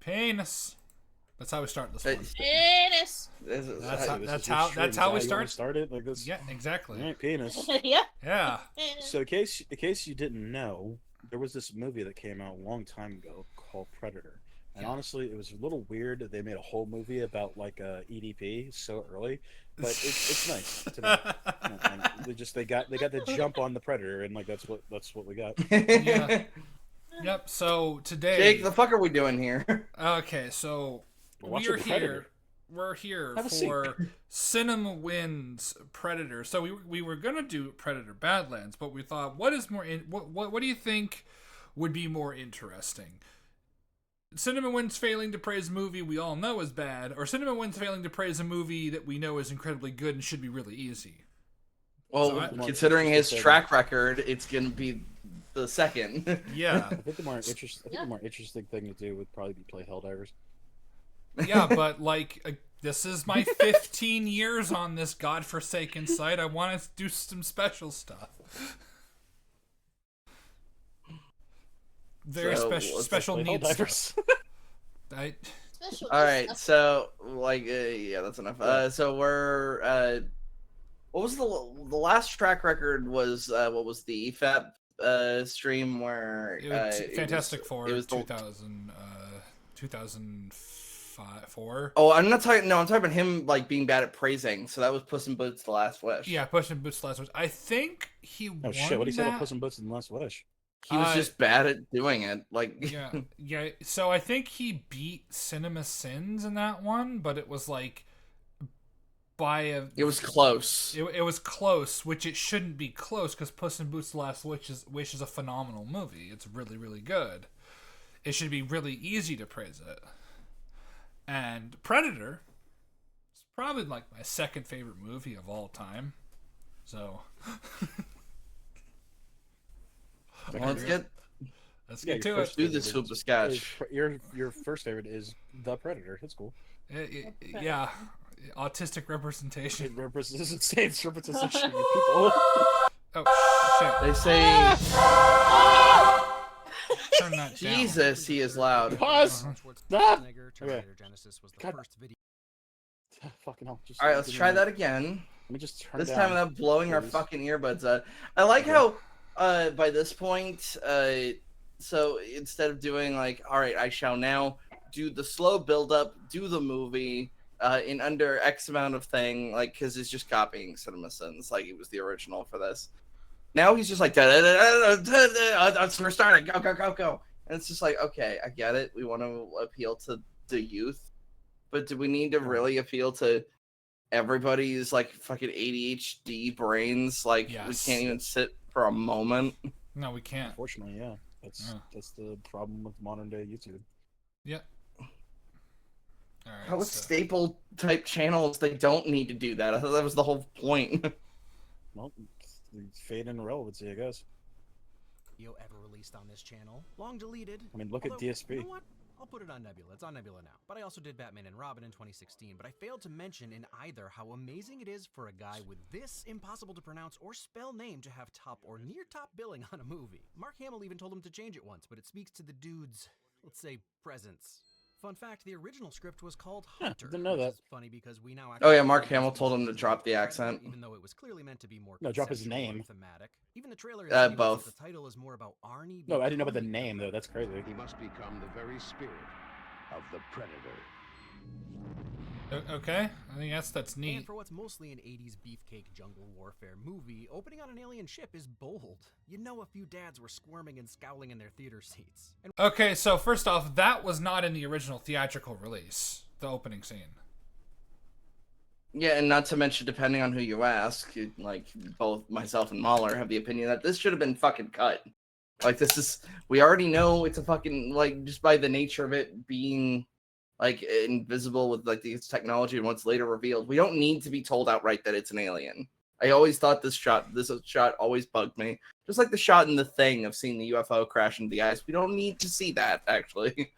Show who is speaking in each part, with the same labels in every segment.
Speaker 1: Penis. That's how we start this one.
Speaker 2: Penis.
Speaker 1: That's how we start.
Speaker 3: Started like this.
Speaker 1: Yeah, exactly.
Speaker 3: All right, penis.
Speaker 2: Yeah.
Speaker 1: Yeah.
Speaker 3: So, in case you didn't know, there was this movie that came out a long time ago called Predator. And honestly, it was a little weird that they made a whole movie about like EDP so early, but it's nice to know. And they got the jump on the Predator, and like that's what we got.
Speaker 1: Yeah. Yep. So today,
Speaker 4: Jake, the fuck are we doing here?
Speaker 1: Okay, so we're here. We're here for Cinema Wins Predator. So we were gonna do Predator Badlands, but we thought, what do you think would be more interesting? Cinema Wins failing to praise a movie we all know is bad, or Cinema Wins failing to praise a movie that we know is incredibly good and should be really easy?
Speaker 4: Well, considering his track record, it's gonna be the second.
Speaker 1: Yeah.
Speaker 3: I think the more interesting thing to do would probably be play Helldivers.
Speaker 1: Yeah, but like this is my 15 years on this godforsaken site. I want to do some special stuff. Very special needs stuff.
Speaker 4: All right, so like yeah, that's enough. So we're what was the last track record was what was the EFAP stream where
Speaker 1: Fantastic Four, it was 2004.
Speaker 4: Oh, I'm talking about him like being bad at praising. So that was Puss in Boots: The Last Wish.
Speaker 1: Yeah, Puss in Boots: The Last Wish. I think he won.
Speaker 3: Oh shit! What do you say about Puss in Boots and The Last Wish?
Speaker 4: He was just bad at doing it. Like
Speaker 1: yeah. So I think he beat Cinema Sins in that one, but it was like
Speaker 4: It was close.
Speaker 1: It was close, which it shouldn't be close because Puss in Boots: The Last Wish is a phenomenal movie. It's really, really good. It should be really easy to praise it. And Predator is probably like my second favorite movie of all time. So
Speaker 4: let's get
Speaker 1: to it.
Speaker 4: Do this hoop of scotch.
Speaker 3: Your first favorite is The Predator. That's cool.
Speaker 1: Yeah, autistic representation.
Speaker 3: It represents representation of people.
Speaker 1: Oh shit!
Speaker 4: They say.
Speaker 1: Turn that down.
Speaker 4: Jesus, he is loud.
Speaker 3: Pause. Stop. Okay.
Speaker 5: God.
Speaker 3: Fucking hell.
Speaker 4: All right, let's try that again.
Speaker 3: Let me just turn
Speaker 4: this
Speaker 3: down,
Speaker 4: time without blowing our fucking earbuds out. I like how by this point, so instead of doing like, all right, I shall now do the slow build up, do the movie in under X amount of thing, like because it's just copying Cinema Sins, like it was the original for this. Now he's just like, we're starting, go. And it's just like, okay, I get it. We want to appeal to the youth, but do we need to really appeal to everybody's like fucking ADHD brains? Like, we can't even sit for a moment.
Speaker 1: No, we can't.
Speaker 3: Unfortunately, yeah. That's the problem with modern day YouTube.
Speaker 1: Yeah. All right.
Speaker 4: How with staple type channels, they don't need to do that. I thought that was the whole point.
Speaker 3: Well, fade in relevancy, I guess.
Speaker 5: Video ever released on this channel, long deleted.
Speaker 3: I mean, look at DSP.
Speaker 5: You know what? I'll put it on Nebula. It's on Nebula now. But I also did Batman and Robin in 2016, but I failed to mention in either how amazing it is for a guy with this impossible to pronounce or spell name to have top or near top billing on a movie. Mark Hamill even told him to change it once, but it speaks to the dude's, let's say, presence. Fun fact, the original script was called Hunter.
Speaker 3: Didn't know that.
Speaker 5: Which is funny because we now actually
Speaker 4: Mark Hamill told him to drop the accent.
Speaker 5: Even though it was clearly meant to be more
Speaker 3: drop his name.
Speaker 5: Thematic. Even the trailer
Speaker 4: both.
Speaker 5: the title is more about Arnie.
Speaker 3: No, I didn't know about the name though. That's crazy.
Speaker 6: He must become the very spirit of the Predator.
Speaker 1: Okay, I think that's neat.
Speaker 5: And for what's mostly an 80s beefcake jungle warfare movie, opening on an alien ship is bold. You know, a few dads were squirming and scowling in their theater seats.
Speaker 1: Okay, so first off, that was not in the original theatrical release, the opening scene.
Speaker 4: Yeah, and not to mention, depending on who you ask, like both myself and Mahler have the opinion that this should have been fucking cut. Like we already know it's a fucking, like, just by the nature of it being like invisible with like this technology and what's later revealed, we don't need to be told outright that it's an alien. I always thought this shot always bugged me. Just like the shot in The Thing of seeing the UFO crash into the ice. We don't need to see that, actually.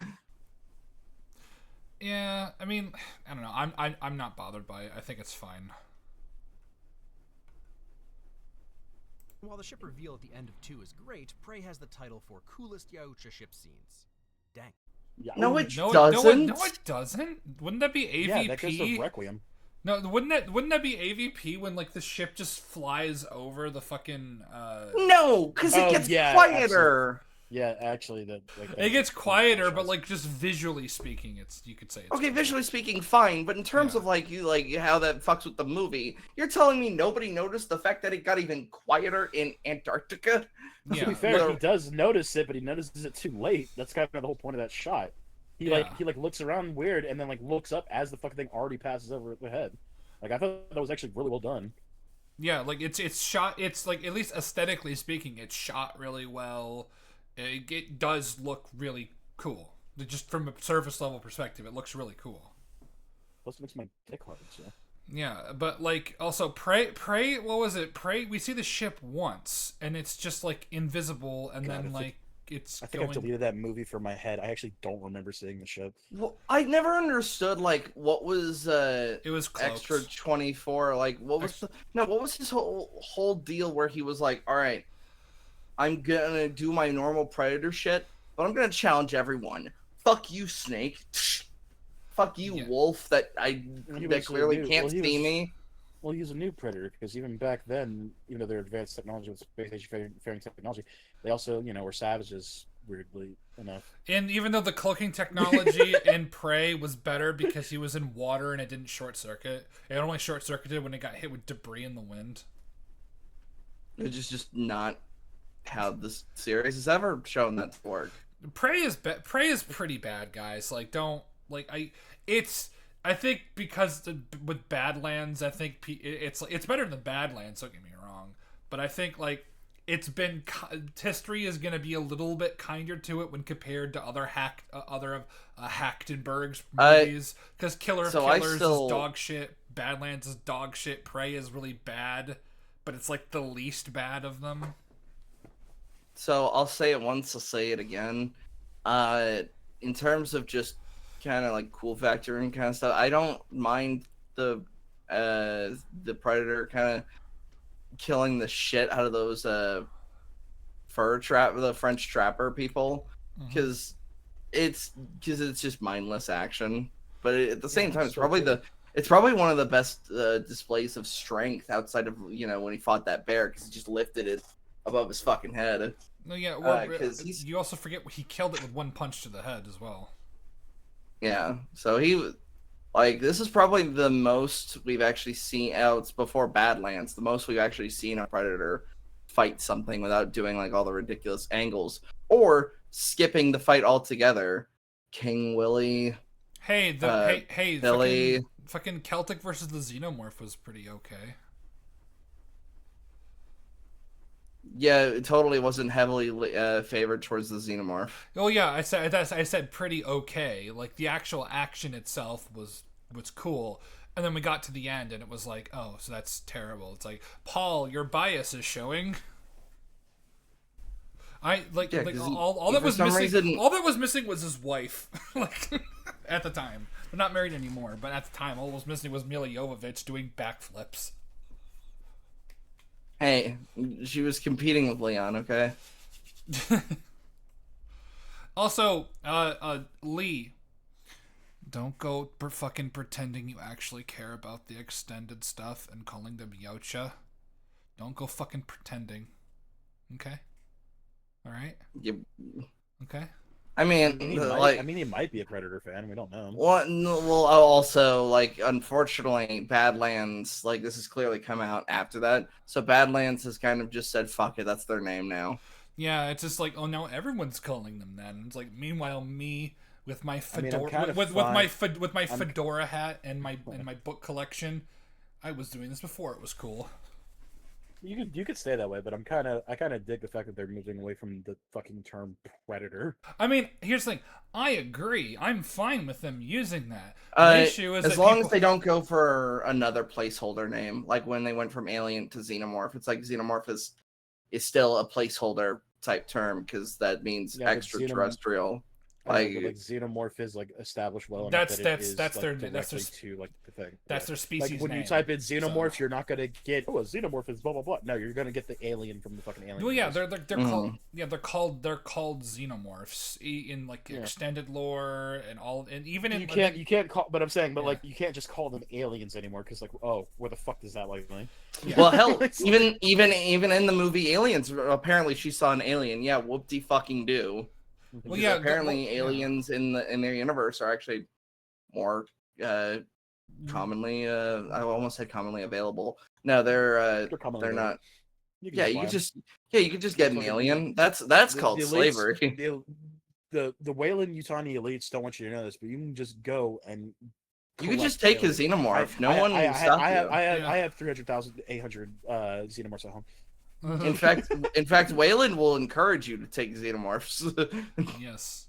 Speaker 1: Yeah, I mean, I don't know. I'm not bothered by it. I think it's fine.
Speaker 5: While the ship reveal at the end of 2 is great, Prey has the title for coolest Yautja ship scenes. Dang.
Speaker 3: Yeah,
Speaker 4: No, it
Speaker 1: No,
Speaker 4: doesn't.
Speaker 1: no, it doesn't. Wouldn't that be AVP?
Speaker 3: yeah, that goes to Requiem.
Speaker 1: No, wouldn't that be AVP when like the ship just flies over the fucking
Speaker 4: No, because it
Speaker 3: Oh,
Speaker 4: gets
Speaker 3: yeah,
Speaker 4: quieter.
Speaker 3: Yeah, actually, that like
Speaker 1: it gets quieter, but like just visually speaking, you could say it's
Speaker 4: Okay,
Speaker 1: quieter.
Speaker 4: visually speaking, fine, but in terms
Speaker 1: Yeah.
Speaker 4: of like how that fucks with the movie, you're telling me nobody noticed the fact that it got even quieter in Antarctica?
Speaker 3: To
Speaker 1: Yeah.
Speaker 3: be fair,
Speaker 4: Well-
Speaker 3: he does notice it, but he notices it too late. That's kind of the whole point of that shot. He
Speaker 1: Yeah.
Speaker 3: he looks around weird and then like looks up as the fucking thing already passes over the head. Like I thought that was actually really well done.
Speaker 1: Yeah, like it's shot. It's like, at least aesthetically speaking, it's shot really well. It does look really cool. Just from a surface level perspective, it looks really cool.
Speaker 3: Plus, it makes my dick hard. So.
Speaker 1: Yeah, but like also Prey. What was it? Prey. We see the ship once, and it's just like invisible, and
Speaker 3: God,
Speaker 1: then
Speaker 3: I
Speaker 1: like
Speaker 3: think-
Speaker 1: it's
Speaker 3: I think
Speaker 1: going.
Speaker 3: I've deleted that movie from my head. I actually don't remember seeing the ship.
Speaker 4: Well, I never understood like what was
Speaker 1: It was cloaks.
Speaker 4: extra 24 like what was what was his whole deal where he was like, all right, I'm gonna do my normal Predator shit, but I'm gonna challenge everyone. Fuck you, Snake. Fuck you,
Speaker 1: Yeah.
Speaker 4: Wolf. That
Speaker 3: He
Speaker 4: that
Speaker 3: was
Speaker 4: clearly
Speaker 3: new-
Speaker 4: can't
Speaker 3: well, he
Speaker 4: see
Speaker 3: was-
Speaker 4: me.
Speaker 3: Well, he was a new Predator because even back then, even though they're advanced technology with space age faring technology, they also, were savages. Weirdly enough.
Speaker 1: And even though the cloaking technology in Prey was better because he was in water and it didn't short circuit, it only short circuited when it got hit with debris in the wind.
Speaker 4: It's just not how this series has ever shown that to work.
Speaker 1: Prey is pretty bad, guys. Like, don't like I think because with Badlands, I think it's better than Badlands. Don't get me wrong, but I think like it's been history is going to be a little bit kinder to it when compared to other Hachtenberg's movies, because Killer of Killers is dog shit, Badlands is dog shit, Prey is really bad, but it's like the least bad of them.
Speaker 4: So I'll say it once, I'll say it again. In terms of just kind of like cool factor and kind of stuff, I don't mind the Predator kind of killing the shit out of those the French trapper people, because it's just mindless action. But at the same time, it's probably one of the best displays of strength outside of when he fought that bear, because he just lifted it above his fucking head.
Speaker 1: No, yeah, well,
Speaker 4: 'cause
Speaker 1: you also forget he killed it with one punch to the head as well.
Speaker 4: Yeah, so this is probably the most we've actually seen. It's before Badlands, the most we've actually seen a Predator fight something without doing like all the ridiculous angles or skipping the fight altogether. King Willie.
Speaker 1: Hey,
Speaker 4: Billy.
Speaker 1: fucking Celtic versus the Xenomorph was pretty okay.
Speaker 4: Yeah, it totally wasn't heavily favored towards the Xenomorph.
Speaker 1: Oh yeah, I said pretty okay. Like the actual action itself was cool, and then we got to the end and it was like, oh, so that's terrible. It's like, Paul, your bias is showing. All that was missing. All that was missing was his wife. Like at the time, they're not married anymore, but at the time, all that was missing was Milla Jovovich doing backflips.
Speaker 4: Hey, she was competing with Leon, okay?
Speaker 1: Also, Lee, don't go fucking pretending you actually care about the extended stuff and calling them Yautja. Don't go fucking pretending. Okay? Alright?
Speaker 4: Yep.
Speaker 1: Okay?
Speaker 4: I mean,
Speaker 3: he might be a Predator fan. We don't know.
Speaker 4: Well, also, unfortunately, Badlands, this has clearly come out after that. So Badlands has kind of just said, fuck it, that's their name now.
Speaker 1: Yeah, it's just like, oh, now everyone's calling them then. It's like, meanwhile, me with my fedora, with my fedora hat and my book collection, I was doing this before it was cool.
Speaker 3: You could stay that way, but I kind of dig the fact that they're moving away from the fucking term Predator.
Speaker 1: I mean, here's the thing. I agree. I'm fine with them using that. The issue is
Speaker 4: as long as they don't go for another placeholder name, like when they went from Alien to Xenomorph. It's like Xenomorph is still a placeholder type term because that means extraterrestrial. Like,
Speaker 3: like xenomorph is like established well enough
Speaker 1: That's
Speaker 3: that it is,
Speaker 1: that's
Speaker 3: like,
Speaker 1: their
Speaker 3: directly
Speaker 1: that's
Speaker 3: to like the thing.
Speaker 1: that's
Speaker 3: Yeah.
Speaker 1: their species
Speaker 3: Like when
Speaker 1: name.
Speaker 3: you type in xenomorph,
Speaker 1: So-
Speaker 3: you're not gonna get a xenomorph is blah blah blah. No, you're gonna get the alien from the fucking alien.
Speaker 1: Well, yeah,
Speaker 3: universe.
Speaker 1: they're called they're called xenomorphs in like extended lore and all, and even in
Speaker 3: you can't call, but I'm saying, but like you can't just call them aliens anymore because like, oh, where the fuck does that like mean?
Speaker 1: Yeah.
Speaker 4: well, hell, even in the movie Aliens, apparently she saw an alien. Yeah, whoop-de fucking do.
Speaker 1: Well,
Speaker 4: Because
Speaker 1: yeah,
Speaker 4: apparently
Speaker 1: yeah.
Speaker 4: aliens in their universe are actually more commonly. I almost said commonly available. No, they're
Speaker 3: commonly
Speaker 4: they're not.
Speaker 3: You
Speaker 4: Yeah,
Speaker 3: buy 'em.
Speaker 4: you could just get an
Speaker 3: Fucking-
Speaker 4: alien. That's
Speaker 3: The-
Speaker 4: called
Speaker 3: the elites-
Speaker 4: slavery.
Speaker 3: The Wayland Yutani elites don't want you to know this, but you can just go and
Speaker 4: You could just
Speaker 3: collect
Speaker 4: take a
Speaker 3: aliens.
Speaker 4: xenomorph. No one will stop you.
Speaker 3: I have 300,800 xenomorphs at home.
Speaker 4: In fact, Wayland will encourage you to take xenomorphs.
Speaker 1: Yes.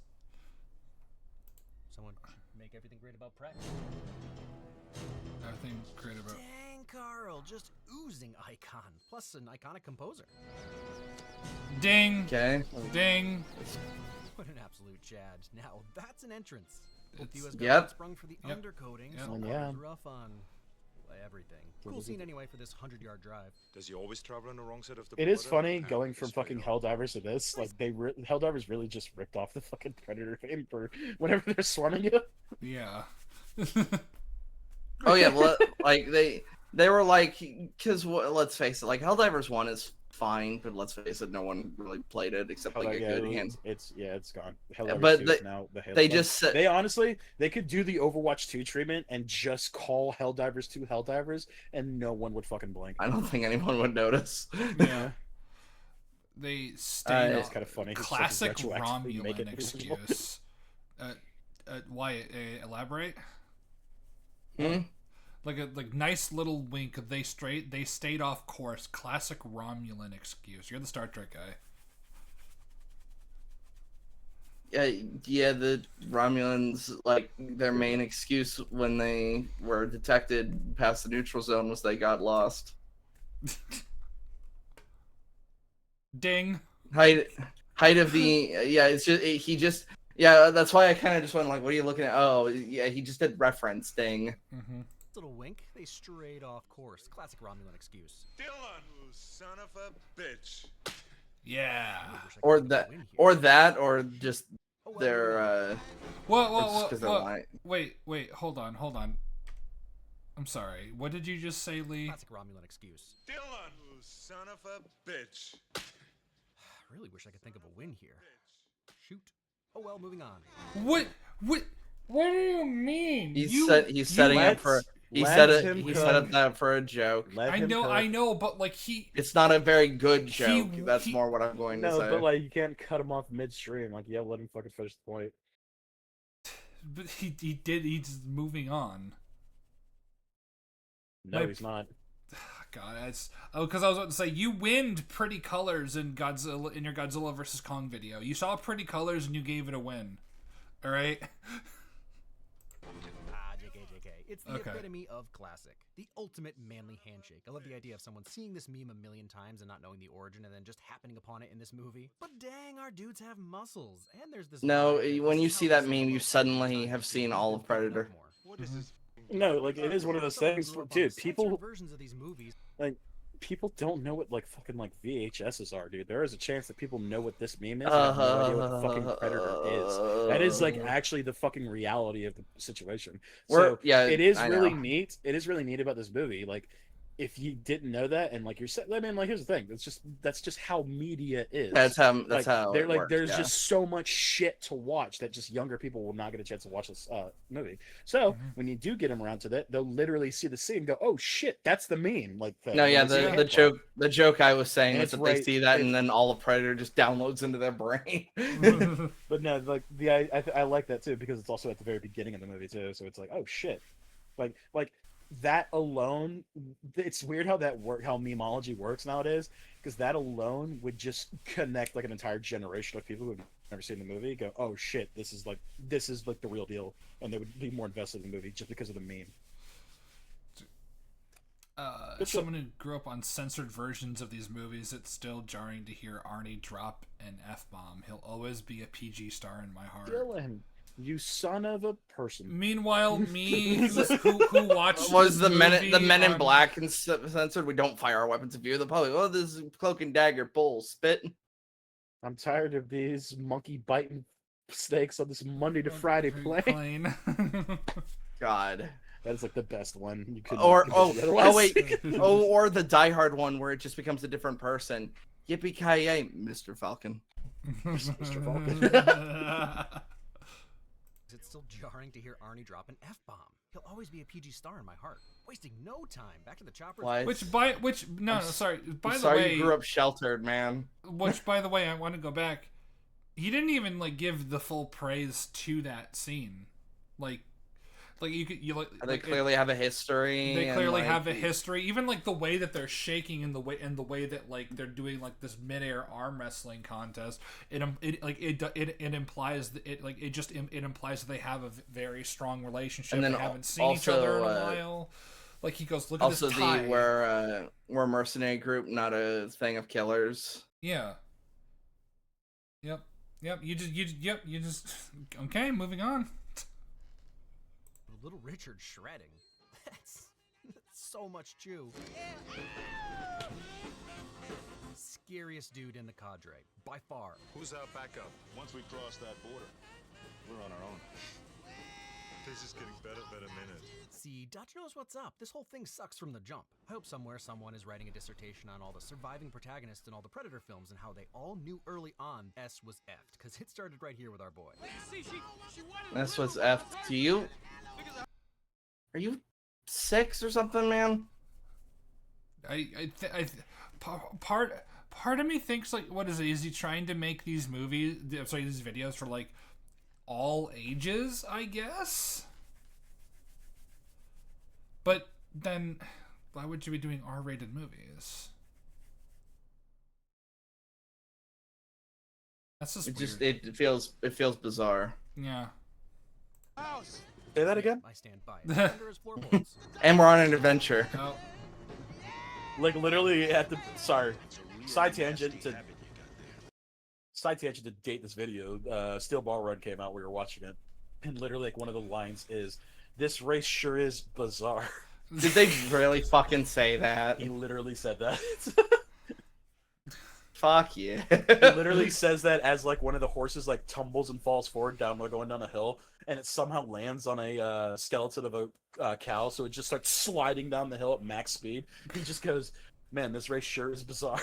Speaker 5: Someone should make everything great about Pratt.
Speaker 1: Everything great about.
Speaker 5: Dang, Carl, just oozing icon, plus an iconic composer.
Speaker 1: Ding.
Speaker 4: Okay.
Speaker 1: Ding.
Speaker 5: What an absolute Chad. Now that's an entrance. Hope you
Speaker 1: It's-
Speaker 5: has
Speaker 4: Yep.
Speaker 5: got sprung for the
Speaker 1: Yep.
Speaker 5: undercoating,
Speaker 1: Yep.
Speaker 5: so
Speaker 3: Yeah.
Speaker 5: rough on everything. Cool scene anyway for this 100-yard drive.
Speaker 2: Does he always travel on the wrong side of the
Speaker 3: It is
Speaker 2: border?
Speaker 3: funny
Speaker 2: Yeah,
Speaker 3: going from
Speaker 2: it's very
Speaker 3: fucking
Speaker 2: odd.
Speaker 3: Helldivers to this. Like Helldivers really just ripped off the fucking Predator fame for whenever they're swarming you.
Speaker 1: Yeah.
Speaker 4: Oh yeah, well, like they were like, because let's face it, like Helldivers 1 is fine, but let's face it, no one really played it except like a good hand.
Speaker 3: It's gone. Helldivers
Speaker 4: But
Speaker 3: 2
Speaker 4: they-
Speaker 3: is now the Halo.
Speaker 4: They
Speaker 3: Like,
Speaker 4: just said,
Speaker 3: they honestly they could do the Overwatch 2 treatment and just call Helldivers 2 Helldivers and no one would fucking blink.
Speaker 4: I don't think anyone would notice.
Speaker 1: Yeah. They stayed
Speaker 3: It's
Speaker 1: on
Speaker 3: kind of funny. It's like
Speaker 1: classic
Speaker 3: retroactively make
Speaker 1: Romulan
Speaker 3: it
Speaker 1: excuse. Why elaborate?
Speaker 4: Hmm?
Speaker 1: Like a nice little wink. They stayed off course. Classic Romulan excuse. You're the Star Trek guy.
Speaker 4: Yeah, the Romulans, like, their main excuse when they were detected past the neutral zone was they got lost.
Speaker 1: Ding.
Speaker 4: Height of the it's just he just that's why I kind of just went like, what are you looking at? Oh yeah, he just did reference thing.
Speaker 1: Mm-hmm.
Speaker 5: Little wink, they strayed off course. Classic Romulan excuse.
Speaker 2: Dylan, you son of a bitch.
Speaker 1: Yeah.
Speaker 5: Really wish I could
Speaker 4: Or
Speaker 5: think of a
Speaker 4: that
Speaker 5: win here.
Speaker 4: or just
Speaker 5: Oh, well,
Speaker 4: their
Speaker 1: Whoa.
Speaker 4: because they're lying.
Speaker 1: Wait. Hold on. I'm sorry. What did you just say, Lee?
Speaker 5: Classic Romulan excuse.
Speaker 2: Dylan, you son of a bitch.
Speaker 5: I really wish I could think of a win here. Shoot. Oh well, moving on.
Speaker 1: What do you mean?
Speaker 4: He's setting up for he set up that for a joke.
Speaker 1: I know, but like
Speaker 4: It's not a very good joke. That's
Speaker 1: he-
Speaker 4: more what I'm going to
Speaker 3: No,
Speaker 4: say.
Speaker 3: but like you can't cut him off midstream. Like let him fucking finish the point.
Speaker 1: but he's moving on.
Speaker 3: No,
Speaker 1: My-
Speaker 3: he's not.
Speaker 1: God, that's because I was about to say you winned pretty colors in Godzilla in your Godzilla vs Kong video. You saw pretty colors and you gave it a win. All right.
Speaker 5: JK. It's the
Speaker 1: Okay.
Speaker 5: epitome of classic. The ultimate manly handshake. I love the idea of someone seeing this meme a million times and not knowing the origin and then just happening upon it in this movie. But dang, our dudes have muscles. And there's this
Speaker 4: No,
Speaker 5: vibe that
Speaker 4: when
Speaker 5: this
Speaker 4: you
Speaker 5: is
Speaker 4: see
Speaker 5: how
Speaker 4: that
Speaker 5: this
Speaker 4: meme, you
Speaker 5: world
Speaker 4: suddenly
Speaker 5: is.
Speaker 4: have seen all of Predator.
Speaker 2: What is this?
Speaker 3: No, like it is one of those
Speaker 5: Someone
Speaker 3: things.
Speaker 5: grew up on
Speaker 3: Dude,
Speaker 5: censored
Speaker 3: people
Speaker 5: versions of these movies.
Speaker 3: people don't know what like fucking like VHSs are, dude. There is a chance that people know what this meme is. And have no idea what the fucking Predator is. That is like actually the fucking reality of the situation. So it is
Speaker 4: I
Speaker 3: really
Speaker 4: know.
Speaker 3: neat. It is really neat about this movie. Like, if you didn't know that, and like you're saying, I mean, like here's the thing. That's just how media is.
Speaker 4: That's how
Speaker 3: There,
Speaker 4: it works,
Speaker 3: there's
Speaker 4: yeah.
Speaker 3: just so much shit to watch that just younger people will not get a chance to watch this movie. So when you do get them around to that, they'll literally see the scene, and go, "Oh shit, that's the meme!" Like,
Speaker 4: No, yeah,
Speaker 3: when they see
Speaker 4: the
Speaker 3: handball.
Speaker 4: joke I was saying
Speaker 3: And
Speaker 4: was
Speaker 3: it's
Speaker 4: that they
Speaker 3: right-
Speaker 4: see that
Speaker 3: it's-
Speaker 4: and then all of Predator just downloads into their brain.
Speaker 3: But no, like I like that too because it's also at the very beginning of the movie too. So it's like, oh shit, like that alone. It's weird how how memology works nowadays because that alone would just connect like an entire generation of people who've never seen the movie. Go, oh shit, this is like the real deal, and they would be more invested in the movie just because of the meme. Good
Speaker 1: someone who grew up on censored versions of these movies, it's still jarring to hear Arnie drop an F-bomb. He'll always be a PG star in my heart.
Speaker 3: Dylan, you son of a person.
Speaker 1: Meanwhile, me, who watched
Speaker 4: Was
Speaker 1: this
Speaker 4: the Men in
Speaker 1: movie
Speaker 4: Black and censored? We don't fire our weapons in view of the public. Oh, this is Cloak and Dagger bull spit.
Speaker 3: I'm tired of these monkey biting snakes on this Monday to Friday plane.
Speaker 1: plane.
Speaker 4: God.
Speaker 3: That is like the best one. You could
Speaker 4: Or wait, or the Die Hard one where it just becomes a different person. Yippee ki yay, Mr. Falcon.
Speaker 3: Mr. Falcon.
Speaker 5: It's still jarring to hear Arnie drop an F-bomb. He'll always be a PG star in my heart. Wasting no time. Back to the chopper.
Speaker 4: What?
Speaker 1: Sorry. By the
Speaker 4: Sorry
Speaker 1: way,
Speaker 4: you grew up sheltered, man.
Speaker 1: which by the way, I want to go back. He didn't even like give the full praise to that scene. Like
Speaker 4: They clearly have a history.
Speaker 1: They
Speaker 4: and,
Speaker 1: clearly
Speaker 4: like,
Speaker 1: have a history. Even like the way that they're shaking and the way that like they're doing like this midair arm wrestling contest. It implies that it implies that they have a very strong relationship.
Speaker 4: And then
Speaker 1: they haven't seen each other in a while. Like he goes, look at
Speaker 4: Also,
Speaker 1: this tie.
Speaker 4: we're a mercenary group, not a thing of killers.
Speaker 1: Yeah. Yep. You just okay. Moving on.
Speaker 5: Little Richard shredding. That's so much chew. Scariest dude in the cadre, by far.
Speaker 2: Who's our backup?
Speaker 6: Once we cross that border, we're on our own.
Speaker 2: This is getting better minute.
Speaker 5: See, Dutch knows what's up. This whole thing sucks from the jump. I hope somewhere someone is writing a dissertation on all the surviving protagonists in all the Predator films and how they all knew early on S was effed, because it started right here with our boy.
Speaker 4: That's what's F to you. Are you 6 or something, man?
Speaker 1: Part of me thinks like, what is it? Is he trying to make these these videos for like all ages? I guess. But then, why would you be doing R-rated movies? That's just weird.
Speaker 4: It feels bizarre.
Speaker 1: Yeah.
Speaker 3: Say that again?
Speaker 5: I stand by it. Under his floorboards.
Speaker 4: And we're on an adventure.
Speaker 1: Oh.
Speaker 3: Like literally at the side tangent to date this video. Steel Ball Run came out. We were watching it, and literally like one of the lines is, "This race sure is bizarre."
Speaker 4: Did they really fucking say that?
Speaker 3: He literally said that.
Speaker 4: Fuck yeah.
Speaker 3: He literally says that as like one of the horses like tumbles and falls forward going down a hill, and it somehow lands on a skeleton of a cow, so it just starts sliding down the hill at max speed. He just goes, "Man, this race sure is bizarre."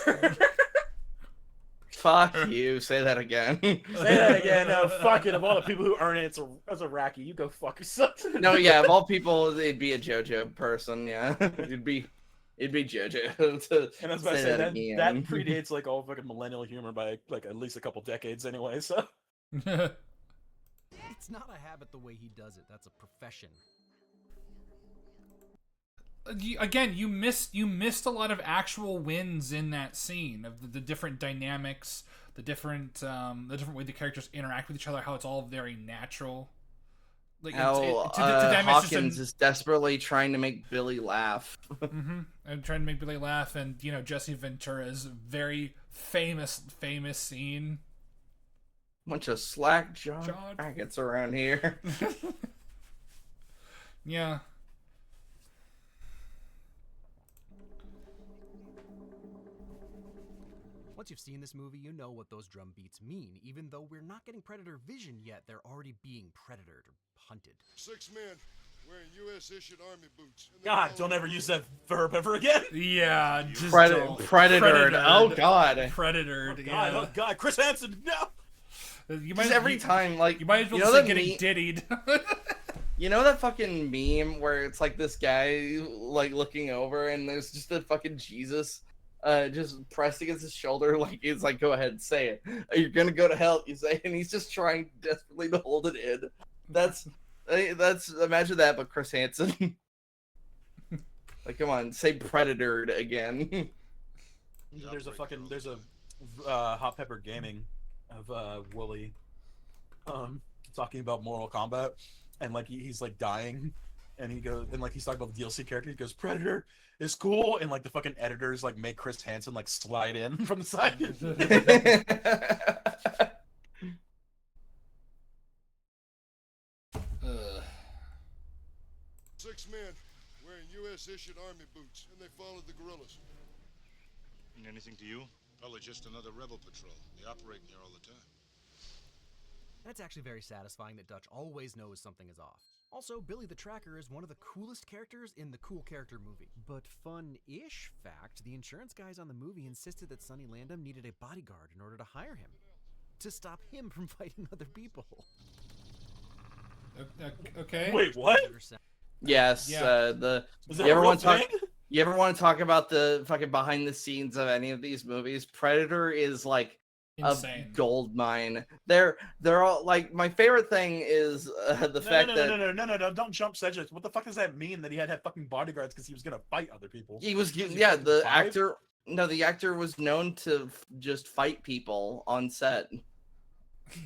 Speaker 4: Fuck you. Say that again.
Speaker 3: Say that again. No, fuck it. Of all the people who earn it as a Raki, you go fuck yourself.
Speaker 4: No, yeah, of all people, it'd be a JoJo person, yeah. It'd be JoJo to
Speaker 3: And I was about to
Speaker 4: say
Speaker 3: say
Speaker 4: that again.
Speaker 3: that predates like all fucking millennial humor by like at least a couple decades anyway. So
Speaker 5: It's not a habit the way he does it. That's a profession.
Speaker 1: Again, you missed a lot of actual wins in that scene of the different dynamics, the different way the characters interact with each other, how it's all very natural. Like
Speaker 4: How
Speaker 1: to them, it's
Speaker 4: Hawkins is desperately trying to make Billy laugh.
Speaker 1: and trying to make Billy laugh, and Jesse Ventura's very famous scene.
Speaker 4: Bunch of slack jawed faggots around here.
Speaker 1: Yeah.
Speaker 5: Once you've seen this movie, you know what those drum beats mean. Even though we're not getting Predator vision yet, they're already being predatored or hunted.
Speaker 7: 6 men wearing U.S.-issued army boots.
Speaker 3: God, don't ever use that verb ever again.
Speaker 1: Yeah, just
Speaker 4: Predatored. Oh God.
Speaker 1: Predatored.
Speaker 3: God, oh God, Chris Hansen, no.
Speaker 1: You
Speaker 4: Just every time, like,
Speaker 1: you might as well
Speaker 4: you know
Speaker 1: say
Speaker 4: that
Speaker 1: getting diddied.
Speaker 4: You know that fucking meme where it's like this guy like looking over and there's just a fucking Jesus just pressed against his shoulder, like it's like, go ahead, say it. You're gonna go to hell, you say, and he's just trying desperately to hold it in. That's imagine that, but Chris Hansen. Like, come on, say Predatored again.
Speaker 3: There's a Hot Pepper Gaming of Wooly talking about Mortal Kombat, and like he's like dying, and he goes, and like he's talking about the DLC character. He goes, Predator is cool, and like the fucking editors like make Chris Hansen like slide in from the side.
Speaker 7: Six men wearing U.S. issued army boots, and they followed the guerrillas.
Speaker 2: Mean anything to you?
Speaker 7: Probably just another rebel patrol. They operate in here all the time.
Speaker 5: That's actually very satisfying that Dutch always knows something is off. Also, Billy the Tracker is one of the coolest characters in the Cool Character movie. But fun-ish fact, the insurance guys on the movie insisted that Sonny Landham needed a bodyguard in order to hire him. To stop him from fighting other people.
Speaker 1: Okay.
Speaker 3: Wait, what?
Speaker 4: Yes,
Speaker 1: Yeah.
Speaker 3: Is
Speaker 4: you
Speaker 3: that a
Speaker 4: ever
Speaker 3: real
Speaker 4: want to talk?
Speaker 3: thing?
Speaker 4: You ever want to talk about the fucking behind the scenes of any of these movies? Predator is like
Speaker 1: Insane.
Speaker 4: a gold mine. They're all like, my favorite thing is the fact that
Speaker 3: No, don't jump subjects. What the fuck does that mean that he had to have fucking bodyguards because he was gonna fight other people?
Speaker 4: he was
Speaker 3: he
Speaker 4: yeah
Speaker 3: fucking
Speaker 4: the
Speaker 3: five?
Speaker 4: actor. No, the actor was known to just fight people on set.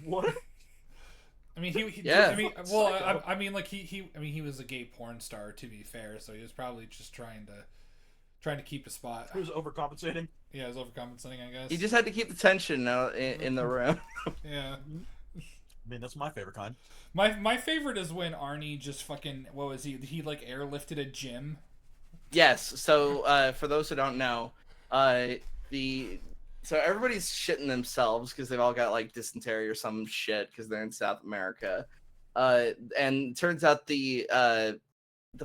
Speaker 3: What?
Speaker 1: I mean, he
Speaker 4: Yeah.
Speaker 1: I mean, well,
Speaker 3: Psycho.
Speaker 1: I mean, like he was a gay porn star, to be fair, so he was probably just trying to keep a spot.
Speaker 3: He was overcompensating.
Speaker 1: Yeah, he was overcompensating, I guess.
Speaker 4: He just had to keep the tension out in the room.
Speaker 1: Yeah.
Speaker 3: I mean, that's my favorite kind.
Speaker 1: My favorite is when Arnie just fucking, what was he like airlifted a gym?
Speaker 4: Yes. So for those who don't know, so everybody's shitting themselves because they've all got like dysentery or some shit because they're in South America. And it turns out the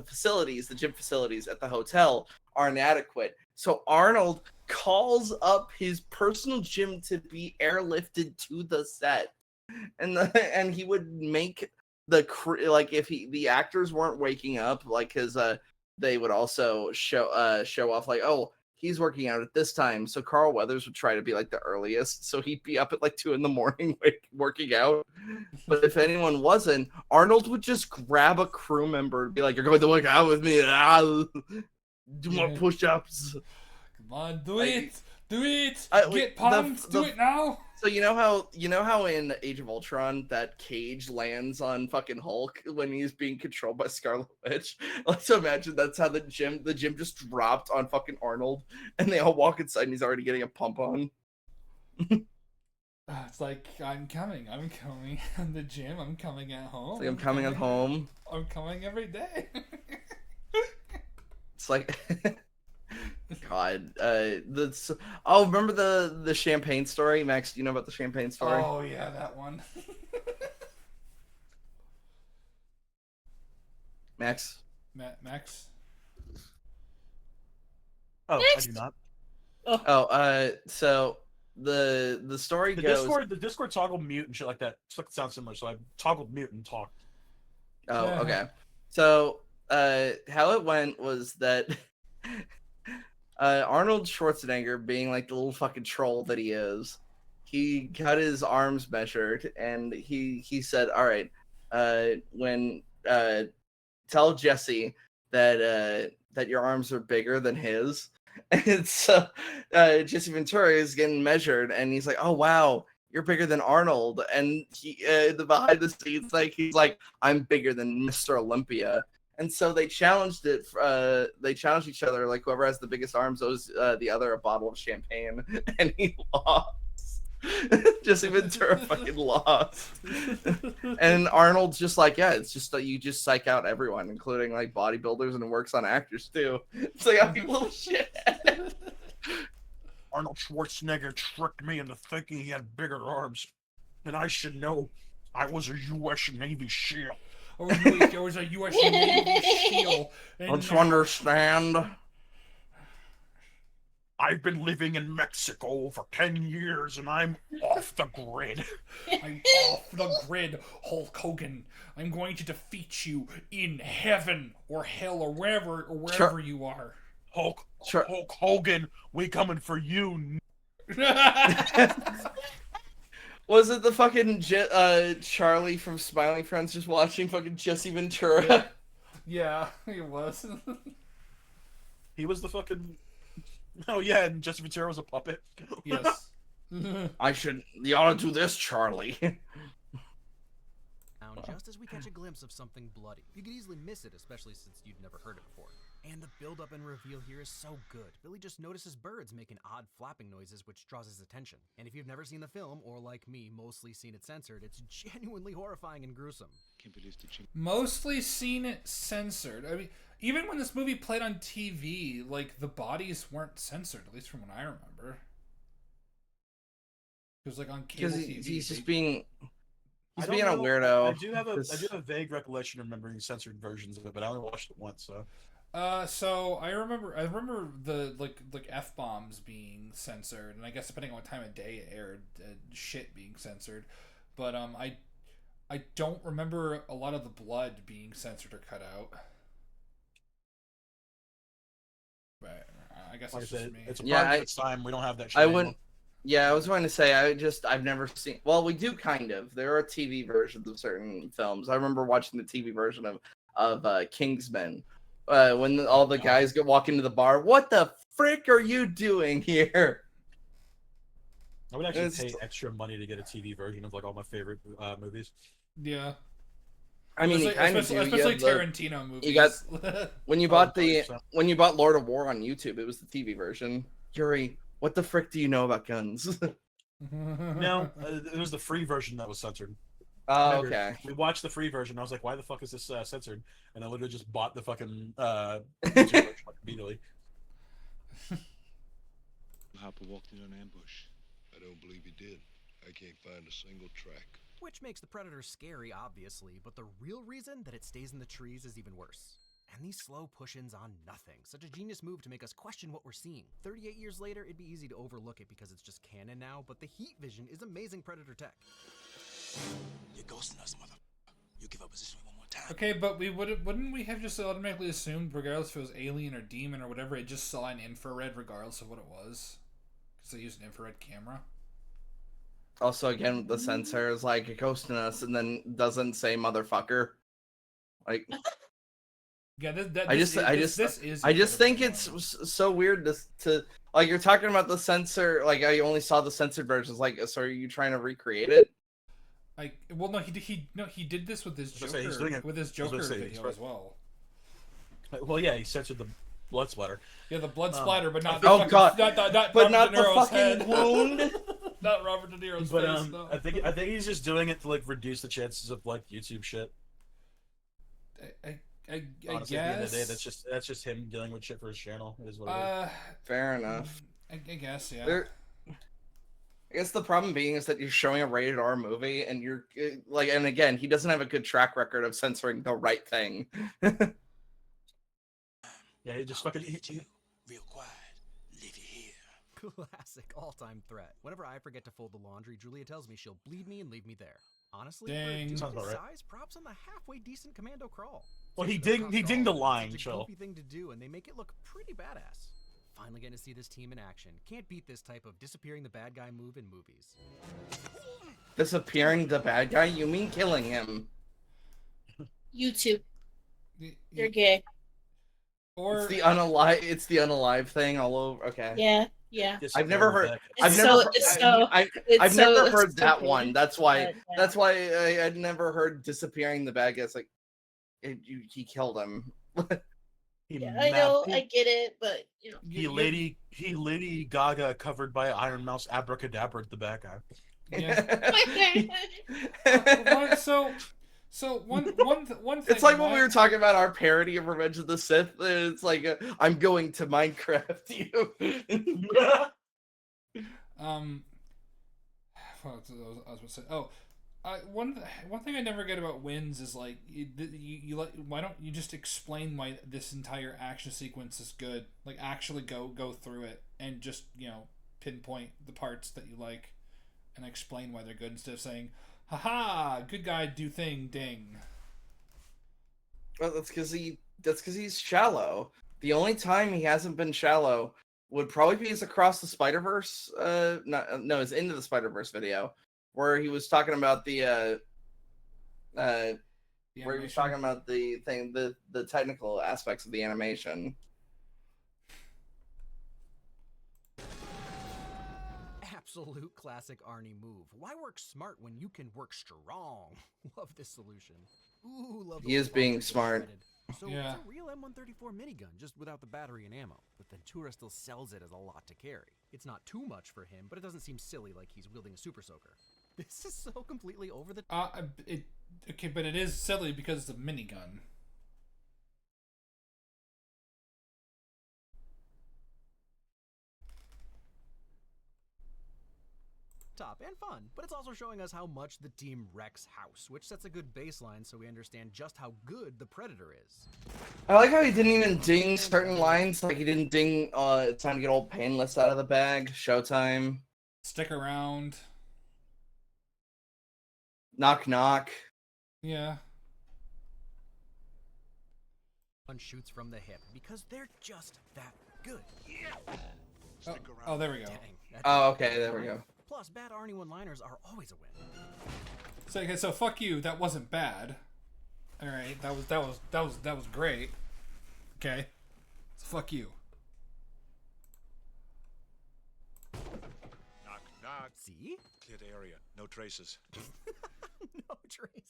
Speaker 4: facilities, the gym facilities at the hotel are inadequate. So Arnold calls up his personal gym to be airlifted to the set. And he would make the like if the actors weren't waking up, like his they would also show off like, oh, he's working out at this time. So Carl Weathers would try to be like the earliest. So he'd be up at like 2 a.m. working out. But if anyone wasn't, Arnold would just grab a crew member and be like, you're going to work out with me. Do more push-ups.
Speaker 1: Come on, do it. Get
Speaker 4: wait,
Speaker 1: pumped. Do it now.
Speaker 4: So you know how in Age of Ultron that Cage lands on fucking Hulk when he's being controlled by Scarlet Witch? Let's imagine that's how the gym just dropped on fucking Arnold, and they all walk inside and he's already getting a pump on.
Speaker 1: It's like, I'm coming in the gym. I'm coming at home.
Speaker 4: It's like I'm coming at home.
Speaker 1: I'm coming every day.
Speaker 4: It's like, God, remember the champagne story, Max? Do you know about the champagne story?
Speaker 1: Oh yeah, that one.
Speaker 4: Max.
Speaker 1: Max.
Speaker 3: Oh, I do not.
Speaker 4: So the story goes.
Speaker 3: The Discord toggled mute and shit like that. Sounds similar, so I toggled mute and talked.
Speaker 4: Oh,
Speaker 1: Yeah.
Speaker 4: okay. So, how it went was that Arnold Schwarzenegger, being like the little fucking troll that he is, he got his arms measured, and he said, "All right, tell Jesse that your arms are bigger than his." And so Jesse Ventura is getting measured, and he's like, "Oh wow, you're bigger than Arnold." And he, the behind the scenes, like he's like, "I'm bigger than Mr. Olympia." And so they challenged it. They challenged each other. Like whoever has the biggest arms owes the other a bottle of champagne, and he lost. Jesse Ventura fucking lost. And Arnold's just like, yeah, it's just that you just psych out everyone, including like bodybuilders, and it works on actors too. It's like, oh, you little shit.
Speaker 3: Arnold Schwarzenegger tricked me into thinking he had bigger arms, and I should know. I was a U.S. Navy SEAL.
Speaker 1: I was a U.S. Navy SEAL.
Speaker 4: Don't you understand?
Speaker 3: I've been living in Mexico for 10 years, and I'm off the grid.
Speaker 1: I'm off the grid, Hulk Hogan. I'm going to defeat you in heaven or hell or wherever you are.
Speaker 3: Hulk
Speaker 4: Sure.
Speaker 3: Hogan, we coming for you.
Speaker 4: Was it the fucking Charlie from Smiling Friends just watching fucking Jesse Ventura?
Speaker 1: Yeah, it was.
Speaker 3: He was the fucking... Oh yeah, and Jesse Ventura was a puppet.
Speaker 1: Yes.
Speaker 4: You ought to do this, Charlie.
Speaker 5: just as we catch a glimpse of something bloody. You could easily miss it, especially since you'd never heard it before. And the build-up and reveal here is so good. Billy just notices birds making odd flapping noises, which draws his attention. And if you've never seen the film, or like me, mostly seen it censored, it's genuinely horrifying and gruesome.
Speaker 1: Mostly seen it censored. I mean, even when this movie played on TV, like, the bodies weren't censored, at least from what I remember. It was like on cable TV.
Speaker 4: He's just being... He's
Speaker 3: I don't
Speaker 4: being a
Speaker 3: know.
Speaker 4: weirdo.
Speaker 3: I do have a vague recollection of remembering censored versions of it, but I only watched it once, so.
Speaker 1: So I remember the like F-bombs being censored, and I guess depending on what time of day it aired, shit being censored. But I don't remember a lot of the blood being censored or cut out. But I guess
Speaker 3: Like
Speaker 1: it's
Speaker 3: I
Speaker 1: just
Speaker 3: said,
Speaker 1: me.
Speaker 3: it's a
Speaker 4: Yeah,
Speaker 3: product of its time. We don't have that shit
Speaker 4: I
Speaker 3: anymore.
Speaker 4: wouldn't. Yeah, I was going to say I've never seen. Well, we do kind of. There are TV versions of certain films. I remember watching the TV version of Kingsman, when all the guys walk into the bar. What the frick are you doing here?
Speaker 3: I would actually pay extra money to get a TV version of like all my favorite movies.
Speaker 1: Yeah.
Speaker 4: I mean,
Speaker 1: especially Tarantino movies.
Speaker 4: You got when you bought
Speaker 3: 100%.
Speaker 4: when you bought Lord of War on YouTube, it was the TV version. Yuri, what the frick do you know about guns?
Speaker 3: No, it was the free version that was censored.
Speaker 4: Oh,
Speaker 3: Remember,
Speaker 4: okay.
Speaker 3: We watched the free version. I was like, why the fuck is this censored? And I literally just bought the fucking YouTube version like, immediately.
Speaker 2: Hopper walked into an ambush.
Speaker 7: I don't believe he did. I can't find a single track.
Speaker 5: Which makes the Predator scary, obviously, but the real reason that it stays in the trees is even worse. And these slow push-ins on nothing. Such a genius move to make us question what we're seeing. 38 years later, it'd be easy to overlook it because it's just canon now, but the heat vision is amazing Predator tech.
Speaker 8: You're ghosting us, motherfucker. You give up position one more time.
Speaker 1: Okay, but wouldn't we have just automatically assumed, regardless if it was alien or demon or whatever, it just saw an infrared regardless of what it was? Because they used an infrared camera.
Speaker 4: Also, again, with the censor is like ghosting us and then doesn't say motherfucker. Like,
Speaker 1: Yeah,
Speaker 4: I just think it's so weird to like you're talking about the censor. Like, I only saw the censored versions. Like, so are you trying to recreate it?
Speaker 1: Well, no, he did this with his
Speaker 3: I was gonna say, he's doing
Speaker 1: Joker
Speaker 3: it-
Speaker 1: video as well.
Speaker 3: Well, yeah, he censored the blood splatter.
Speaker 1: Yeah, the blood splatter, but not
Speaker 4: Oh,
Speaker 1: fucking,
Speaker 4: God.
Speaker 1: not
Speaker 4: But
Speaker 1: Robert
Speaker 4: not
Speaker 1: De
Speaker 4: the
Speaker 1: Niro's
Speaker 4: fucking
Speaker 1: head.
Speaker 4: wound.
Speaker 1: Not Robert De Niro's
Speaker 3: But
Speaker 1: face. No.
Speaker 3: I think he's just doing it to like reduce the chances of like YouTube shit.
Speaker 1: I
Speaker 3: Honestly,
Speaker 1: guess.
Speaker 3: at the end of the day, that's just him dealing with shit for his channel. It is what it is.
Speaker 4: Fair enough.
Speaker 1: I guess, yeah.
Speaker 4: I guess the problem being is that you're showing a rated R movie, and you're like, and again, he doesn't have a good track record of censoring the right thing.
Speaker 3: Yeah, he just fucking.
Speaker 8: Real quiet. Leave you here.
Speaker 5: Classic all-time threat. Whenever I forget to fold the laundry, Julia tells me she'll bleed me and leave me there. Honestly,
Speaker 1: Dang.
Speaker 5: for a dude
Speaker 3: Sounds
Speaker 5: his
Speaker 3: about right.
Speaker 5: size, props on the halfway decent commando crawl.
Speaker 3: Well, he
Speaker 5: Seriously,
Speaker 3: dinged
Speaker 5: props
Speaker 3: the
Speaker 5: all.
Speaker 3: line,
Speaker 5: It's such a
Speaker 3: chill.
Speaker 5: goofy thing to do, and they make it look pretty badass. Finally getting to see this team in action. Can't beat this type of disappearing the bad guy move in movies.
Speaker 4: Disappearing the bad guy? You mean killing him?
Speaker 9: YouTube. You're gay.
Speaker 1: Or
Speaker 4: It's the unalive thing all over. Okay.
Speaker 9: Yeah, yeah.
Speaker 4: I've never heard.
Speaker 9: It's
Speaker 4: I've never heard that
Speaker 9: stupid.
Speaker 4: one. That's why.
Speaker 9: But, yeah.
Speaker 4: That's why I'd never heard disappearing the bad guy. It's like he killed him.
Speaker 9: Yeah, I know, I get it, but you know.
Speaker 3: He Lady Gaga covered by Iron Mouse abracadabra the bad guy.
Speaker 1: Yeah. So one thing.
Speaker 4: It's like when we were talking about our parody of Revenge of the Sith. It's like I'm going to Minecraft you.
Speaker 1: What was I was going to say? Oh, one thing I never get about wins is like you like, why don't you just explain why this entire action sequence is good? Like actually go through it and just pinpoint the parts that you like and explain why they're good instead of saying, haha, good guy do thing ding.
Speaker 4: Well, that's because he's shallow. The only time he hasn't been shallow would probably be his Across the Spider-Verse. His Into the Spider-Verse video, where he was talking about the where he was talking about the thing, the technical aspects of the animation.
Speaker 5: absolute classic Arnie move. Why work smart when you can work strong? Love this solution. Ooh, love.
Speaker 4: He is being smart.
Speaker 5: So
Speaker 1: Yeah.
Speaker 5: it's a real M134 minigun, just without the battery and ammo. But Ventura still sells it as a lot to carry. It's not too much for him, but it doesn't seem silly like he's wielding a super soaker. This is so completely over the.
Speaker 1: Okay, but it is silly because it's a minigun.
Speaker 5: Top and fun, but it's also showing us how much the team wrecks house, which sets a good baseline so we understand just how good the Predator is.
Speaker 4: I like how he didn't even ding certain lines. Like he didn't ding it's time to get old Painless out of the bag, showtime.
Speaker 1: Stick around.
Speaker 4: Knock knock.
Speaker 1: Yeah.
Speaker 5: One shoots from the hip because they're just that good.
Speaker 1: Oh, there we go.
Speaker 5: Dang,
Speaker 4: Oh, okay, there we go.
Speaker 5: Plus, bad Arnie one-liners are always a win.
Speaker 1: So fuck you. That wasn't bad. All right, that was great. Okay, so fuck you.
Speaker 2: Knock, knock.
Speaker 5: See?
Speaker 2: Clear the area. No traces.
Speaker 5: No traces.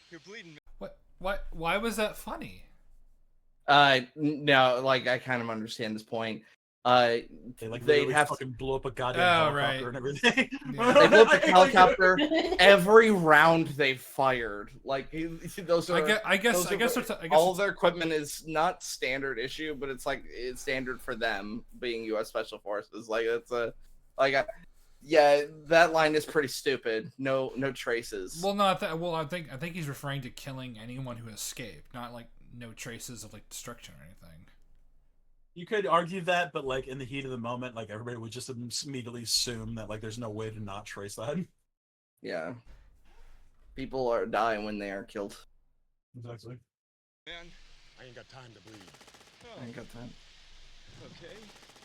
Speaker 10: You're bleeding.
Speaker 1: What? Why was that funny?
Speaker 4: No, like I kind of understand this point.
Speaker 3: They'd have to fucking blow up a goddamn helicopter and everything.
Speaker 1: Yeah.
Speaker 4: They blew up a helicopter every round they fired. Like those are.
Speaker 1: I guess
Speaker 4: all of their equipment is not standard issue, but it's like it's standard for them being U.S. Special Forces. Like it's yeah, that line is pretty stupid. No traces.
Speaker 1: Well, no, I think he's referring to killing anyone who escaped, not like no traces of like destruction or anything.
Speaker 3: You could argue that, but like in the heat of the moment, like everybody would just immediately assume that like there's no way to not trace that.
Speaker 4: Yeah, people are dying when they are killed.
Speaker 3: Exactly.
Speaker 10: Man, I ain't got time to bleed. Oh,
Speaker 4: I ain't got time.
Speaker 10: okay.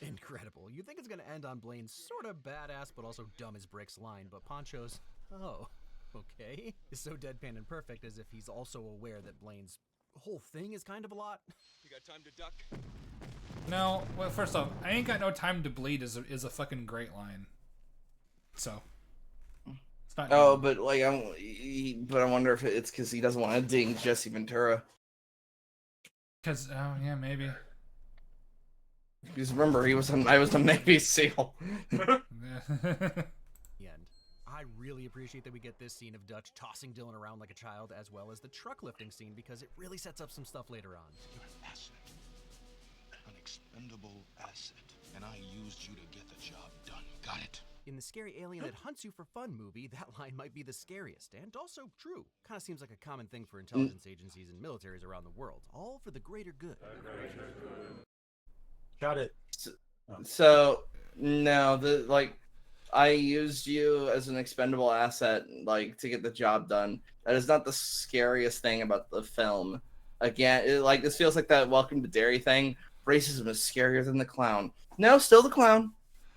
Speaker 5: Incredible. You think it's gonna end on Blaine's sort of badass but also dumb as bricks line, but Poncho's, oh, okay, is so deadpan and perfect as if he's also aware that Blaine's whole thing is kind of a lot.
Speaker 10: You got time to duck?
Speaker 1: No, well, first off, I ain't got no time to bleed is a fucking great line. So, it's not.
Speaker 4: Oh, but like but I wonder if it's because he doesn't want to ding Jesse Ventura.
Speaker 1: Because yeah, maybe.
Speaker 4: Because remember, I was a Navy SEAL.
Speaker 5: The end. I really appreciate that we get this scene of Dutch tossing Dylan around like a child, as well as the truck lifting scene, because it really sets up some stuff later on.
Speaker 8: Asset. An expendable asset. And I used you to get the job done. Got it?
Speaker 5: In the Scary Alien That Hunts You for Fun movie, that line might be the scariest, and also true. Kind of seems like a common thing for intelligence agencies and militaries around the world, all for the greater good.
Speaker 3: Got it.
Speaker 4: So no, I used you as an expendable asset, like to get the job done. That is not the scariest thing about the film. Again, this feels like that Welcome to Derry thing. Racism is scarier than the clown. No, still the clown.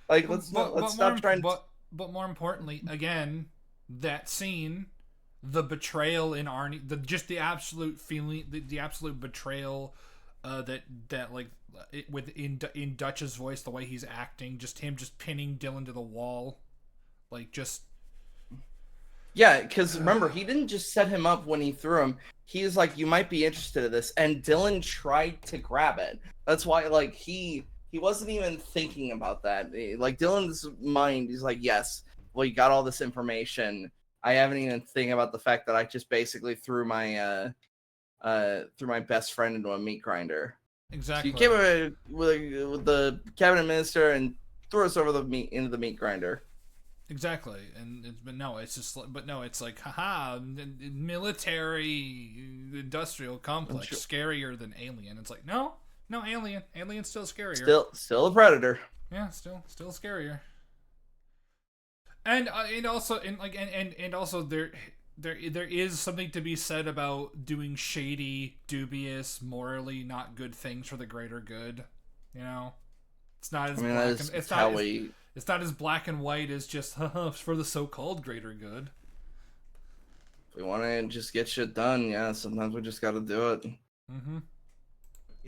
Speaker 4: Like let's stop trying.
Speaker 1: But more importantly, again, that scene, the betrayal in Arnie, the absolute feeling, the absolute betrayal, that like in Dutch's voice, the way he's acting, just him just pinning Dylan to the wall, like just.
Speaker 4: Yeah, because remember, he didn't just set him up when he threw him. He's like, you might be interested in this, and Dylan tried to grab it. That's why, like, he wasn't even thinking about that. Like, Dylan's mind, he's like, yes, well, you got all this information. I haven't even thinking about the fact that I just basically threw my best friend into a meat grinder.
Speaker 1: Exactly.
Speaker 4: So you came with the cabinet minister and threw us over into the meat grinder.
Speaker 1: Exactly, it's like, haha, military industrial complex, scarier than Alien. It's like, no, Alien's still scarier.
Speaker 4: Still a Predator.
Speaker 1: Yeah, still scarier. And also there is something to be said about doing shady, dubious, morally not good things for the greater good. You know, it's not as it's not as black and white as just for the so-called greater good.
Speaker 4: If we want to just get shit done, yeah, sometimes we just got to do it.
Speaker 5: Mm-hmm.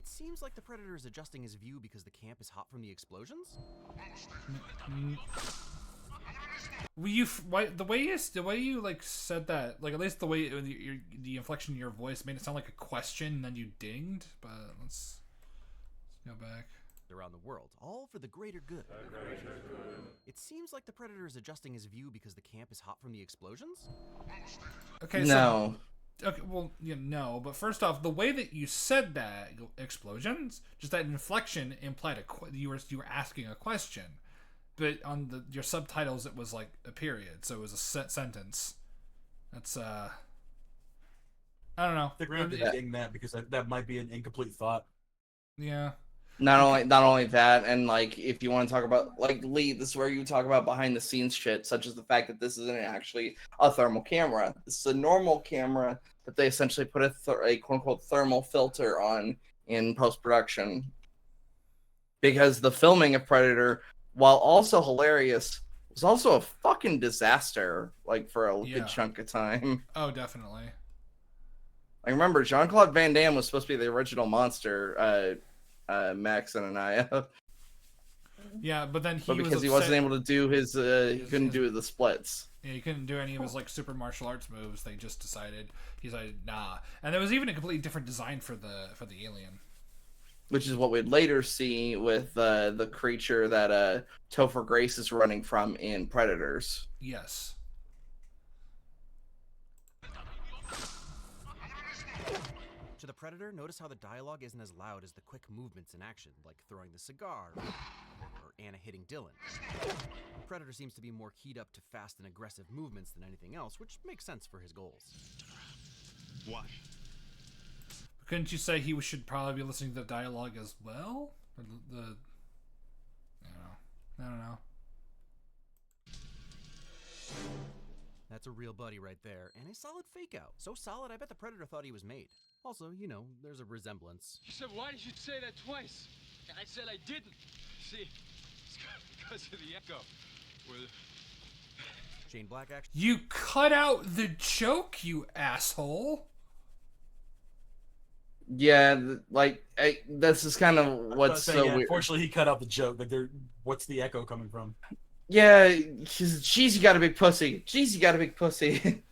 Speaker 5: It seems like the Predator is adjusting his view because the camp is hot from the explosions?
Speaker 1: The way you like said that, like at least the way the inflection in your voice made it sound like a question, and then you dinged. But let's go back.
Speaker 5: Around the world, all for the greater good. It seems like the Predator is adjusting his view because the camp is hot from the explosions?
Speaker 1: Okay,
Speaker 4: no.
Speaker 1: Okay, well, no, but first off, the way that you said that, explosions, just that inflection implied you were asking a question. But on your subtitles, it was like a period, so it was a sentence. That's, I don't know.
Speaker 3: They're going to be getting that because that might be an incomplete thought.
Speaker 1: Yeah.
Speaker 4: Not only that, and like if you want to talk about like Lee, this is where you talk about behind the scenes shit, such as the fact that this isn't actually a thermal camera. This is a normal camera that they essentially put a quote unquote thermal filter on in post production. Because the filming of Predator, while also hilarious, was also a fucking disaster, like for a good chunk of time.
Speaker 1: Oh, definitely.
Speaker 4: I remember Jean-Claude Van Damme was supposed to be the original monster. Max and Anaya.
Speaker 1: Yeah, but then
Speaker 4: because he wasn't able to do his, he couldn't do the splits.
Speaker 1: Yeah, he couldn't do any of his like super martial arts moves. They just decided nah. And there was even a completely different design for the alien,
Speaker 4: which is what we'd later see with the creature that Topher Grace is running from in Predators.
Speaker 1: Yes.
Speaker 5: To the Predator, notice how the dialogue isn't as loud as the quick movements in action, like throwing the cigar or Anna hitting Dylan. Predator seems to be more keyed up to fast and aggressive movements than anything else, which makes sense for his goals.
Speaker 8: Why?
Speaker 1: Couldn't you say he should probably be listening to the dialogue as well? Or I don't know.
Speaker 5: That's a real buddy right there, and a solid fake out. So solid, I bet the Predator thought he was made. Also, there's a resemblance.
Speaker 11: You said, why did you say that twice? And I said I didn't. See, it's because of the echo.
Speaker 5: Shane Black actually...
Speaker 1: You cut out the joke, you asshole!
Speaker 4: Yeah, this is kind of what's so weird.
Speaker 3: Unfortunately, he cut out the joke. Like, what's the echo coming from?
Speaker 4: Yeah, geez, you got a big pussy. Geez, you got a big pussy.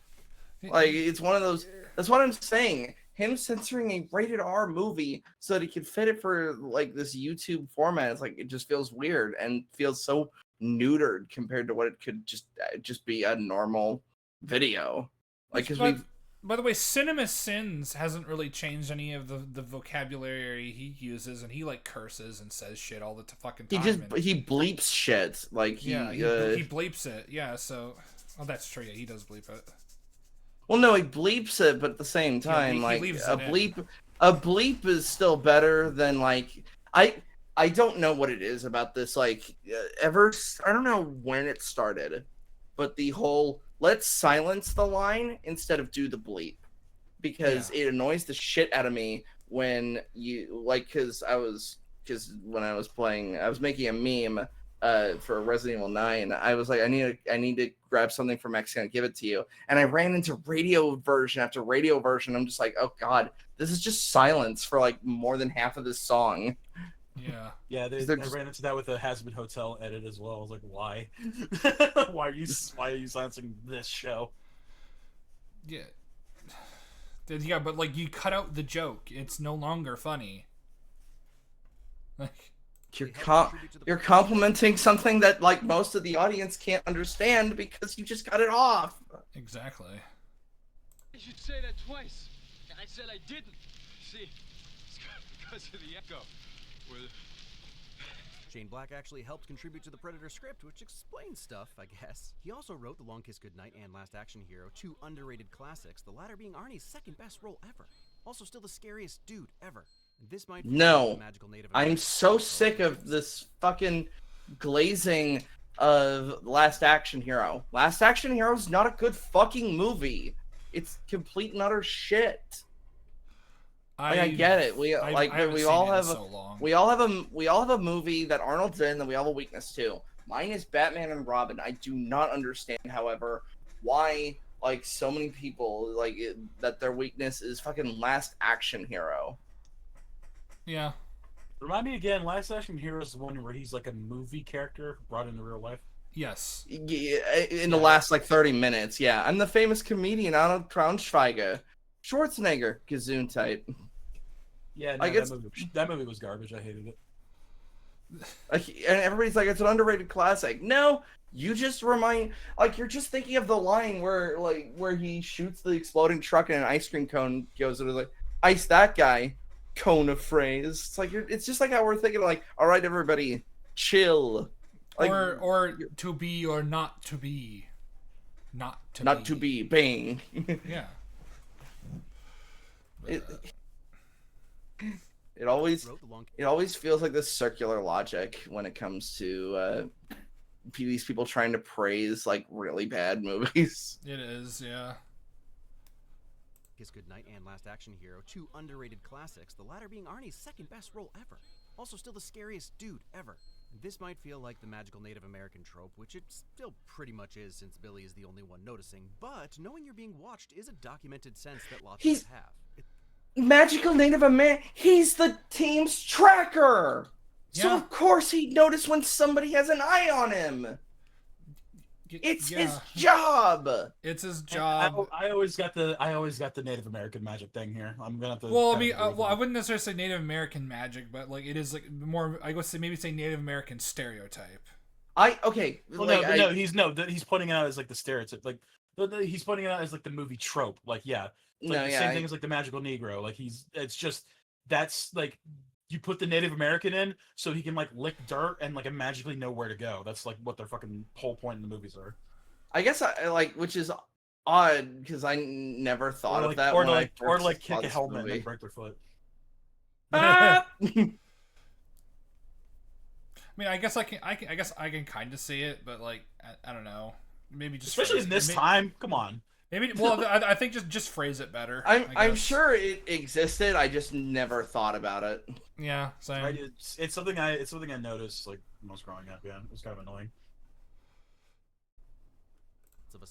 Speaker 4: Like, it's one of those... That's what I'm saying. Him censoring a rated R movie so that he could fit it for, like, this YouTube format. It's like, it just feels weird and feels so neutered compared to what it could just be a normal video. Like, because
Speaker 1: by the way, Cinema Sins hasn't really changed any of the vocabulary he uses, and he like curses and says shit all the fucking time.
Speaker 4: He bleeps shit. Like he
Speaker 1: bleeps it. Yeah, so that's true. Yeah, he does bleep it.
Speaker 4: Well, no, he bleeps it, but at the same time,
Speaker 1: he
Speaker 4: like
Speaker 1: leaves
Speaker 4: a bleep is still better than like I don't know what it is about this. Like I don't know when it started, but the whole let's silence the line instead of do the bleep, because it annoys the shit out of me when you because when I was playing, I was making a meme for Resident Evil 9. I was like, I need to grab something from Mexico and give it to you, and I ran into radio version after radio version. I'm just like, oh god, this is just silence for like more than half of this song.
Speaker 3: Yeah, I ran into that with the Hazbin Hotel edit as well. I was like, why? why are you silencing this show?
Speaker 1: Yeah, but like you cut out the joke. It's no longer funny. Like
Speaker 4: you're complimenting something that like most of the audience can't understand because you just cut it off.
Speaker 1: Exactly.
Speaker 11: You should say that twice. And I said I didn't. See, it's because of the echo.
Speaker 5: Shane Black actually helped contribute to the Predator script, which explains stuff, I guess. He also wrote The Long Kiss Goodnight and Last Action Hero, two underrated classics, the latter being Arnie's second best role ever. Also still the scariest dude ever. This might be the magical native.
Speaker 4: I'm so sick of this fucking glazing of Last Action Hero. Last Action Hero is not a good fucking movie. It's complete and utter shit. I get it. We all have a movie that Arnold's in that we all have a weakness to. Mine is Batman and Robin. I do not understand, however, why like so many people that their weakness is fucking Last Action Hero.
Speaker 1: Yeah.
Speaker 3: Remind me again, Last Action Hero is the one where he's like a movie character brought into real life.
Speaker 1: Yes.
Speaker 4: Yeah, in the last like 30 minutes. Yeah, I'm the famous comedian Arnold Braunschweiger, Schwarzenegger, Gazoon type.
Speaker 3: Yeah, no, that movie was garbage. I hated it.
Speaker 4: And everybody's like, it's an underrated classic. No, you just you're just thinking of the line where he shoots the exploding truck and an ice cream cone goes and like, ice that guy, cone of phrase. It's like it's just like how we're thinking like, all right, everybody, chill. Like,
Speaker 1: or to be or not to be. Not to be.
Speaker 4: Bang.
Speaker 1: Yeah.
Speaker 4: It always feels like this circular logic when it comes to these people trying to praise like really bad movies.
Speaker 1: It is, yeah.
Speaker 5: Kiss Goodnight and Last Action Hero, two underrated classics, the latter being Arnie's second best role ever. Also still the scariest dude ever. This might feel like the magical Native American trope, which it still pretty much is since Billy is the only one noticing, but knowing you're being watched is a documented sense that lots of us have.
Speaker 4: Magical Native American, he's the team's tracker! Yeah. So of course he'd notice when somebody has an eye on him! It's his job.
Speaker 1: It's his job.
Speaker 3: I always got the Native American magic thing here. I'm gonna have to.
Speaker 1: Well, I mean, I wouldn't necessarily say Native American magic, but like it is like more. I would say maybe say Native American stereotype.
Speaker 3: Well, he's pointing it out as like the stereotype, like he's pointing it out as like the movie trope. Like same thing as like the magical Negro. Like it's just that's like. You put the Native American in so he can like lick dirt and like magically know where to go. That's like what their fucking whole point in the movies are.
Speaker 4: I guess I like, which is odd because I never thought of that.
Speaker 3: Or to kick a helmet and break their foot.
Speaker 1: I mean, I guess I can kind of see it, but like I don't know. Maybe just
Speaker 3: especially in this time. Come on.
Speaker 1: Maybe. Well, I think just phrase it better.
Speaker 4: I'm sure it existed. I just never thought about it.
Speaker 1: Yeah, same.
Speaker 3: It's something I noticed like when I was growing up. Yeah, it was kind of annoying.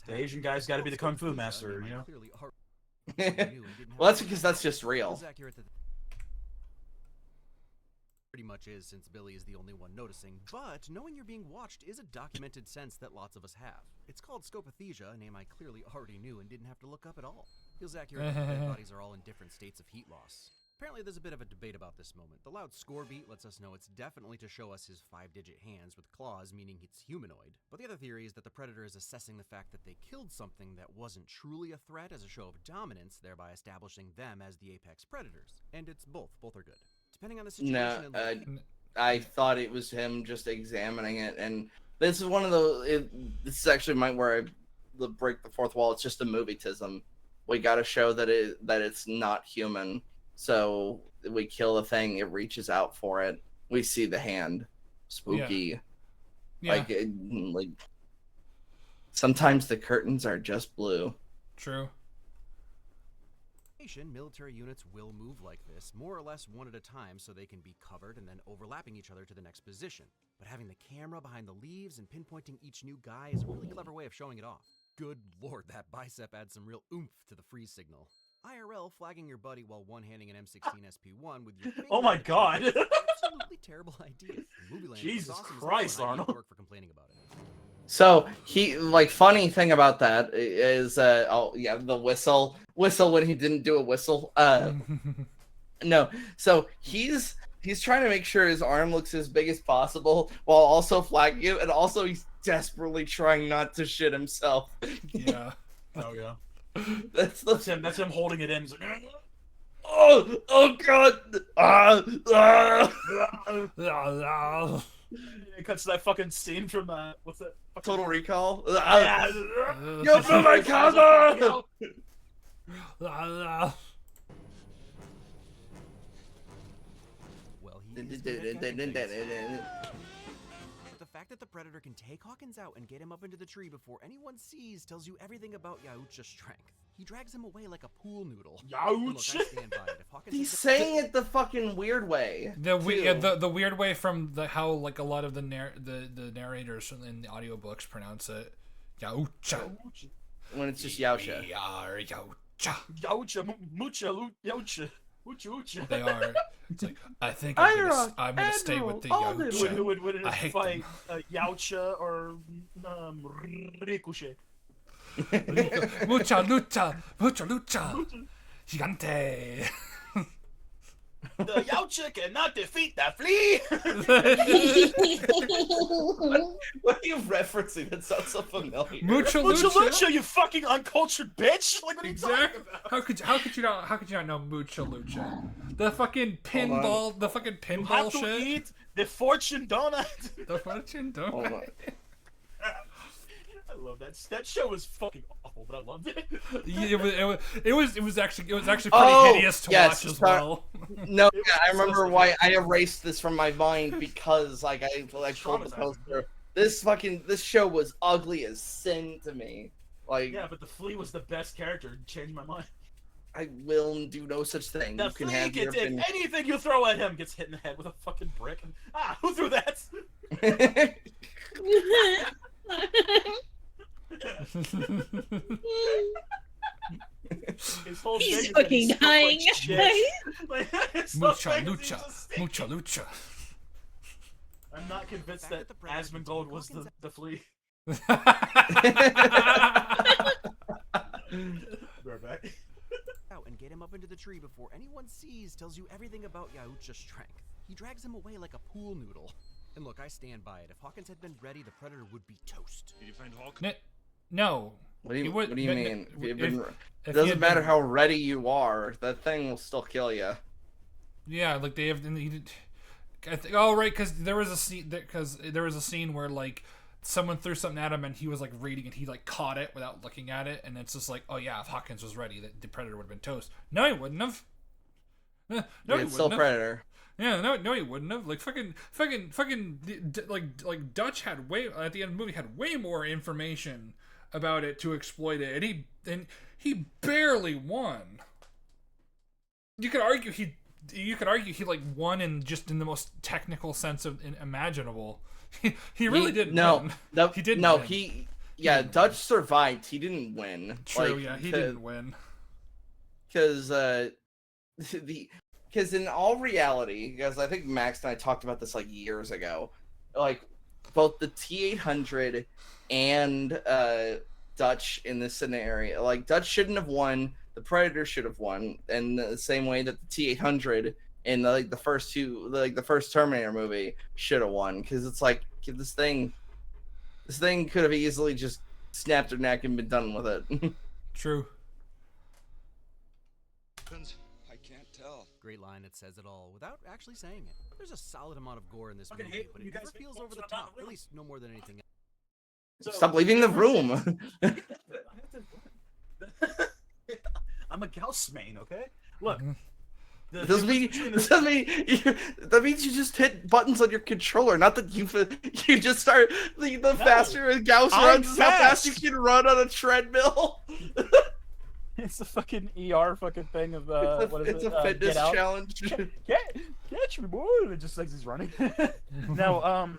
Speaker 3: The Asian guy's got to be the kung fu master, you know.
Speaker 4: Well, that's because that's just real.
Speaker 5: Pretty much is since Billy is the only one noticing, but knowing you're being watched is a documented sense that lots of us have. It's called scopaesthesia, a name I clearly already knew and didn't have to look up at all. Feels accurate that dead bodies are all in different states of heat loss. Apparently there's a bit of a debate about this moment. The loud score beat lets us know it's definitely to show us his 5-digit hands with claws, meaning it's humanoid. But the other theory is that the Predator is assessing the fact that they killed something that wasn't truly a threat as a show of dominance, thereby establishing them as the apex predators. And it's both. Both are good. Depending on the situation.
Speaker 4: No, I thought it was him just examining it, and this is one of the. This is actually where I break the fourth wall. It's just a movietism. We got to show that it's not human. So we kill the thing. It reaches out for it. We see the hand. Spooky. Yeah. Like sometimes the curtains are just blue.
Speaker 1: True.
Speaker 5: Military units will move like this, more or less one at a time, so they can be covered and then overlapping each other to the next position. But having the camera behind the leaves and pinpointing each new guy is a really clever way of showing it off. Good lord, that bicep adds some real oomph to the freeze signal. IRL flagging your buddy while one-handing an M16 SP1 with your
Speaker 3: oh my god!
Speaker 5: Absolutely terrible idea.
Speaker 3: Jesus Christ, Arnold!
Speaker 5: Work for complaining about it.
Speaker 4: So funny thing about that is the whistle when he didn't do a whistle. No, so he's trying to make sure his arm looks as big as possible while also flagging it, and also he's desperately trying not to shit himself.
Speaker 1: Yeah.
Speaker 3: Oh yeah.
Speaker 4: That's
Speaker 3: him. That's him holding it in. He's like,
Speaker 4: oh god.
Speaker 3: It cuts to that fucking scene from what's that?
Speaker 4: Total Recall.
Speaker 3: Go for my cover!
Speaker 5: Well, the fact that the Predator can take Hawkins out and get him up into the tree before anyone sees tells you everything about Yautja's strength. He drags him away like a pool noodle.
Speaker 3: Yautja!
Speaker 4: He's saying it the fucking weird way.
Speaker 1: The weird way from how like a lot of the narrators in the audiobooks pronounce it. Yautja.
Speaker 4: When it's just Yautja.
Speaker 1: Yautja.
Speaker 3: Yautja. Mucha Yautja.
Speaker 1: They are. It's like, I think I'm gonna stay with the Yautja.
Speaker 3: Would
Speaker 1: I hate
Speaker 3: fight Yautja or Ricochet?
Speaker 1: Mucha lucha, gigante.
Speaker 3: The Yautja cannot defeat the flea.
Speaker 4: What are you referencing? It sounds so familiar.
Speaker 1: Mucha lucha,
Speaker 3: you fucking uncultured bitch! Like, what are you talking about?
Speaker 1: How could you not know Mucha lucha? The fucking pinball,
Speaker 3: You have to
Speaker 1: shit.
Speaker 3: eat the fortune donut.
Speaker 1: The fortune donut.
Speaker 4: Hold on.
Speaker 3: I love that. That show was fucking awful, but I loved it.
Speaker 1: Yeah, it was actually pretty hideous to watch as well.
Speaker 4: No, yeah, I remember why I erased this from my mind because like I pulled the poster. This show was ugly as sin to me. Like
Speaker 3: Yeah, but the flea was the best character. It changed my mind.
Speaker 4: I will do no such thing.
Speaker 3: The
Speaker 4: You can
Speaker 3: flea
Speaker 4: have your
Speaker 3: gets in
Speaker 4: opinion.
Speaker 3: anything you throw at him gets hit in the head with a fucking brick. Who threw that? His whole
Speaker 9: He's
Speaker 3: thing is that
Speaker 9: fucking
Speaker 3: stuck
Speaker 9: dying.
Speaker 3: like shit. His whole
Speaker 1: Mucha
Speaker 3: thing is
Speaker 1: lucha,
Speaker 3: he's just-
Speaker 1: mucha lucha.
Speaker 3: I'm not convinced that Asmongold was the flea. We're back.
Speaker 5: Out and get him up into the tree before anyone sees. Tells you everything about Yautja's strength. He drags him away like a pool noodle. And look, I stand by it. If Hawkins had been ready, the Predator would be toast.
Speaker 2: Did you find Hawkins?
Speaker 1: No.
Speaker 4: What do you
Speaker 1: What
Speaker 4: mean? It
Speaker 1: if
Speaker 4: doesn't matter how ready you are. That thing will still kill you.
Speaker 1: Yeah, like they have. I think. Oh, right, because there was a scene where like someone threw something at him and he was like reading and he like caught it without looking at it, and it's just like, oh yeah, if Hawkins was ready, the Predator would have been toast. No, he wouldn't have. No,
Speaker 4: It's still Predator.
Speaker 1: Yeah, no, he wouldn't have. Like fucking, like Dutch had way at the end of the movie had way more information about it to exploit it, and he barely won. You could argue he like won in the most technical sense of imaginable. He really didn't. Win. He didn't.
Speaker 4: No,
Speaker 1: win.
Speaker 4: Dutch survived. He didn't win.
Speaker 1: True. Yeah, he didn't win.
Speaker 4: Because because in all reality, because I think Max and I talked about this like years ago, like both the T-800 and Dutch in this scenario, like Dutch shouldn't have won. The Predator should have won, in the same way that the T-800 in the first Terminator movie should have won. Because it's like this thing could have easily just snapped their neck and been done with it.
Speaker 1: True.
Speaker 8: I can't tell.
Speaker 5: Great line, it says it all without actually saying it. There's a solid amount of gore in this
Speaker 3: Fucking
Speaker 5: movie,
Speaker 3: hate
Speaker 5: but
Speaker 3: when
Speaker 5: it
Speaker 3: you
Speaker 5: never
Speaker 3: guys
Speaker 5: feels
Speaker 3: make
Speaker 5: over the
Speaker 3: fun of
Speaker 5: top.
Speaker 3: it.
Speaker 5: At least no more than anything else.
Speaker 4: Stop leaving the room.
Speaker 3: I'm a Gaussman, okay? Look.
Speaker 4: That means you just hit buttons on your controller, not that you just start the faster a Gauss runs is how fast you can run on a treadmill.
Speaker 3: It's a fucking ER fucking thing of what is it?
Speaker 4: It's a fitness challenge.
Speaker 3: Catch me, boy! And it just like he's running. No,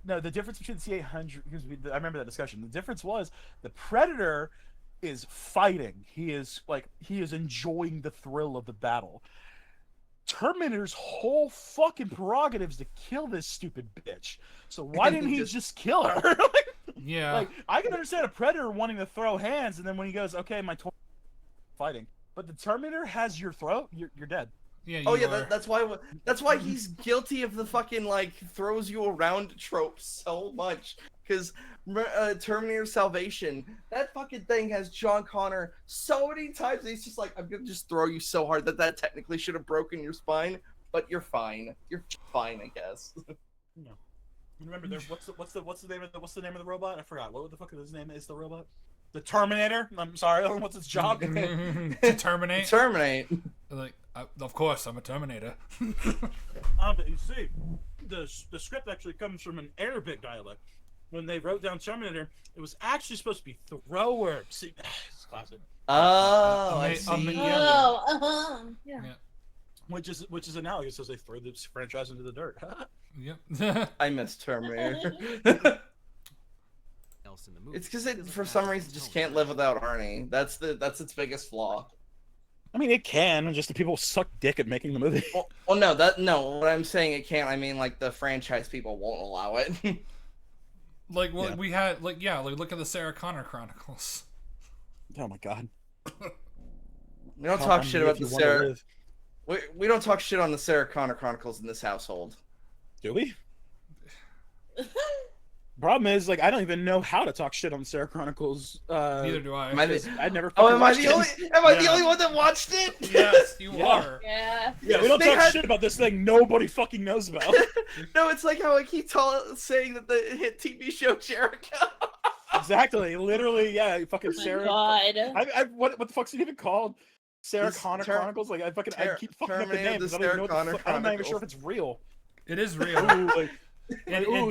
Speaker 3: no. The difference between the T-800, because I remember that discussion. The difference was the Predator is fighting. He is enjoying the thrill of the battle. Terminator's whole fucking prerogative is to kill this stupid bitch. So why didn't he just kill her?
Speaker 1: Yeah.
Speaker 3: Like, I can understand a Predator wanting to throw hands, and then when he goes, okay, fighting. But the Terminator has your throat, you're dead.
Speaker 1: Yeah.
Speaker 4: That's why he's guilty of the fucking like throws you around trope so much. Because Terminator Salvation, that fucking thing has John Connor so many times. He's just like, I'm gonna just throw you so hard that technically should have broken your spine, but you're fine. You're fine, I guess.
Speaker 3: No. Remember, what's the name of the robot? I forgot. What the fuck his name is? The robot? The Terminator. I'm sorry. What's its job?
Speaker 1: To terminate.
Speaker 4: Terminate.
Speaker 1: Like, of course, I'm a Terminator.
Speaker 3: But you see, the script actually comes from an Arabic dialect. When they wrote down Terminator, it was actually supposed to be thrower. See, it's classic.
Speaker 4: Oh, I see.
Speaker 9: Yeah.
Speaker 3: Which is analogous as they throw this franchise into the dirt.
Speaker 1: Yep.
Speaker 4: I miss Terminator.
Speaker 5: Else in the movie.
Speaker 4: It's because it for some reason just can't live without Arnie. That's its biggest flaw.
Speaker 3: I mean, it can. Just the people suck dick at making the movie.
Speaker 4: Well, no. What I'm saying it can't. I mean, like the franchise people won't allow it.
Speaker 1: Like, well, we had like look at the Sarah Connor Chronicles.
Speaker 3: Oh my god.
Speaker 4: We don't talk shit about the Sarah. We don't talk shit on the Sarah Connor Chronicles in this household.
Speaker 3: Do we? Problem is, like, I don't even know how to talk shit on Sarah Chronicles.
Speaker 1: Neither do I.
Speaker 3: I never.
Speaker 4: Am I the only one that watched it?
Speaker 1: Yes, you are.
Speaker 9: Yeah.
Speaker 3: Yeah, we don't talk shit about this thing nobody fucking knows about.
Speaker 4: No, it's like how I keep saying that the hit TV show Jericho.
Speaker 3: Exactly. Literally, yeah. Fucking Sarah.
Speaker 9: God.
Speaker 3: What the fuck's it even called? Sarah Connor Chronicles. Like I keep fucking up the name because I'm not even sure if it's real.
Speaker 1: It is real.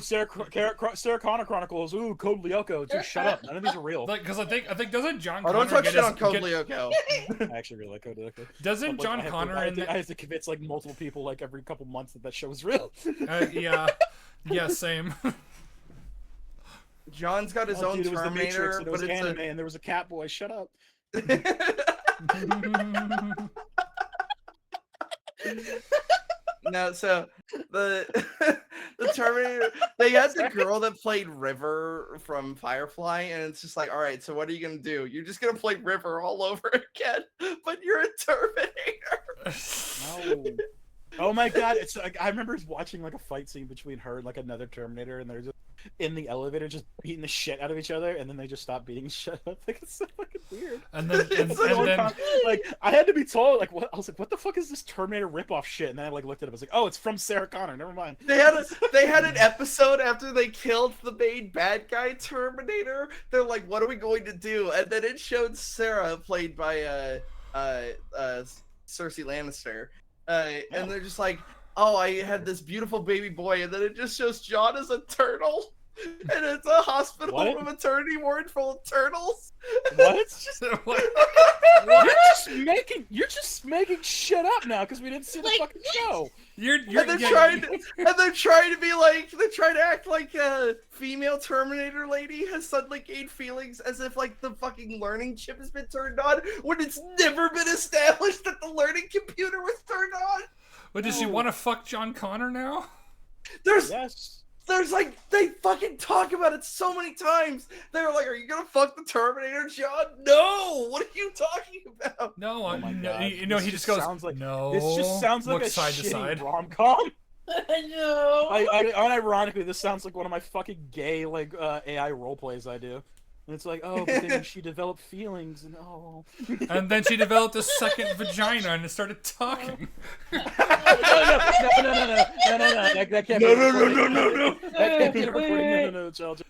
Speaker 3: Sarah Connor Chronicles. Ooh, Code Lyoko. Dude, shut up. None of these are real.
Speaker 1: Like, because I think doesn't John Connor
Speaker 4: don't talk shit on Code Lyoko.
Speaker 3: I actually really like Code Lyoko.
Speaker 1: Doesn't John Connor
Speaker 3: I have to convince like multiple people like every couple months that show is real.
Speaker 1: Yeah, same.
Speaker 4: John's got his own Terminator,
Speaker 3: but it's anime, and there was a cat boy. Shut up.
Speaker 4: No, so the Terminator, they had the girl that played River from Firefly, and it's just like, all right, so what are you gonna do? You're just gonna play River all over again, but you're a Terminator.
Speaker 3: No. Oh my god, it's like I remember watching like a fight scene between her and like another Terminator, and they're just in the elevator just beating the shit out of each other, and then they just stop beating shit up. Like, it's so fucking weird.
Speaker 1: And then,
Speaker 3: like I had to be told, like, what I was like, what the fuck is this Terminator ripoff shit? And then I like looked at it, I was like, oh, it's from Sarah Connor. Never mind.
Speaker 4: They had an episode after they killed the main bad guy Terminator. They're like, what are we going to do? And then it showed Sarah, played by Cersei Lannister. And they're just like, oh, I had this beautiful baby boy, and then it just shows John as a turtle, and it's a hospital with a maternity ward full of turtles.
Speaker 3: What? You're just making shit up now because we didn't see the fucking show.
Speaker 4: They're trying to be like, they're trying to act like a female Terminator lady has suddenly gained feelings as if like the fucking learning chip has been turned on when it's never been established that the learning computer was turned on.
Speaker 1: But does she want to fuck John Connor now?
Speaker 4: There's like, they fucking talk about it so many times. They're like, are you gonna fuck the Terminator, John? No! What are you talking about?
Speaker 1: No, he just
Speaker 3: goes,
Speaker 1: sounds like, no.
Speaker 3: This just sounds like a
Speaker 1: side to
Speaker 3: shitty
Speaker 1: side.
Speaker 3: rom-com.
Speaker 9: No.
Speaker 3: Unironically, this sounds like one of my fucking gay, like, AI roleplays I do. And it's like, oh, but then she developed feelings, and oh.
Speaker 1: And then she developed a second vagina and started talking.
Speaker 3: No. That can't be recording. No. That can't be recording. No, child.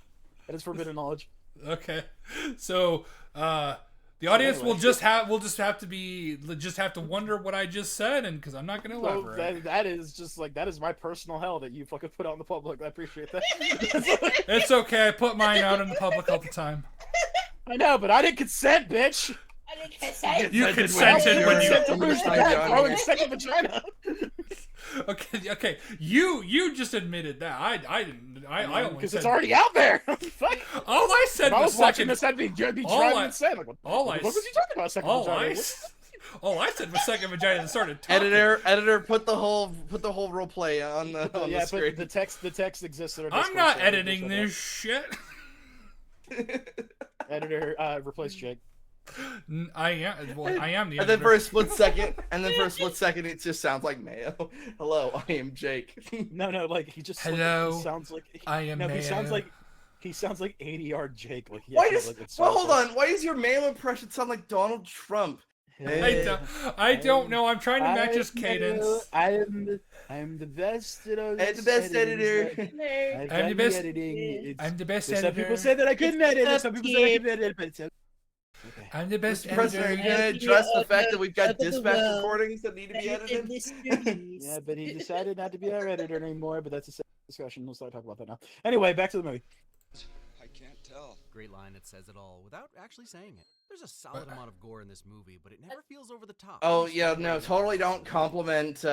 Speaker 3: That is forbidden knowledge.
Speaker 1: Okay. So, the audience will just have to wonder what I just said, and because I'm not going to elaborate.
Speaker 3: That is my personal hell that you fucking put out in the public. I appreciate that.
Speaker 1: It's okay. I put mine out in the public all the time.
Speaker 3: I know, but I didn't consent, bitch.
Speaker 9: I didn't consent.
Speaker 1: You consented when you
Speaker 3: growing a second vagina.
Speaker 1: Okay. You just admitted that. I didn't. I
Speaker 3: because it's already out there.
Speaker 1: All I said was
Speaker 3: watching this. I'd be driving insane. Like, what was he talking about? Second vagina.
Speaker 1: All I said was second vagina and started talking.
Speaker 4: Editor, put the whole role play on the screen.
Speaker 3: But the text exists.
Speaker 1: I'm not editing this shit.
Speaker 3: Editor, replace Jake.
Speaker 1: I am the editor.
Speaker 4: And then for a split second, it just sounds like Mayo. Hello, I am Jake.
Speaker 3: No, like he just
Speaker 1: hello.
Speaker 3: He sounds like
Speaker 1: I am. No,
Speaker 3: Mayo. He sounds like ADR Jake. Like
Speaker 4: hold on. Why does your Mayo impression sound like Donald Trump?
Speaker 1: I don't know. I'm trying to match his cadence.
Speaker 3: I'm the best.
Speaker 4: I'm the best editor.
Speaker 1: I'm the best editing. I'm the best editor.
Speaker 3: Some people say that I couldn't edit. Some people say I couldn't edit, but it's okay.
Speaker 1: I'm the best
Speaker 4: editor. Are you gonna address the fact that we've got dispatch recordings that need to be edited?
Speaker 3: Yeah, but he decided not to be our editor anymore. But that's a separate discussion. Let's not talk about that now. Anyway, back to the movie.
Speaker 8: I can't tell.
Speaker 5: Great line that says it all without actually saying it. There's a solid amount of gore in this movie, but it never feels over the top.
Speaker 4: Oh yeah, no, totally don't compliment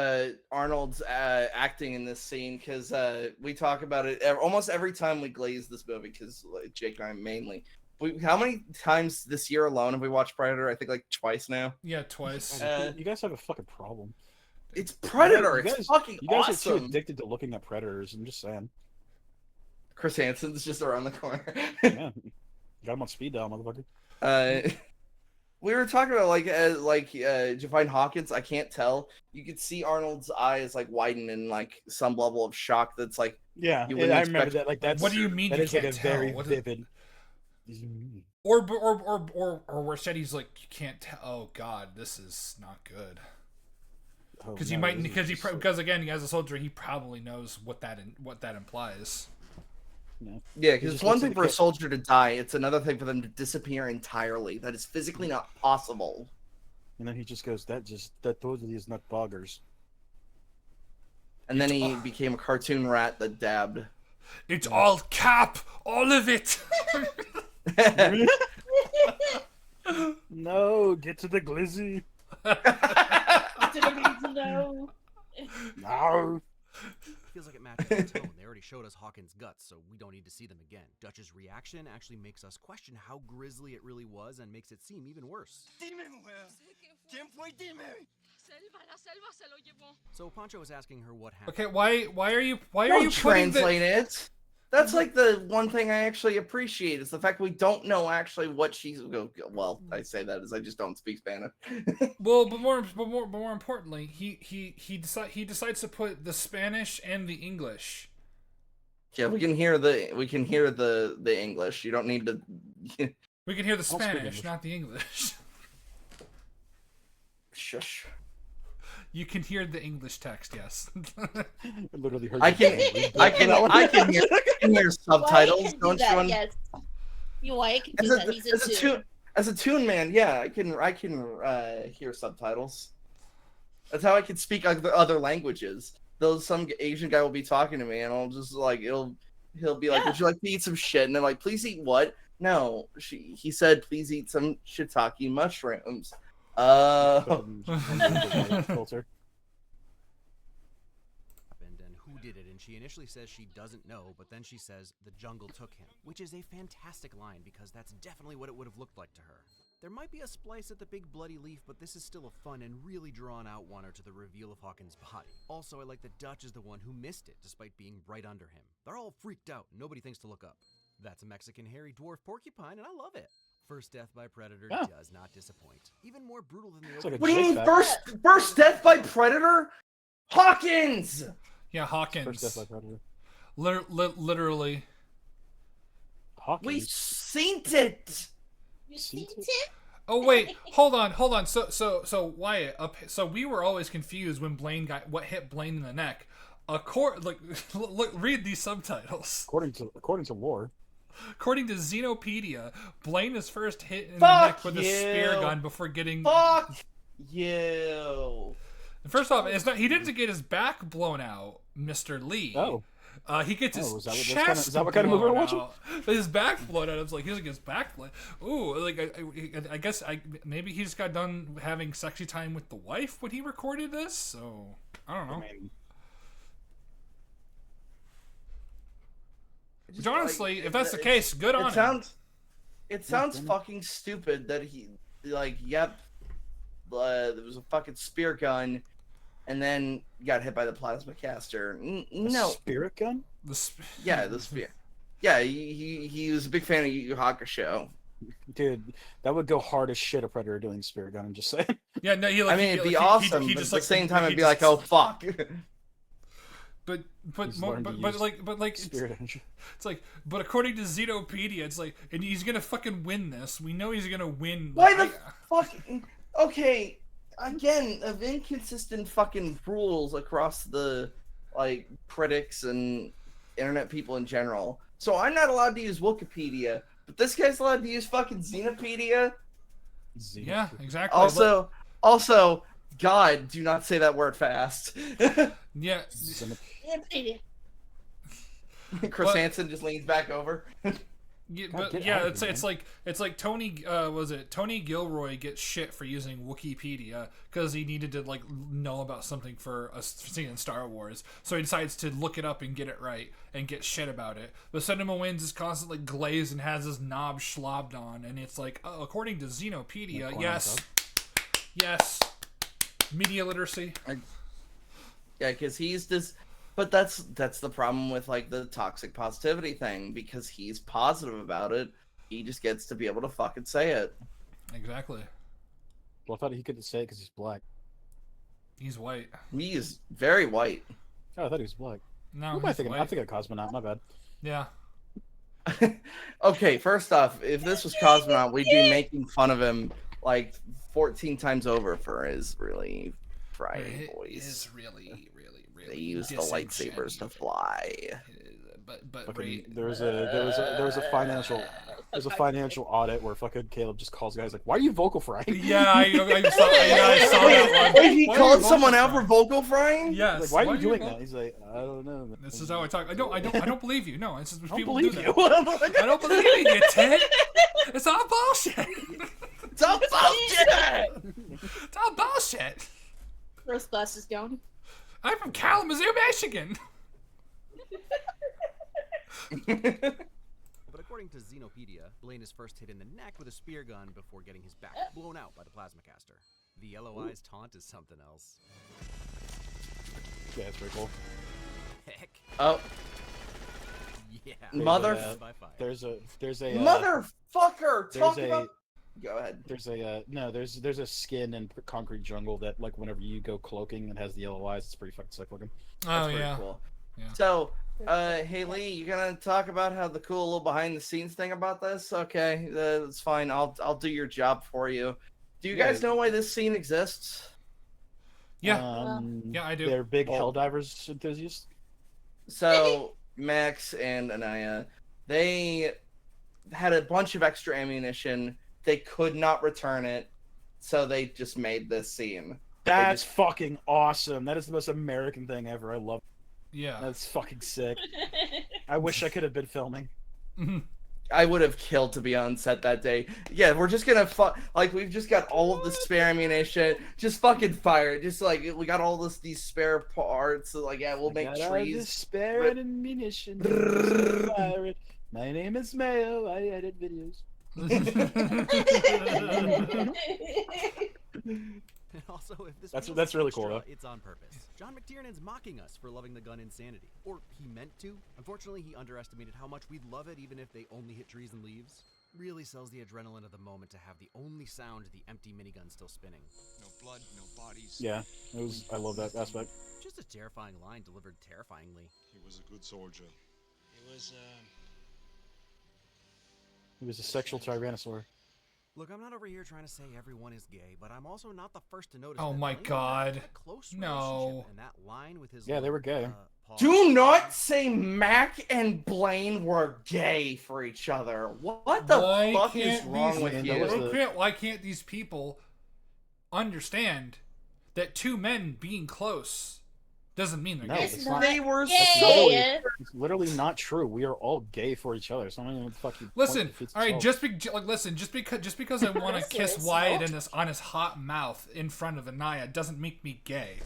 Speaker 4: Arnold's acting in this scene because we talk about it almost every time we glaze this movie because Jake and I mainly. How many times this year alone have we watched Predator? I think like twice now.
Speaker 1: Yeah, twice.
Speaker 3: You guys have a fucking problem.
Speaker 4: It's Predator.
Speaker 3: You guys,
Speaker 4: It's fucking
Speaker 3: You guys
Speaker 4: awesome.
Speaker 3: are too addicted to looking at Predators. I'm just saying.
Speaker 4: Chris Hansen's just around the corner.
Speaker 3: Yeah. Got him on speed dial, motherfucker.
Speaker 4: We were talking about Javine Hawkins. I can't tell. You could see Arnold's eyes like widen in like some level of shock. That's like
Speaker 3: yeah.
Speaker 4: you
Speaker 3: I
Speaker 4: wouldn't
Speaker 3: remember
Speaker 4: expect.
Speaker 3: that. Like that's
Speaker 1: What do you mean
Speaker 3: that
Speaker 1: you
Speaker 3: is like
Speaker 1: can't
Speaker 3: a
Speaker 1: tell?
Speaker 3: very
Speaker 1: What is-
Speaker 3: vivid.
Speaker 1: Or where Shetty's like, you can't tell. Oh God, this is not good. Because
Speaker 3: Oh, no, this is just
Speaker 1: because again, as a soldier, he probably knows what that implies.
Speaker 3: No.
Speaker 4: Yeah,
Speaker 3: He
Speaker 4: because it's
Speaker 3: just
Speaker 4: one
Speaker 3: looks
Speaker 4: thing
Speaker 3: at
Speaker 4: for
Speaker 3: the
Speaker 4: a
Speaker 3: kid.
Speaker 4: soldier to die. It's another thing for them to disappear entirely. That is physically not possible.
Speaker 3: And then he just goes, that totally is not boggers.
Speaker 4: And then he became a cartoon rat that dabbed.
Speaker 1: It's all cap, all of it.
Speaker 3: No, get to the glizzy.
Speaker 9: No.
Speaker 3: No.
Speaker 5: Feels like it matches the tone. They already showed us Hawkins' guts, so we don't need to see them again. Dutch's reaction actually makes us question how grisly it really was and makes it seem even worse. So Pancho is asking her what happened.
Speaker 1: Okay, why are you
Speaker 4: Don't
Speaker 1: putting
Speaker 4: translate it. That's like the one thing I actually appreciate is the fact we don't know actually what she's. Well, I say that as I just don't speak Spanish.
Speaker 1: Well, but more importantly, he decides to put the Spanish and the English.
Speaker 4: Yeah, we can hear the English. You don't need to.
Speaker 1: We can hear the
Speaker 3: I'll speak
Speaker 1: Spanish,
Speaker 3: English.
Speaker 1: not the English.
Speaker 4: Shush.
Speaker 1: You can hear the English text, yes.
Speaker 3: I literally heard.
Speaker 4: I
Speaker 3: you
Speaker 4: can
Speaker 3: read that one.
Speaker 4: I can hear subtitles.
Speaker 9: Wyatt can
Speaker 4: Don't
Speaker 9: do that,
Speaker 4: you?
Speaker 9: yes. Wyatt can do that. He's a tune.
Speaker 4: As a tune man, yeah, I can hear subtitles. That's how I can speak other languages. Though some Asian guy will be talking to me, and I'll just like he'll be like, "Would you like to eat some shit?" And I'm like, "Please eat what?" No, he said, "Please eat some shiitake mushrooms."
Speaker 3: Filter.
Speaker 5: And who did it? And she initially says she doesn't know, but then she says the jungle took him, which is a fantastic line because that's definitely what it would have looked like to her. There might be a splice at the big bloody leaf, but this is still a fun and really drawn out one to the reveal of Hawkins' body. Also, I like that Dutch is the one who missed it, despite being right under him. They're all freaked out. Nobody thinks to look up. That's a Mexican hairy dwarf porcupine, and I love it. First death by Predator does not disappoint. Even more brutal than the
Speaker 3: like
Speaker 5: opening.
Speaker 4: What do you mean
Speaker 3: Jake
Speaker 4: first death by Predator? Hawkins!
Speaker 1: Yeah, Hawkins.
Speaker 3: First death by Predator.
Speaker 1: Literally.
Speaker 3: Hawkins.
Speaker 4: We seen it.
Speaker 9: You seen it?
Speaker 1: Oh wait, hold on. So Wyatt, so we were always confused when Blaine got what hit Blaine in the neck. Look, read these subtitles.
Speaker 3: According to lore.
Speaker 1: According to Xenopedia, Blaine is first hit in the
Speaker 4: Fuck
Speaker 1: neck with
Speaker 4: you.
Speaker 1: a spear gun before getting.
Speaker 4: Fuck you.
Speaker 1: First off, it's not. He didn't get his back blown out, Mr. Lee.
Speaker 3: Oh.
Speaker 1: He gets his
Speaker 3: is that what- that's
Speaker 1: chest
Speaker 3: is that what kind of movie we're
Speaker 1: blown
Speaker 3: watching?
Speaker 1: out. His back blown out. I was like, he doesn't get his back blown. Ooh, like I guess maybe he just got done having sexy time with the wife when he recorded this. So I don't know.
Speaker 3: I mean,
Speaker 1: Which honestly,
Speaker 4: Like,
Speaker 1: if that's the case, good on him.
Speaker 4: It sounds fucking stupid that he there was a fucking spear gun, and then got hit by the plasma caster. No,
Speaker 3: spirit gun.
Speaker 4: yeah, the spear. Yeah, he was a big fan of Yu Yu Hakusho.
Speaker 3: Dude, that would go hard as shit a Predator doing spirit gun. I'm just saying.
Speaker 1: Yeah, no,
Speaker 4: I mean, it'd be awesome. But at the same time, I'd be like, oh fuck.
Speaker 1: But
Speaker 3: He's learned to use spirit energy.
Speaker 1: it's like, but according to Xenopedia, it's like, and he's gonna fucking win this. We know he's gonna win.
Speaker 4: Why the fuck? Okay, again, of inconsistent fucking rules across the critics and internet people in general. So I'm not allowed to use Wikipedia, but this guy's allowed to use fucking Xenopedia.
Speaker 1: Yeah, exactly.
Speaker 4: Also, God, do not say that word fast.
Speaker 1: Yeah.
Speaker 4: Chris Hansen just leans back over.
Speaker 1: Yeah, but yeah, it's like Tony Tony Gilroy gets shit for using Wikipedia because he needed to like know about something for a scene in Star Wars, so he decides to look it up and get it right and get shit about it. But Cinema Wins is constantly glazed and has his knob slobbed on, and it's like according to Xenopedia, yes, media literacy.
Speaker 4: Yeah, because he's this. But that's the problem with like the toxic positivity thing, because he's positive about it. He just gets to be able to fucking say it.
Speaker 1: Exactly.
Speaker 3: Well, I thought he couldn't say it because he's black.
Speaker 1: He's white.
Speaker 4: He is very white.
Speaker 3: Oh, I thought he was black.
Speaker 1: No,
Speaker 3: Who am I thinking? I'm thinking of Cosmonaut. My bad.
Speaker 1: Yeah.
Speaker 4: Okay, first off, if this was Cosmonaut, we'd be making fun of him like 14 times over for his really fried voice.
Speaker 1: It is really.
Speaker 4: They use the lightsabers to fly.
Speaker 1: But
Speaker 3: fucking, there was a financial audit where fucking Caleb just calls guys like, "Why are you vocal frying?"
Speaker 1: Yeah, I saw that one.
Speaker 4: Wait, he called someone out for vocal frying?
Speaker 1: Yes.
Speaker 3: Like, why are you doing that? He's like, I don't know.
Speaker 1: This is how I talk. I don't believe you. No, it's just people
Speaker 3: believe
Speaker 1: do
Speaker 3: you.
Speaker 1: that. I don't believe you, Ted. It's all bullshit.
Speaker 4: It's all bullshit.
Speaker 1: It's all bullshit.
Speaker 9: First glasses down.
Speaker 1: I'm from Kalamazoo, Michigan.
Speaker 5: But according to Xenopedia, Blaine is first hit in the neck with a spear gun before getting his back blown out by the plasma caster. The LOI's taunt is something else.
Speaker 3: Yeah, it's pretty cool.
Speaker 5: Heck.
Speaker 4: Oh.
Speaker 5: Yeah.
Speaker 3: There's a
Speaker 4: motherfucker.
Speaker 3: There's a.
Speaker 4: Go ahead.
Speaker 3: There's a skin in Concrete Jungle that like whenever you go cloaking it has the yellow eyes. It's pretty fucking sick looking.
Speaker 1: Oh
Speaker 4: pretty
Speaker 1: yeah.
Speaker 4: Cool.
Speaker 1: Yeah.
Speaker 4: So, hey Lee, you gonna talk about how the cool little behind the scenes thing about this? Okay, that's fine. I'll do your job for you. Do you guys know why this scene exists?
Speaker 1: Yeah. Yeah, I do.
Speaker 3: They're big Helldivers enthusiasts.
Speaker 4: So Max and Anaya, they had a bunch of extra ammunition. They could not return it, so they just made this scene.
Speaker 3: That's fucking awesome. That is the most American thing ever. I love it.
Speaker 1: Yeah.
Speaker 3: That's fucking sick. I wish I could have been filming.
Speaker 4: I would have killed to be on set that day. Yeah, we're just gonna like we've just got all of the spare ammunition. Just fucking fire it. Just like we got all these spare parts. So like we'll make trees.
Speaker 3: Spare ammunition. Fire it. My name is Mayo. I edit videos.
Speaker 5: Also, if this
Speaker 3: that's really cool
Speaker 5: extra,
Speaker 3: though.
Speaker 5: It's on purpose. John McTiernan's mocking us for loving the gun insanity, or he meant to. Unfortunately, he underestimated how much we'd love it even if they only hit trees and leaves. Really sells the adrenaline of the moment to have the only sound the empty minigun still spinning.
Speaker 8: No blood, no bodies.
Speaker 3: Yeah, I love that aspect.
Speaker 5: Just a terrifying line delivered terrifyingly.
Speaker 2: He was a good soldier.
Speaker 3: He was a sexual tyrannosaur.
Speaker 5: Look, I'm not over here trying to say everyone is gay, but I'm also not the first to notice.
Speaker 1: Oh
Speaker 5: that
Speaker 1: my
Speaker 5: Blaine
Speaker 1: God.
Speaker 5: had a close
Speaker 1: No.
Speaker 5: relationship, and that line with his
Speaker 3: Yeah, they were gay.
Speaker 4: Do not say Mac and Blaine were gay for each other. What the fuck is wrong with you?
Speaker 1: Why can't these people understand that two men being close doesn't mean they're gay?
Speaker 3: It's not.
Speaker 4: They were
Speaker 9: gay.
Speaker 3: It's literally not true. We are all gay for each other. So I don't even know what the fuck you
Speaker 1: Listen, all right,
Speaker 3: itself.
Speaker 1: just because I want to kiss Wyatt on his hot mouth in front of Anaya doesn't make me gay.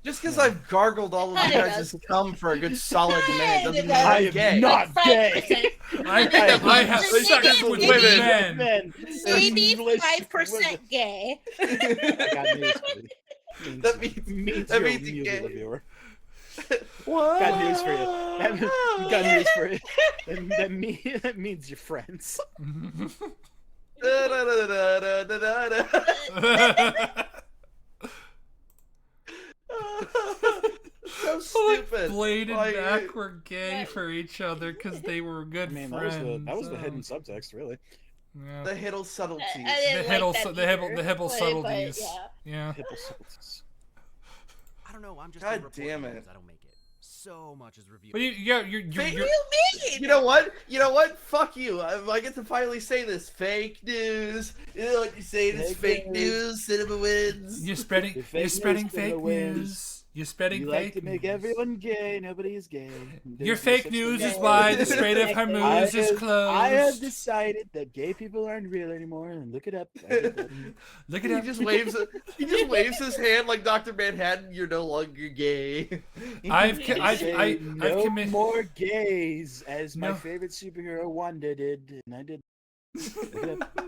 Speaker 4: Just because I've gargled all of you guys' cum for a good solid minute doesn't mean
Speaker 3: I
Speaker 4: I'm
Speaker 3: am
Speaker 4: gay.
Speaker 3: not gay.
Speaker 1: I have sex with men.
Speaker 9: Maybe 5% gay.
Speaker 3: I got news for you.
Speaker 4: That means
Speaker 3: you're
Speaker 4: gay.
Speaker 3: a viewer.
Speaker 4: What?
Speaker 3: Got news for you. Got news for you. That means you're friends.
Speaker 4: So stupid.
Speaker 1: Blade and Mac were gay for each other because they were good friends.
Speaker 3: That was the hidden subtext, really.
Speaker 1: Yeah.
Speaker 4: The Hiddle subtleties.
Speaker 1: The Hibble subtleties. Yeah.
Speaker 3: Hibble subtleties.
Speaker 5: I don't know. I'm just
Speaker 4: God damn it.
Speaker 5: I don't make it. so much is revealed.
Speaker 1: But you're
Speaker 4: You know what? You know what? Fuck you. I get to finally say this. Fake news. You know what you say? It's fake news. Cinema wins.
Speaker 1: You're spreading fake news. You're spreading
Speaker 3: You
Speaker 1: fake
Speaker 3: like to make
Speaker 1: news.
Speaker 3: everyone gay. Nobody is gay.
Speaker 1: Your fake news is why the Strait of Hormuz is closed.
Speaker 3: I have decided that gay people aren't real anymore. And look it up.
Speaker 1: Look it
Speaker 4: He
Speaker 1: up.
Speaker 4: just waves. He just waves his hand like Dr. Manhattan. You're no longer gay.
Speaker 1: I've
Speaker 3: no
Speaker 1: committed
Speaker 3: more gays, as my favorite superhero Wanda did, and I did. Look it up.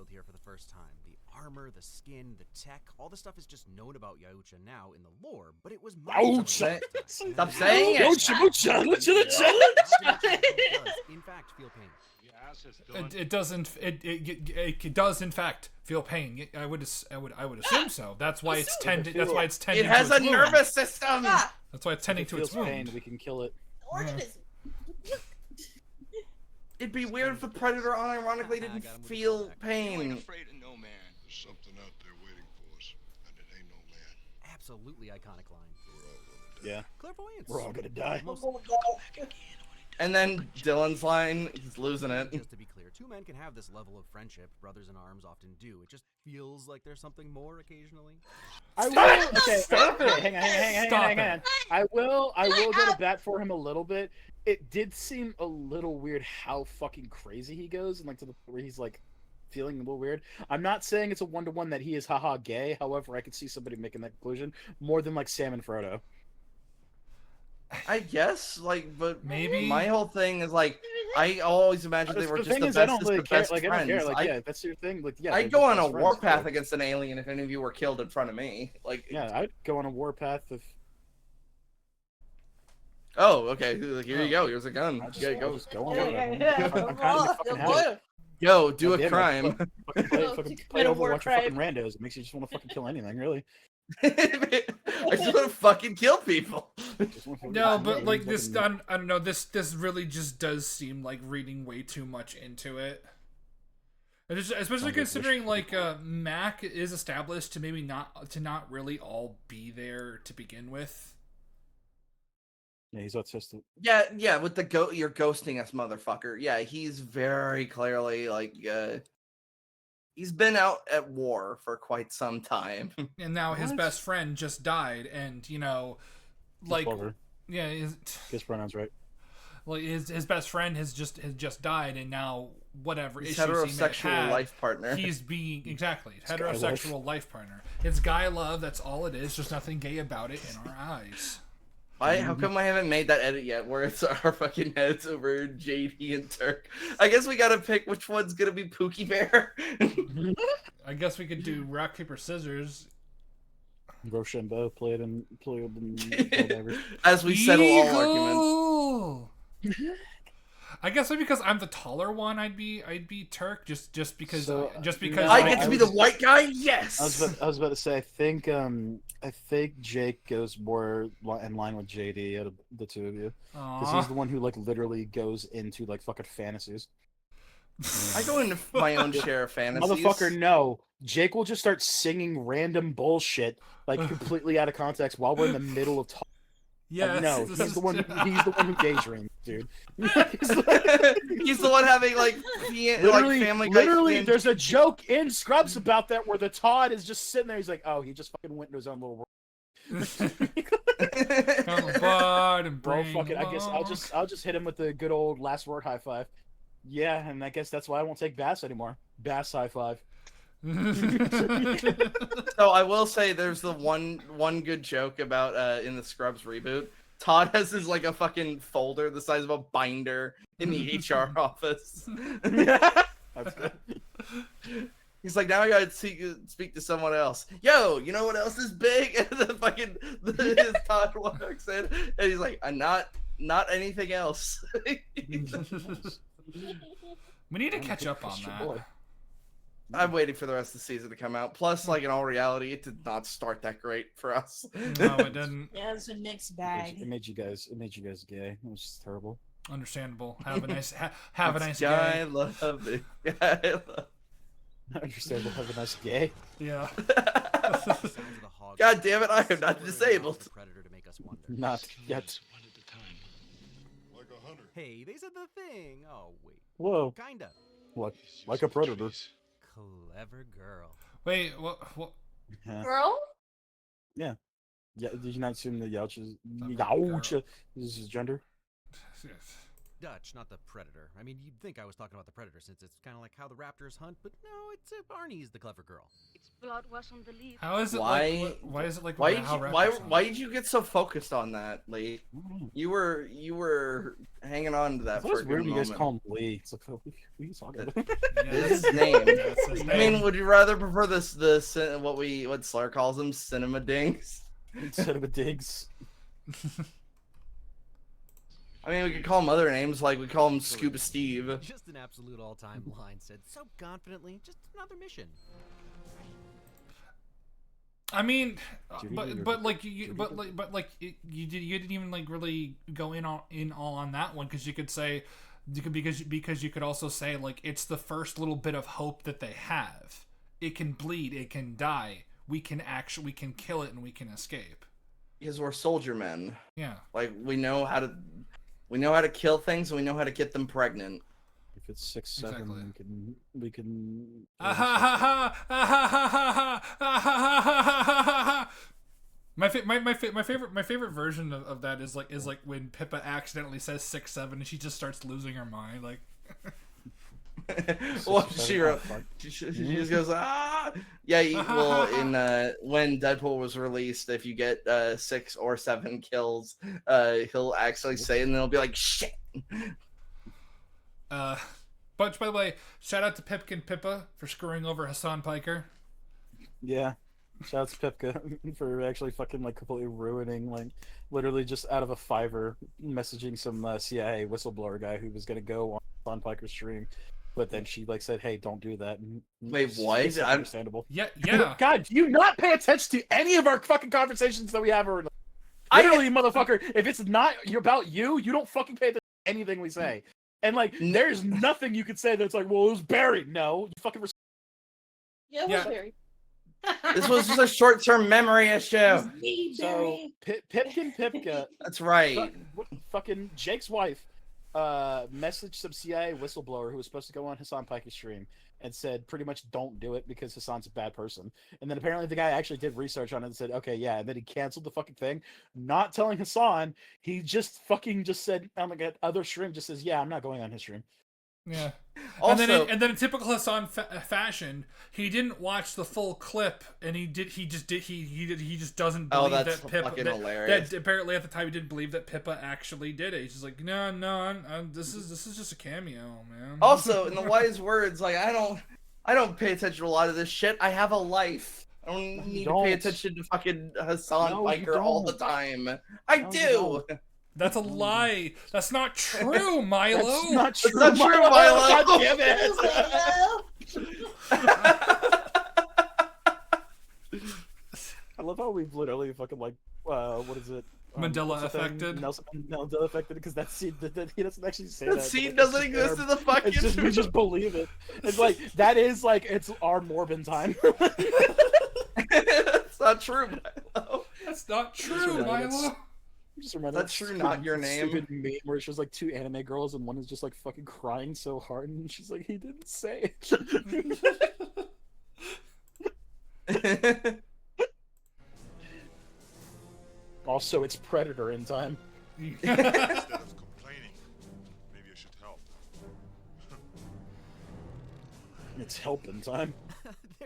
Speaker 5: Here for the first time. The armor, the skin, the tech, all the stuff is just known about Yautja now in the lore, but it was
Speaker 3: Yautja.
Speaker 4: Stop saying it.
Speaker 3: Yautja.
Speaker 5: In fact, feel pain.
Speaker 1: It doesn't. It does in fact feel pain. I would assume so. That's why it's tending. That's why it's tending.
Speaker 4: It has
Speaker 1: to
Speaker 4: a
Speaker 1: its wound.
Speaker 4: nervous system.
Speaker 1: That's why it's tending to its wound.
Speaker 3: Pain, we can kill it.
Speaker 9: Organism.
Speaker 4: It'd be weird if the Predator unironically didn't feel pain.
Speaker 8: Afraid of no man.
Speaker 7: There's something out there waiting for us, and it ain't no man.
Speaker 5: Absolutely iconic line.
Speaker 3: Yeah.
Speaker 5: Clairvoyance.
Speaker 3: We're all gonna die.
Speaker 4: And then Dylan's line, he's losing it.
Speaker 5: Just to be clear, two men can have this level of friendship. Brothers in arms often do. It just feels like there's something more occasionally.
Speaker 3: I will. Okay,
Speaker 4: Stop it.
Speaker 3: Hang on. I will go to bat for him a little bit. It did seem a little weird how fucking crazy he goes, and like to the point where he's like feeling a little weird. I'm not saying it's a 1-to-1 that he is haha gay. However, I could see somebody making that conclusion more than like Sam and Frodo.
Speaker 4: I guess, like, but
Speaker 1: maybe
Speaker 4: my whole thing is like, I always imagined they were just the bestest of best friends.
Speaker 3: I don't care. Like, yeah, that's your thing. Like, yeah,
Speaker 4: I'd go on a warpath against an alien if any of you were killed in front of me. Like,
Speaker 3: yeah, I'd go on a warpath if.
Speaker 4: Oh, okay. Here you go. Here's a gun.
Speaker 3: Yeah, go. Just go on. I'm
Speaker 9: Yeah.
Speaker 3: kind of fucking happy.
Speaker 4: Yo, do a crime.
Speaker 3: Fucking play Overwatch with fucking randos. It makes you just want to fucking kill anything, really.
Speaker 4: I just want to fucking kill people.
Speaker 1: No, but like this, I don't know. This really just does seem like reading way too much into it. And especially considering like Mac is established to maybe not really all be there to begin with.
Speaker 3: Yeah, he's autistic.
Speaker 4: Yeah, with the you're ghosting us, motherfucker. Yeah, he's very clearly like he's been out at war for quite some time.
Speaker 1: And now his best friend just died, and you know, like, yeah,
Speaker 3: his pronouns right.
Speaker 1: Well, his best friend has just died, and now whatever
Speaker 4: his
Speaker 1: issues
Speaker 4: heterosexual
Speaker 1: he may have had,
Speaker 4: life partner.
Speaker 1: He's being heterosexual life partner. It's guy love. That's all it is. There's nothing gay about it in our eyes.
Speaker 4: Why? How come I haven't made that edit yet? Where it's our fucking heads over JD and Turk. I guess we gotta pick which one's gonna be Pookie Bear.
Speaker 1: I guess we could do rock paper scissors.
Speaker 3: Rochambeau played in
Speaker 4: as we settle all arguments.
Speaker 1: I guess maybe because I'm the taller one, I'd be Turk just because
Speaker 4: I get to be the white guy. Yes.
Speaker 3: I was about to say I think Jake goes more in line with JD out of the two of you because he's the one who like literally goes into like fucking fantasies.
Speaker 4: I go into my own share of fantasies.
Speaker 3: Motherfucker, no. Jake will just start singing random bullshit like completely out of context while we're in the middle of talking.
Speaker 1: Yeah,
Speaker 3: no, he's the one who daydreams, dude.
Speaker 4: He's the one having like family.
Speaker 3: Literally, there's a joke in Scrubs about that where the Todd is just sitting there. He's like, "Oh, he just fucking went into his own little world."
Speaker 1: Come aboard and bring
Speaker 3: fuck it. I guess I'll just hit him with the good old last word high five. Yeah, and I guess that's why I won't take Bass anymore. Bass high five.
Speaker 4: So I will say there's the one good joke about in the Scrubs reboot. Todd has his like a fucking folder the size of a binder in the HR office.
Speaker 3: That's good.
Speaker 4: He's like, now I gotta speak to someone else. Yo, you know what else is big? And his Todd walks in, and he's like, not anything else.
Speaker 1: We need to catch up on that.
Speaker 4: I'm waiting for the rest of the season to come out. Plus, like in all reality, it did not start that great for us.
Speaker 1: No, it didn't.
Speaker 9: Yeah, it's a mixed bag.
Speaker 3: It made you guys gay. It was just terrible.
Speaker 1: Understandable. Have a nice have a nice
Speaker 4: guy.
Speaker 1: day.
Speaker 4: Love it.
Speaker 3: Understandable. Have a nice gay.
Speaker 1: Yeah.
Speaker 4: God damn it! I am not disabled.
Speaker 3: Not yet.
Speaker 7: Like a hunter.
Speaker 5: Hey, they said the thing. Oh wait.
Speaker 3: Whoa.
Speaker 5: Kinda.
Speaker 3: Like a predator.
Speaker 5: Clever girl.
Speaker 1: Wait, what?
Speaker 3: Yeah.
Speaker 9: Girl?
Speaker 3: Yeah. Did you not assume that Yauch is his gender?
Speaker 5: Dutch, not the predator. I mean, you'd think I was talking about the predator since it's kind of like how the raptors hunt, but no, it's Arnie's the clever girl.
Speaker 12: Its blood was on the leaf.
Speaker 1: How is it why is it like
Speaker 4: why did you get so focused on that, Lee? You were hanging on to that for a good moment.
Speaker 3: You guys call him Lee. It's like, what are you talking about?
Speaker 4: It's his name. I mean, would you rather prefer what Slar calls them, cinema dings?
Speaker 3: Cinema dings.
Speaker 4: I mean, we could call him other names, like we call him Scuba Steve.
Speaker 5: Just an absolute all-time line said so confidently. Just another mission.
Speaker 1: I mean, you didn't even like really go in all on that one because you could say because you could also say like it's the first little bit of hope that they have. It can bleed, it can die. We can kill it and we can escape.
Speaker 4: Because we're soldier men.
Speaker 1: Yeah.
Speaker 4: Like we know how to kill things and we know how to get them pregnant.
Speaker 3: If it's 6'7", exactly. we can.
Speaker 1: My favorite version of that is like when Pippa accidentally says 6'7" and she just starts losing her mind like.
Speaker 4: Well, she just goes yeah. Well, in when Deadpool was released, if you get 6 or 7 kills, he'll actually say, and then he'll be like shit.
Speaker 1: But by the way, shout out to Pipkin Pippa for screwing over Hassan Piker.
Speaker 3: Yeah, shout out to Pipka for actually fucking like completely ruining, like literally just out of a Fiverr messaging some CIA whistleblower guy who was gonna go on Hassan Piker's stream. But then she like said, "Hey, don't do that."
Speaker 4: Wait, what?
Speaker 3: It's understandable.
Speaker 1: Yeah.
Speaker 3: God, do you not pay attention to any of our fucking conversations that we have? Literally, motherfucker, if it's not about you, you don't fucking pay attention to anything we say. And like, there's nothing you could say that's like, "Well, it was Barry." No, you fucking.
Speaker 9: Yeah, it was Barry.
Speaker 4: This was just a short-term memory issue.
Speaker 3: So Pipkin Pipka.
Speaker 4: That's right.
Speaker 3: Fucking Jake's wife. Messaged some CIA whistleblower who was supposed to go on Hassan Piker's stream and said pretty much don't do it because Hassan's a bad person. And then apparently the guy actually did research on it and said, okay, yeah. And then he canceled the fucking thing, not telling Hassan. He just said, oh my god, other stream just says, yeah, I'm not going on his stream.
Speaker 1: Yeah.
Speaker 4: Also,
Speaker 1: and then in typical Hassan fashion, he didn't watch the full clip, and he just doesn't believe that Pippa. That apparently at the time he didn't believe that Pippa actually did it. He's just like, no, this is just a cameo, man.
Speaker 4: Also, in the wise words, like I don't pay attention to a lot of this shit. I have a life. I don't need to pay attention to fucking Hassan Piker all the time. I do.
Speaker 1: That's a lie. That's not true, Milo.
Speaker 3: That's not true, Milo. God damn it. I love how we've literally fucking like, what is it?
Speaker 1: Mandela affected.
Speaker 3: Nelson Mandela affected because that scene he doesn't actually say
Speaker 4: that. That scene doesn't exist in the fucking.
Speaker 3: It's just we just believe it. It's like that is like it's our Morbin time.
Speaker 4: That's not true, Milo.
Speaker 1: That's not true, Milo.
Speaker 3: Just remember
Speaker 4: that's true, not your name.
Speaker 3: Stupid meme where it's just like 2 anime girls and one is just like fucking crying so hard and she's like, he didn't say it. Also, it's Predator in time.
Speaker 2: Instead of complaining, maybe you should help.
Speaker 3: It's help in time.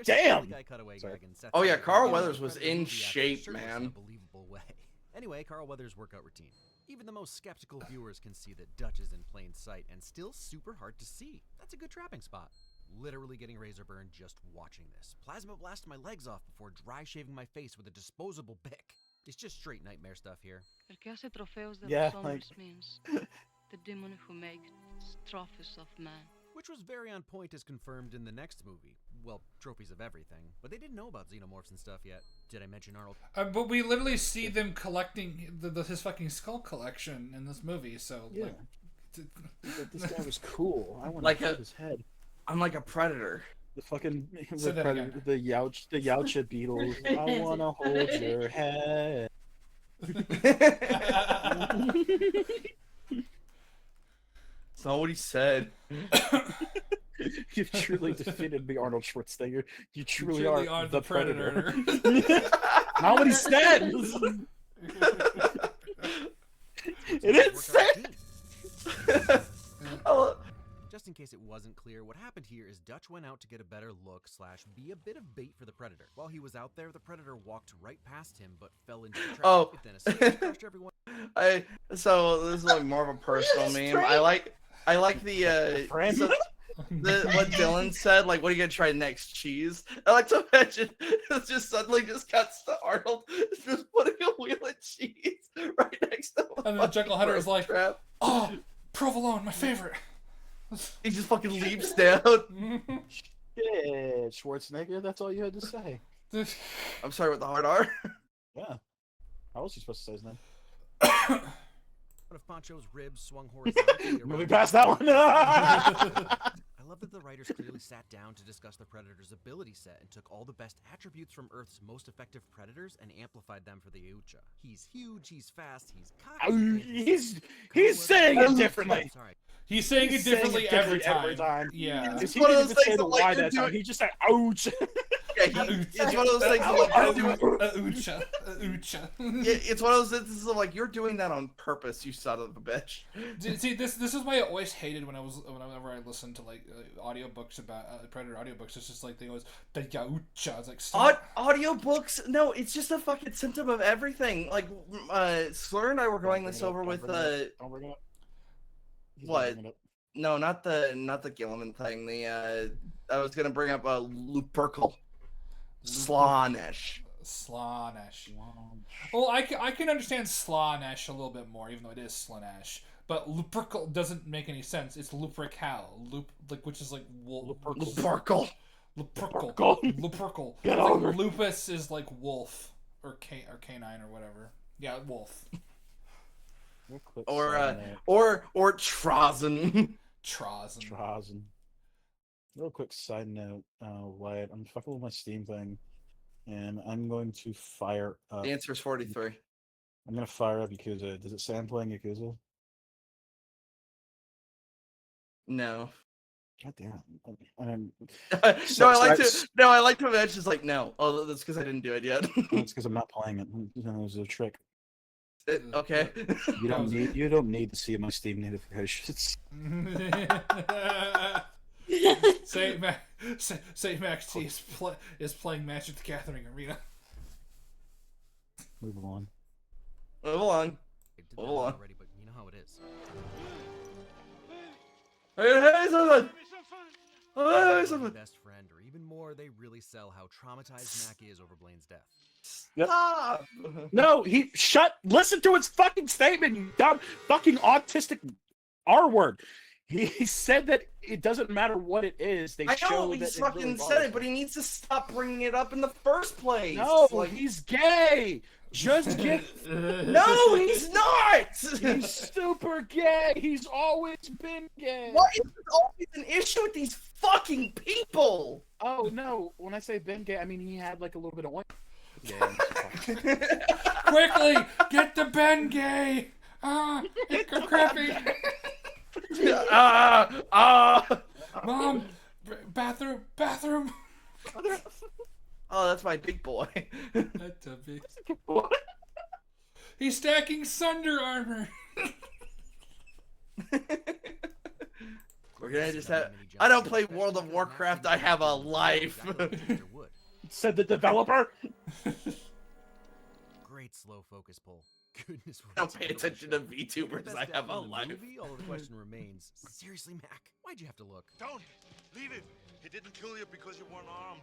Speaker 3: Damn!
Speaker 4: Oh yeah, Carl Weathers was in shape, man.
Speaker 5: Anyway, Carl Weathers' workout routine. Even the most skeptical viewers can see that Dutch is in plain sight and still super hard to see. That's a good trapping spot. Literally getting razor burn just watching this. Plasma blasted my legs off before dry shaving my face with a disposable bic. It's just straight nightmare stuff here.
Speaker 3: Yeah, like...
Speaker 12: means the demon who makes trophies of man.
Speaker 5: Which was very on point as confirmed in the next movie. Well, trophies of everything. But they didn't know about xenomorphs and stuff yet. Did I mention Arnold?
Speaker 1: But we literally see them collecting his fucking skull collection in this movie, so...
Speaker 3: Yeah.
Speaker 1: Like,
Speaker 3: this guy was cool. I want
Speaker 4: like
Speaker 3: to cut his head.
Speaker 4: I'm like a predator.
Speaker 3: The fucking
Speaker 1: Say that again.
Speaker 3: the Yautja Beatles. I wanna hold your head.
Speaker 4: It's not what he said.
Speaker 3: You've truly defeated me, Arnold Schwarzenegger. You truly,
Speaker 1: are
Speaker 3: the Predator.
Speaker 5: Not
Speaker 3: what he said. It didn't say.
Speaker 5: Just in case it wasn't clear, what happened here is Dutch went out to get a better look / be a bit of bait for the Predator. While he was out there, the Predator walked right past him, but fell into the trap.
Speaker 4: Oh.
Speaker 5: Then essentially crushed everyone.
Speaker 4: So this is like more of a personal meme. I like the what Dylan said, like, what are you gonna try next? Cheese? I like to imagine it just suddenly just cuts to Arnold just putting a wheel of cheese right next to him.
Speaker 1: And then Jekyll Hunter is like,
Speaker 4: trap.
Speaker 1: oh, provolone, my favorite.
Speaker 4: He just fucking leaps down.
Speaker 3: Shit, Schwarzenegger, that's all you had to say.
Speaker 4: I'm sorry, with the hard R?
Speaker 3: Yeah. How was he supposed to say his name?
Speaker 5: One of Poncho's ribs swung horizontally.
Speaker 3: Moving past that one.
Speaker 5: I love that the writers clearly sat down to discuss the Predator's ability set and took all the best attributes from Earth's most effective predators and amplified them for the Yautja. He's huge, he's fast, he's cocky.
Speaker 3: He's saying it differently.
Speaker 5: Sorry.
Speaker 1: He's saying it differently every time. Yeah.
Speaker 3: He didn't even say the Y that time. He just said, ouch.
Speaker 4: Yeah, it's one of those things like you're doing. It's one of those instances of like you're doing that on purpose, you son of a bitch.
Speaker 1: See, this is why I always hated whenever I listened to like audiobooks about Predator audiobooks. It's just like they always the Yautja. It's like
Speaker 4: audiobooks. No, it's just a fucking symptom of everything. Like Slur and I were going this over with
Speaker 3: Don't bring it up.
Speaker 4: What? No, not the Gilliman thing. I was gonna bring up Lupercal. Slaanesh.
Speaker 1: Well, I can understand Slaanesh a little bit more, even though it is Slaanesh. But Lupercal doesn't make any sense. It's Lupercal, which is like
Speaker 4: Lupercal.
Speaker 3: Get over.
Speaker 1: Lupus is like wolf or canine or whatever. Yeah, wolf.
Speaker 4: Or Trozen.
Speaker 3: Trozen. Real quick side note, Wyatt, I'm fucking with my Steam thing, and I'm going to fire up.
Speaker 4: The answer is 43.
Speaker 3: I'm gonna fire up Yakuza. Does it say I'm playing Yakuza?
Speaker 4: No.
Speaker 3: God damn.
Speaker 4: I like to imagine it's like no. Oh, that's because I didn't do it yet.
Speaker 3: It's because I'm not playing it. It was a trick.
Speaker 4: Okay.
Speaker 3: You don't need to see my Steam notifications.
Speaker 1: Saint Max T is playing Magic the Gathering Arena.
Speaker 3: Move on.
Speaker 4: Already,
Speaker 5: but you know how it is.
Speaker 4: Hey, someone!
Speaker 5: Best friend, or even more, they really sell how traumatized Mac is over Blaine's death.
Speaker 4: Stop!
Speaker 3: No, listen to his fucking statement, you dumb fucking autistic R word. He said that it doesn't matter what it is.
Speaker 4: I know he's fucking said it, but he needs to stop bringing it up in the first place.
Speaker 3: No, he's gay. Just get.
Speaker 4: No, he's not.
Speaker 3: He's super gay. He's always been gay.
Speaker 4: Why is there always an issue with these fucking people?
Speaker 3: Oh no, when I say been gay, I mean he had like a little bit of oink.
Speaker 1: Quickly, get the Ben gay. It's crappy. Mom, bathroom.
Speaker 4: Oh, that's my big boy.
Speaker 1: That's a big boy. He's stacking Sunder armor.
Speaker 4: We're gonna just have. I don't play World of Warcraft. I have a life.
Speaker 3: Said the developer.
Speaker 5: Great slow focus pull. Goodness.
Speaker 4: I don't pay attention to VTubers. I have a life.
Speaker 5: Although the question remains: seriously, Mac, why'd you have to look?
Speaker 2: Don't leave it. He didn't kill you because you weren't armed.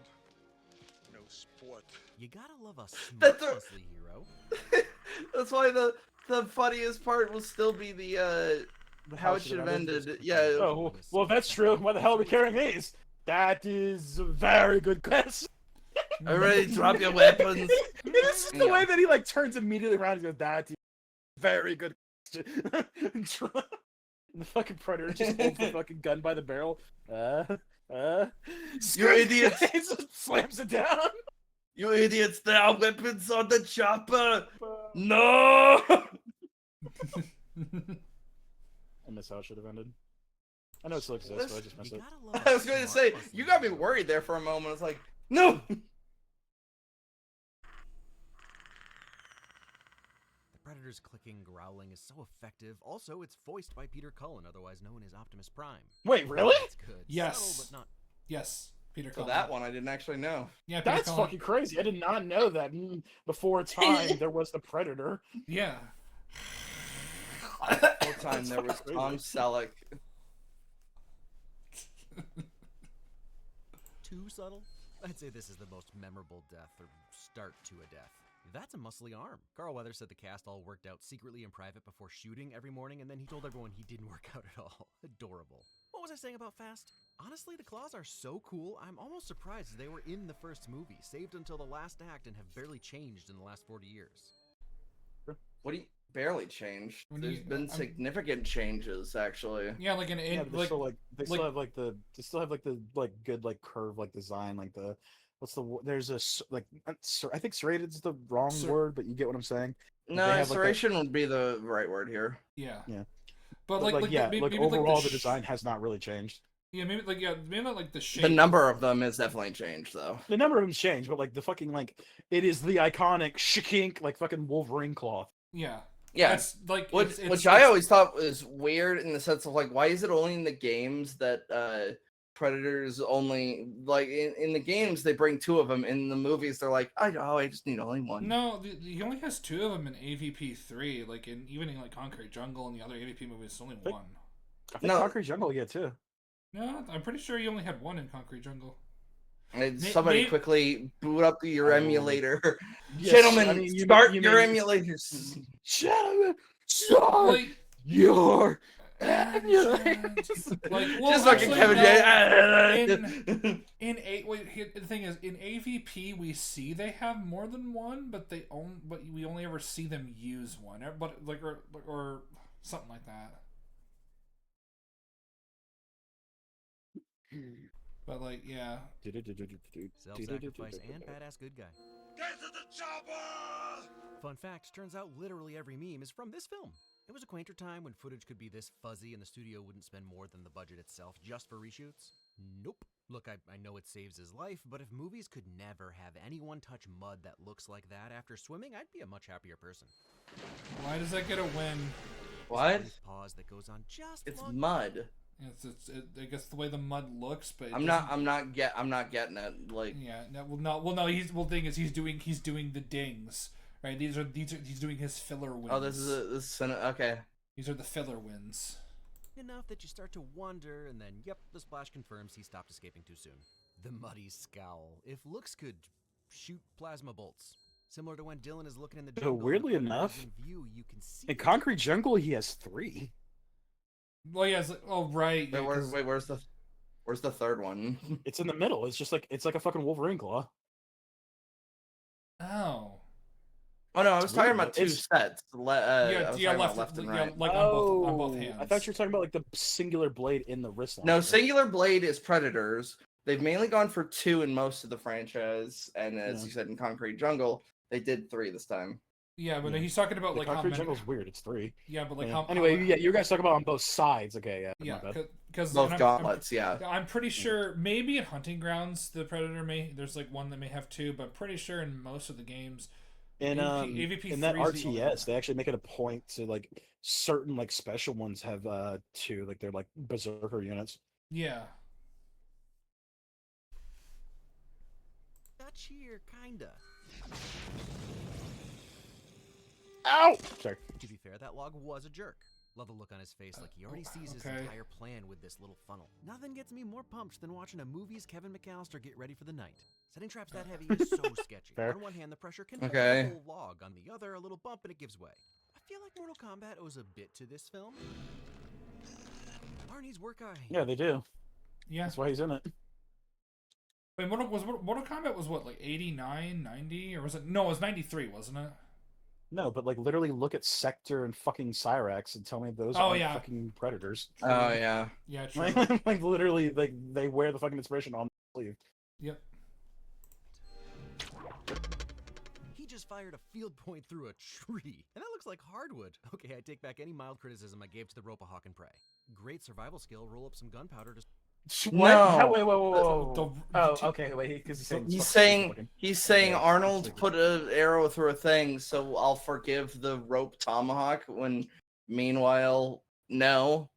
Speaker 2: No sport.
Speaker 5: You gotta love a smart muscly hero.
Speaker 4: That's why the funniest part will still be the how it should have ended. Yeah.
Speaker 3: Oh, well, that's true. Why the hell are we carrying these? That is a very good question.
Speaker 4: Already drop your weapons.
Speaker 3: It's the way that he like turns immediately around and goes, "That's a very good question." The fucking Predator just holds the fucking gun by the barrel.
Speaker 4: You idiots!
Speaker 3: He just slams it down.
Speaker 4: You idiots! There are weapons on the chopper. No.
Speaker 3: I miss how it should have ended. I know it still exists, but I just missed it.
Speaker 4: I was going to say, you got me worried there for a moment. It's like, no.
Speaker 5: The Predator's clicking, growling is so effective. Also, it's voiced by Peter Cullen, otherwise known as Optimus Prime.
Speaker 3: Wait, really?
Speaker 5: That's good.
Speaker 1: Yes.
Speaker 5: Subtle, but not...
Speaker 1: Yes. Peter
Speaker 4: So
Speaker 1: Cullen.
Speaker 4: that one I didn't actually know.
Speaker 1: Yeah, Peter
Speaker 3: That's
Speaker 1: Cullen.
Speaker 3: fucking crazy. I did not know that before time there was the Predator.
Speaker 1: Yeah.
Speaker 4: Whole time there was Tom Selleck.
Speaker 5: Too subtle? I'd say this is the most memorable death, or start to a death. That's a muscly arm. Carl Weathers said the cast all worked out secretly in private before shooting every morning, and then he told everyone he didn't work out at all. Adorable. What was I saying about Fast? Honestly, the claws are so cool, I'm almost surprised they were in the first movie, saved until the last act, and have barely changed in the last 40 years.
Speaker 4: What do you barely changed?
Speaker 1: What do
Speaker 4: There's
Speaker 1: you-
Speaker 4: been significant changes actually.
Speaker 1: Yeah, like
Speaker 3: Yeah, but they still have like the good like curve like design like the there's a like I think serrated's the wrong word, but you get what I'm saying.
Speaker 4: No,
Speaker 3: They have, like,
Speaker 4: serration would be the right word here.
Speaker 1: Yeah.
Speaker 3: Yeah.
Speaker 1: But
Speaker 3: But
Speaker 1: like
Speaker 3: yeah,
Speaker 1: maybe,
Speaker 3: like
Speaker 1: maybe
Speaker 3: overall
Speaker 1: the
Speaker 3: the design has not really changed.
Speaker 1: Yeah, maybe not like the shape.
Speaker 4: The number of them is definitely changed though.
Speaker 3: The number of them changed, but like the fucking like it is the iconic shikink like fucking Wolverine cloth.
Speaker 1: Yeah.
Speaker 4: Yeah,
Speaker 1: That's like
Speaker 4: which I always thought was weird in the sense of like, why is it only in the games that Predators only like in the games they bring two of them, in the movies they're like, I just need only one.
Speaker 1: No, he only has two of them in AVP 3. Like even in like Concrete Jungle and the other AVP movies, it's only one.
Speaker 3: I think Concrete Jungle yeah too.
Speaker 1: No, I'm pretty sure you only had one in Concrete Jungle.
Speaker 4: And somebody quickly boot up your emulator.
Speaker 3: Yes,
Speaker 4: Gentlemen,
Speaker 3: I mean,
Speaker 4: start
Speaker 3: you
Speaker 4: your
Speaker 3: mean-
Speaker 4: emulators.
Speaker 3: Gentlemen, start
Speaker 1: Like,
Speaker 3: your emulators.
Speaker 1: Like, well,
Speaker 4: Just fucking
Speaker 1: actually,
Speaker 4: Kevin
Speaker 1: no, in the thing is, in AVP we see they have more than one, but we only ever see them use one, but like or something like that. But like, yeah.
Speaker 5: Self-sacrifice and badass good guy.
Speaker 2: Get to the chopper!
Speaker 5: Fun fact, turns out literally every meme is from this film. It was a quainter time when footage could be this fuzzy and the studio wouldn't spend more than the budget itself just for reshoots. Nope. Look, I know it saves his life, but if movies could never have anyone touch mud that looks like that after swimming, I'd be a much happier person.
Speaker 1: Why does that get a win?
Speaker 4: What?
Speaker 5: Pause that goes on just
Speaker 4: It's
Speaker 5: long
Speaker 4: mud.
Speaker 1: I guess the way the mud looks, but
Speaker 4: I'm not getting it. Like,
Speaker 1: yeah, no. Thing is, he's doing the dings, right? He's doing his filler wins.
Speaker 4: oh, this is okay.
Speaker 1: These are the filler wins.
Speaker 5: enough that you start to wonder, and then, yep, the splash confirms he stopped escaping too soon. The muddy scowl. If looks could shoot plasma bolts. Similar to when Dylan is looking in the jungle.
Speaker 3: Weirdly enough,
Speaker 5: view, you can see
Speaker 3: in Concrete Jungle, he has 3.
Speaker 1: Well, yeah. Oh, right.
Speaker 4: Wait, where's the third one?
Speaker 3: It's in the middle. It's just like it's like a fucking Wolverine claw.
Speaker 1: Oh.
Speaker 4: Oh no, I was talking about two sets.
Speaker 1: Left
Speaker 4: and right.
Speaker 1: Yeah, like on both hands.
Speaker 3: I thought you were talking about like the singular blade in the wrist line.
Speaker 4: No, singular blade is Predators. They've mainly gone for 2 in most of the franchise, and as you said in Concrete Jungle, they did 3 this time.
Speaker 1: Yeah, but he's talking about like
Speaker 3: Concrete Jungle's weird. It's 3.
Speaker 1: Yeah, but like
Speaker 3: anyway, yeah, you guys talk about on both sides. Okay,
Speaker 1: yeah, because
Speaker 4: both gauntlets. Yeah,
Speaker 1: I'm pretty sure maybe in Hunting Grounds the Predator there's like one that may have 2, but pretty sure in most of the games.
Speaker 3: In
Speaker 1: AVP
Speaker 3: in that
Speaker 1: 3 is the only
Speaker 3: RTS, they actually make it a point to like certain like special ones have 2, like they're like berserker units.
Speaker 1: Yeah.
Speaker 5: Dutch here, kinda.
Speaker 3: Ow! Sorry.
Speaker 5: To be fair, that log was a jerk. Love the look on his face, like he already sees his entire plan with this little funnel. Nothing gets me more pumped than watching a movie's Kevin McAllister get ready for the night. Setting traps that heavy is so sketchy.
Speaker 3: Fair.
Speaker 5: On one hand, the pressure can hold the whole log. On the other, a little bump and it gives way. I feel like Mortal Kombat owes a bit to this film. Arnie's work eye.
Speaker 3: Yeah, they do.
Speaker 1: Yeah.
Speaker 3: That's why he's in it.
Speaker 1: Wait, Mortal Kombat was what, like 89, 90, or was it? No, it was 93, wasn't it?
Speaker 3: No, but like literally look at Sector and fucking Cyrax and tell me those aren't fucking Predators.
Speaker 4: Oh yeah.
Speaker 1: Yeah, true.
Speaker 3: Like literally, like they wear the fucking inspiration on sleeve.
Speaker 1: Yep.
Speaker 5: He just fired a field point through a tree, and that looks like hardwood. Okay, I take back any mild criticism I gave to the Robohawk and Prey. Great survival skill. Roll up some gunpowder to.
Speaker 3: What?
Speaker 4: No.
Speaker 3: Wait, whoa. Oh, okay, wait, because
Speaker 4: he's saying Arnold put an arrow through a thing, so I'll forgive the rope tomahawk. When meanwhile, no,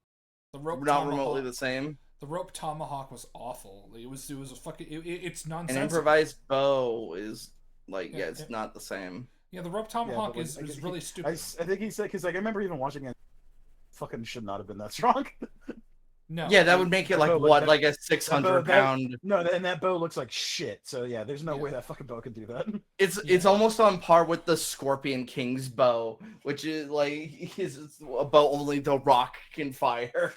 Speaker 1: The rope
Speaker 4: not
Speaker 1: tomahawk,
Speaker 4: remotely the same.
Speaker 1: The rope tomahawk was awful. It was a fucking. It's nonsense.
Speaker 4: An improvised bow is like it's not the same.
Speaker 1: Yeah, the rope tomahawk is really stupid.
Speaker 3: I think he said because like I remember even watching it. Fucking should not have been that strong.
Speaker 1: No.
Speaker 4: Yeah, that would make it like what, like a 600-pound.
Speaker 3: No, and that bow looks like shit. So yeah, there's no way that fucking bow could do that.
Speaker 4: It's almost on par with the Scorpion King's bow, which is like is a bow only the Rock can fire.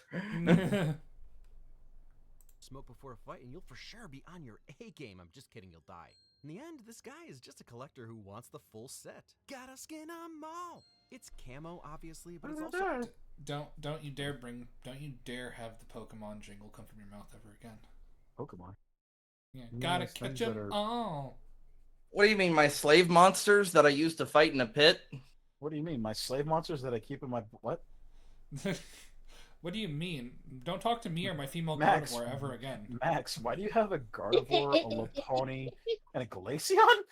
Speaker 5: Smoke before a fight, and you'll for sure be on your A game. I'm just kidding, you'll die. In the end, this guy is just a collector who wants the full set. Gotta skin 'em all. It's camo, obviously, but it's also.
Speaker 1: Don't you dare have the Pokemon jingle come from your mouth ever again.
Speaker 3: Pokemon.
Speaker 1: Yeah, gotta catch them all.
Speaker 4: What do you mean, my slave monsters that I used to fight in a pit?
Speaker 3: What do you mean, my slave monsters that I keep in my what?
Speaker 1: What do you mean? Don't talk to me or my female
Speaker 3: Max,
Speaker 1: Gardevoir ever again.
Speaker 3: Max, why do you have a Gardevoir, a Lopunny, and a Glaceon?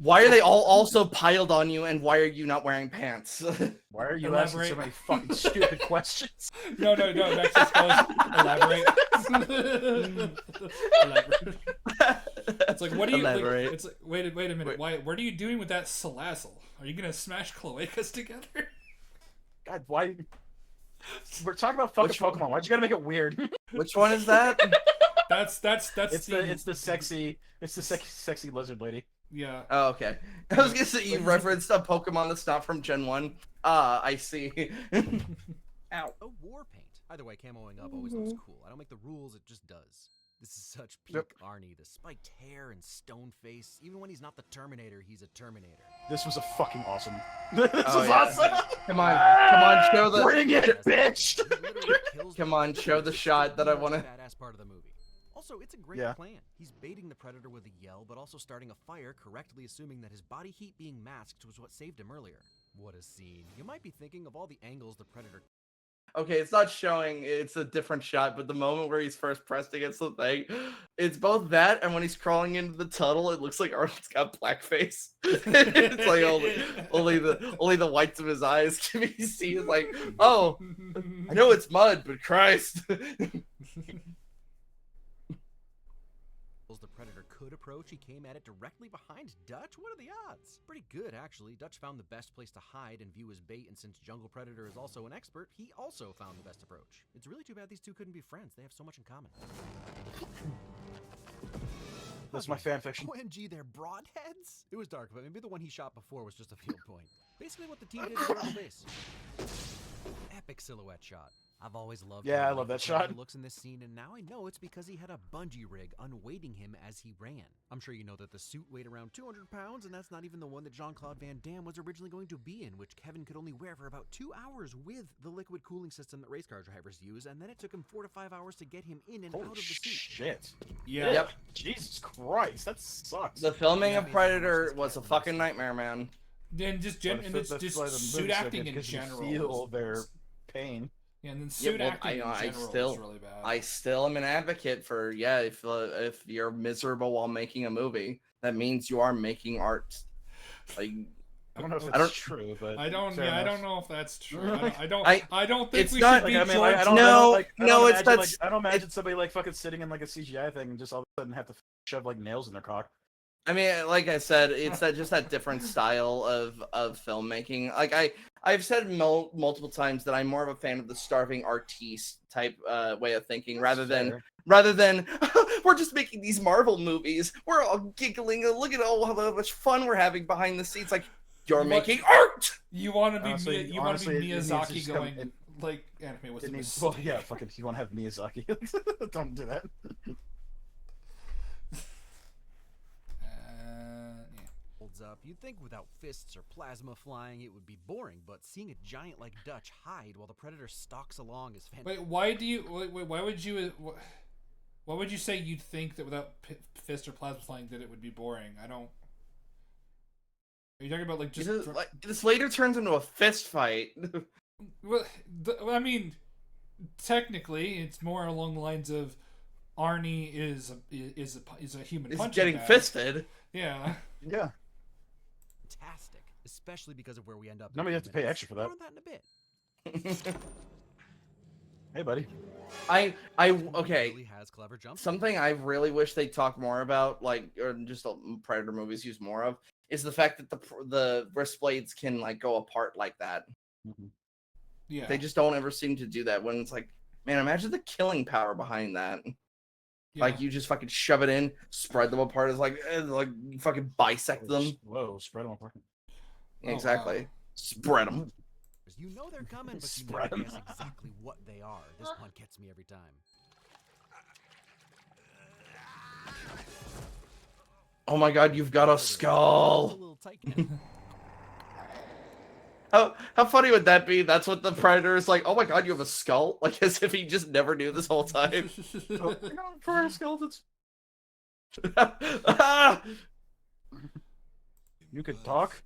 Speaker 4: Why are they all also piled on you, and why are you not wearing pants?
Speaker 3: Why are you asking so many fucking stupid questions?
Speaker 1: No, Max just goes, elaborate. Elaborate. It's like, what do you
Speaker 4: Elaborate.
Speaker 1: like, it's like, wait a minute. What are you doing with that Salazzle? Are you gonna smash cloacas together?
Speaker 3: God, why? We're talking about fucking Pokemon. Why'd you gotta make it weird?
Speaker 4: Which one is that?
Speaker 1: That's
Speaker 3: it's the sexy lizard lady.
Speaker 1: Yeah.
Speaker 4: Oh, okay. I was gonna say you referenced a Pokemon that's not from Gen 1. I see. Ow.
Speaker 5: A war paint. Either way, camoing up always looks cool. I don't make the rules, it just does. This is such peak Arnie. The spiked hair and stone face. Even when he's not the Terminator, he's a Terminator.
Speaker 3: This was a fucking awesome. This was
Speaker 4: yeah.
Speaker 3: awesome.
Speaker 4: Come on, show the.
Speaker 3: Bring it, bitch.
Speaker 4: Come on, show the shot that I want to.
Speaker 5: Badass part of the movie. Also, it's a great plan. He's baiting the Predator with a yell, but also starting a fire, correctly assuming that his body heat being masked was what saved him earlier. What a scene. You might be thinking of all the angles the Predator.
Speaker 4: Okay, it's not showing, it's a different shot, but the moment where he's first pressed against the thing, it's both that and when he's crawling into the tunnel, it looks like Arnold's got blackface. It's like only the whites of his eyes can be seen. It's like, oh, I know it's mud, but Christ.
Speaker 5: The Predator could approach, he came at it directly behind Dutch. What are the odds? Pretty good, actually. Dutch found the best place to hide and view his bait, and since Jungle Predator is also an expert, he also found the best approach. It's really too bad these two couldn't be friends. They have so much in common.
Speaker 3: That's my fanfiction.
Speaker 5: OMG, they're broadheads? It was dark, but maybe the one he shot before was just a field point. Basically what the team did to the base. Epic silhouette shot. I've always loved
Speaker 3: I love that shot.
Speaker 5: Looks in this scene, and now I know it's because he had a bungee rig unweighting him as he ran. I'm sure you know that the suit weighed around 200 pounds, and that's not even the one that Jean-Claude Van Damme was originally going to be in, which Kevin could only wear for about 2 hours with the liquid cooling system that race car drivers use, and then it took him 4 to 5 hours to get him in and out of the suit.
Speaker 3: Shit.
Speaker 1: Yeah.
Speaker 4: Yep.
Speaker 3: Jesus Christ, that sucks.
Speaker 4: The filming of Predator was a fucking nightmare, man.
Speaker 1: And just suit acting in general.
Speaker 3: You feel their pain.
Speaker 1: Yeah, and then suit acting in general is really bad.
Speaker 4: I still am an advocate for if you're miserable while making a movie, that means you are making art. Like
Speaker 3: I don't know if it's true, but
Speaker 1: I don't know if that's true. I don't think
Speaker 4: it's
Speaker 1: we
Speaker 4: not,
Speaker 1: should be
Speaker 3: I don't imagine somebody like fucking sitting in like a CGI thing and just all of a sudden have to shove like nails in their cock.
Speaker 4: I mean, like I said, it's that different style of filmmaking. Like I've said multiple times that I'm more of a fan of the starving artiste type way of thinking, rather than we're just making these Marvel movies. We're all giggling. Look at how much fun we're having behind the scenes. Like you're making art.
Speaker 1: You want to be Miyazaki going like anime with him.
Speaker 3: Well, yeah, fucking. You want to have Miyazaki? Don't do that.
Speaker 5: Up. You'd think without fists or plasma flying it would be boring, but seeing a giant like Dutch hide while the Predator stalks along is fantastic.
Speaker 1: Wait, why would you What would you say you'd think that without fist or plasma flying that it would be boring? I don't. Are you talking about like just
Speaker 4: this later turns into a fist fight?
Speaker 1: Well, I mean, technically, it's more along the lines of Arnie is a human.
Speaker 4: He's getting fisted.
Speaker 1: Yeah.
Speaker 3: Yeah.
Speaker 5: Fantastic, especially because of where we end up.
Speaker 3: Nobody has to pay extra for that.
Speaker 5: More on that in a bit.
Speaker 3: Hey, buddy.
Speaker 4: Okay.
Speaker 5: Really has clever jumps.
Speaker 4: Something I really wish they talk more about, like, or just Predator movies use more of, is the fact that the wrist blades can like go apart like that.
Speaker 3: Mm-hmm.
Speaker 1: Yeah.
Speaker 4: They just don't ever seem to do that. When it's like, man, imagine the killing power behind that.
Speaker 1: Yeah.
Speaker 4: Like you just fucking shove it in, spread them apart. It's like fucking bisect them.
Speaker 3: Whoa, spread them apart.
Speaker 4: Exactly.
Speaker 1: Wow.
Speaker 4: Spread them.
Speaker 5: You know they're coming, but you
Speaker 3: Spread
Speaker 5: never
Speaker 3: 'em.
Speaker 5: guess exactly what they are. This one gets me every time.
Speaker 4: Oh my god, you've got a skull. How funny would that be? That's what the Predator is like. Oh my god, you have a skull? Like as if he just never knew this whole time. Predator skeletons.
Speaker 3: You could talk.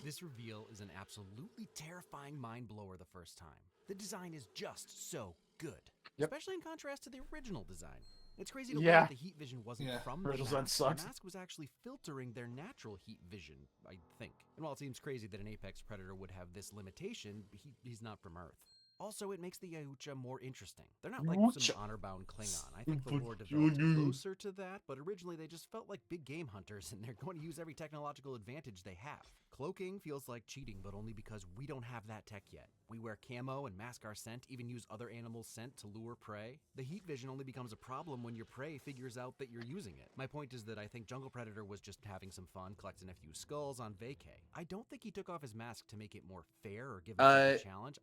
Speaker 5: This reveal is an absolutely terrifying mind blower the first time. The design is just so good, especially in contrast to the original design. It's crazy to learn that the heat vision wasn't from the mask. The mask was actually filtering their natural heat vision, I think. And while it seems crazy that an apex predator would have this limitation, he's not from Earth. Also, it makes the Yautja more interesting. They're not like some honor-bound Klingon. I think the lore developed closer to that, but originally they just felt like big game hunters, and they're going to use every technological advantage they have. Cloaking feels like cheating, but only because we don't have that tech yet. We wear camo and mask our scent, even use other animals' scent to lure prey. The heat vision only becomes a problem when your prey figures out that you're using it. My point is that I think Jungle Predator was just having some fun, collecting a few skulls on vacay. I don't think he took off his mask to make it more fair or give himself a challenge.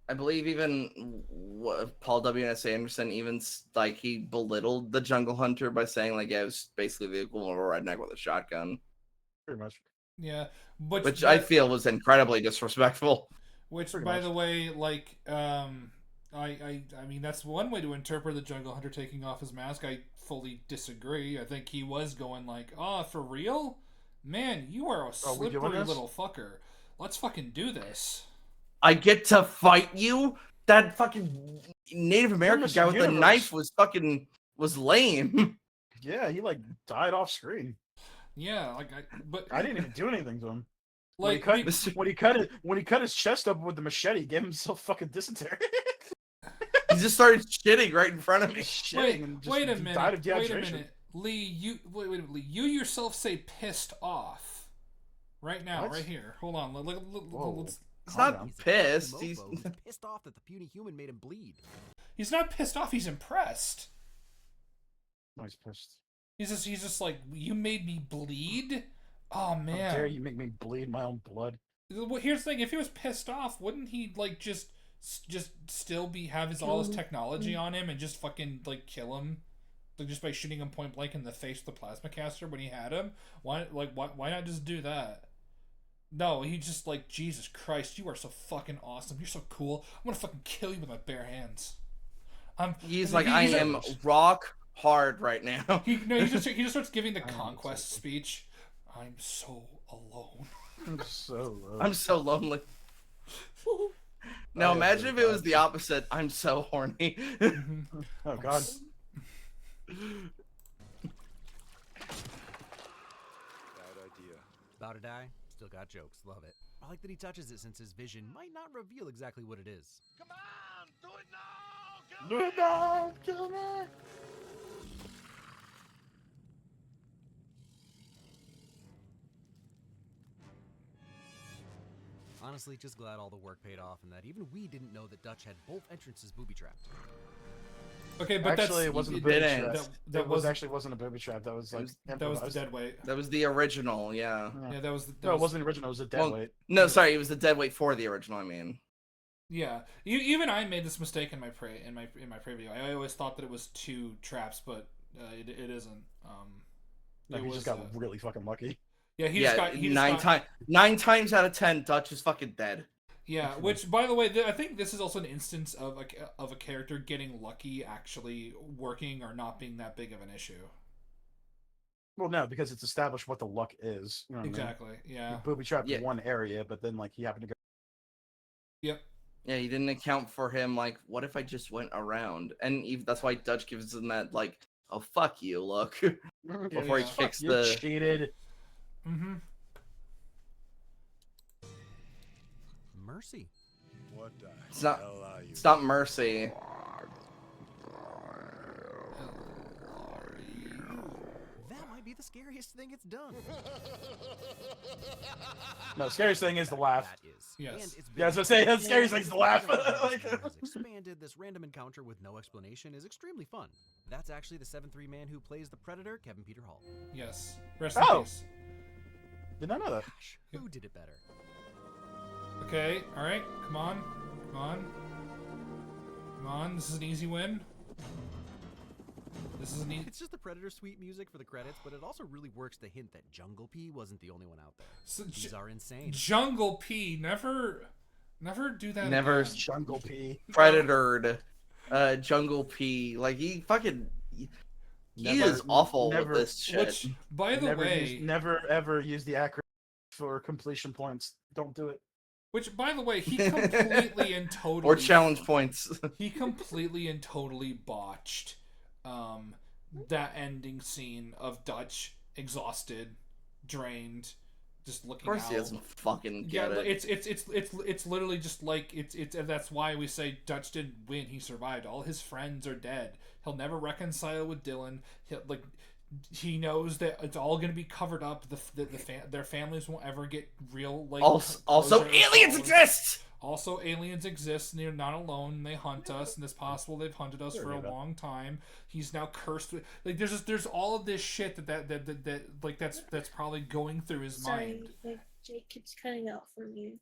Speaker 4: I believe even Paul W.S. Anderson even like he belittled the Jungle Hunter by saying like, yeah, it was basically the equivalent of a redneck with a shotgun.
Speaker 3: Pretty much.
Speaker 1: Yeah,
Speaker 4: which I feel was incredibly disrespectful.
Speaker 1: Which, by the way, like, I mean, that's one way to interpret the Jungle Hunter taking off his mask. I fully disagree. I think he was going like, "Oh, for real? Man, you are a slippery little fucker. Let's fucking do this."
Speaker 4: I get to fight you? That fucking Native American guy with the knife was lame.
Speaker 3: Yeah, he like died off screen.
Speaker 1: Yeah, like
Speaker 3: I didn't even do anything to him.
Speaker 1: Like
Speaker 3: when he cut his chest up with the machete, he gave himself fucking dysentery.
Speaker 4: He just started shitting right in front of me.
Speaker 1: Wait a minute. Lee, Lee, you yourself say pissed off. Right now, right here. Hold on. Let's
Speaker 4: He's not pissed. He's
Speaker 5: pissed off that the puny human made him bleed.
Speaker 1: He's not pissed off. He's impressed.
Speaker 3: No, he's pissed.
Speaker 1: He's just like, you made me bleed. Oh man!
Speaker 3: How dare you make me bleed my own blood?
Speaker 1: Well, here's the thing: if he was pissed off, wouldn't he like just still have all his technology on him and just fucking like kill him, like just by shooting him point blank in the face with the plasma caster when he had him? Why not just do that? No, he just like, Jesus Christ, you are so fucking awesome. You're so cool. I'm gonna fucking kill you with my bare hands.
Speaker 4: He's like, I am rock hard right now.
Speaker 1: He just starts giving the conquest speech. I'm so alone.
Speaker 4: I'm so lonely. Now imagine if it was the opposite. I'm so horny.
Speaker 3: Oh god.
Speaker 10: Bad idea.
Speaker 5: About to die? Still got jokes. Love it. I like that he touches it since his vision might not reveal exactly what it is.
Speaker 2: Come on, do it now.
Speaker 3: Do it now, kill me.
Speaker 5: Honestly, just glad all the work paid off and that even we didn't know that Dutch had both entrances booby-trapped.
Speaker 1: Okay, but
Speaker 3: actually, it wasn't a booby trap. That wasn't a booby trap. That was like
Speaker 1: that was the dead weight.
Speaker 4: That was the original, yeah.
Speaker 1: Yeah, that was.
Speaker 3: No, it wasn't the original. It was a dead weight.
Speaker 4: No, sorry, it was the dead weight for the original. I mean.
Speaker 1: Yeah, even I made this mistake in my prey video. I always thought that it was 2 traps, but it isn't.
Speaker 3: No, he just got really fucking lucky.
Speaker 1: Yeah, he just got
Speaker 4: 9 times out of 10, Dutch is fucking dead.
Speaker 1: Yeah, which, by the way, I think this is also an instance of a character getting lucky actually working or not being that big of an issue.
Speaker 3: Well, no, because it's established what the luck is. You know what
Speaker 1: Exactly.
Speaker 3: I mean?
Speaker 1: Yeah.
Speaker 3: Booby trapped one area, but then like he happened to go.
Speaker 1: Yep.
Speaker 4: Yeah, he didn't account for him. Like, what if I just went around? And that's why Dutch gives him that like, oh fuck you look before he kicks the.
Speaker 3: Cheated.
Speaker 1: Mm-hmm.
Speaker 5: Mercy.
Speaker 2: What the
Speaker 4: It's not.
Speaker 2: hell are you?
Speaker 4: It's not Mercy.
Speaker 5: That might be the scariest thing it's done.
Speaker 3: No, the scariest thing is the laugh.
Speaker 5: That is.
Speaker 1: Yes.
Speaker 5: And it's
Speaker 3: Yeah, I was gonna say the scariest thing is the laugh.
Speaker 5: Like, has expanded. This random encounter with no explanation is extremely fun. That's actually the 7'3" man who plays the Predator, Kevin Peter Hall.
Speaker 1: Yes. Rest in peace.
Speaker 3: Did not know that.
Speaker 5: Gosh, who did it better?
Speaker 1: Okay, alright, come on. Come on. Come on, this is an easy win. This is an easy...
Speaker 5: It's just the Predator sweet music for the credits, but it also really works to hint that Jungle P wasn't the only one out there.
Speaker 1: So,
Speaker 5: These are insane.
Speaker 1: Jungle P, never do that
Speaker 4: Never
Speaker 1: again.
Speaker 3: Jungle P.
Speaker 4: Predator, Jungle P. Like he fucking. He is awful with this shit.
Speaker 1: Which, by the way...
Speaker 3: never ever use the acronym for completion points. Don't do it.
Speaker 1: Which, by the way, he completely and totally...
Speaker 4: Or challenge points.
Speaker 1: He completely and totally botched that ending scene of Dutch exhausted, drained, just looking out.
Speaker 4: Of course he doesn't fucking get it.
Speaker 1: It's literally just like it's that's why we say Dutch didn't win. He survived. All his friends are dead. He'll never reconcile with Dylan. He knows that it's all going to be covered up. Their families won't ever get real like.
Speaker 4: Also, aliens exist.
Speaker 1: Also, aliens exist, and they're not alone. They hunt us, and it's possible they've hunted us for a long time. He's now cursed with there's all of this shit that like that's probably going through his mind.
Speaker 9: Sorry, Jake keeps cutting out from you.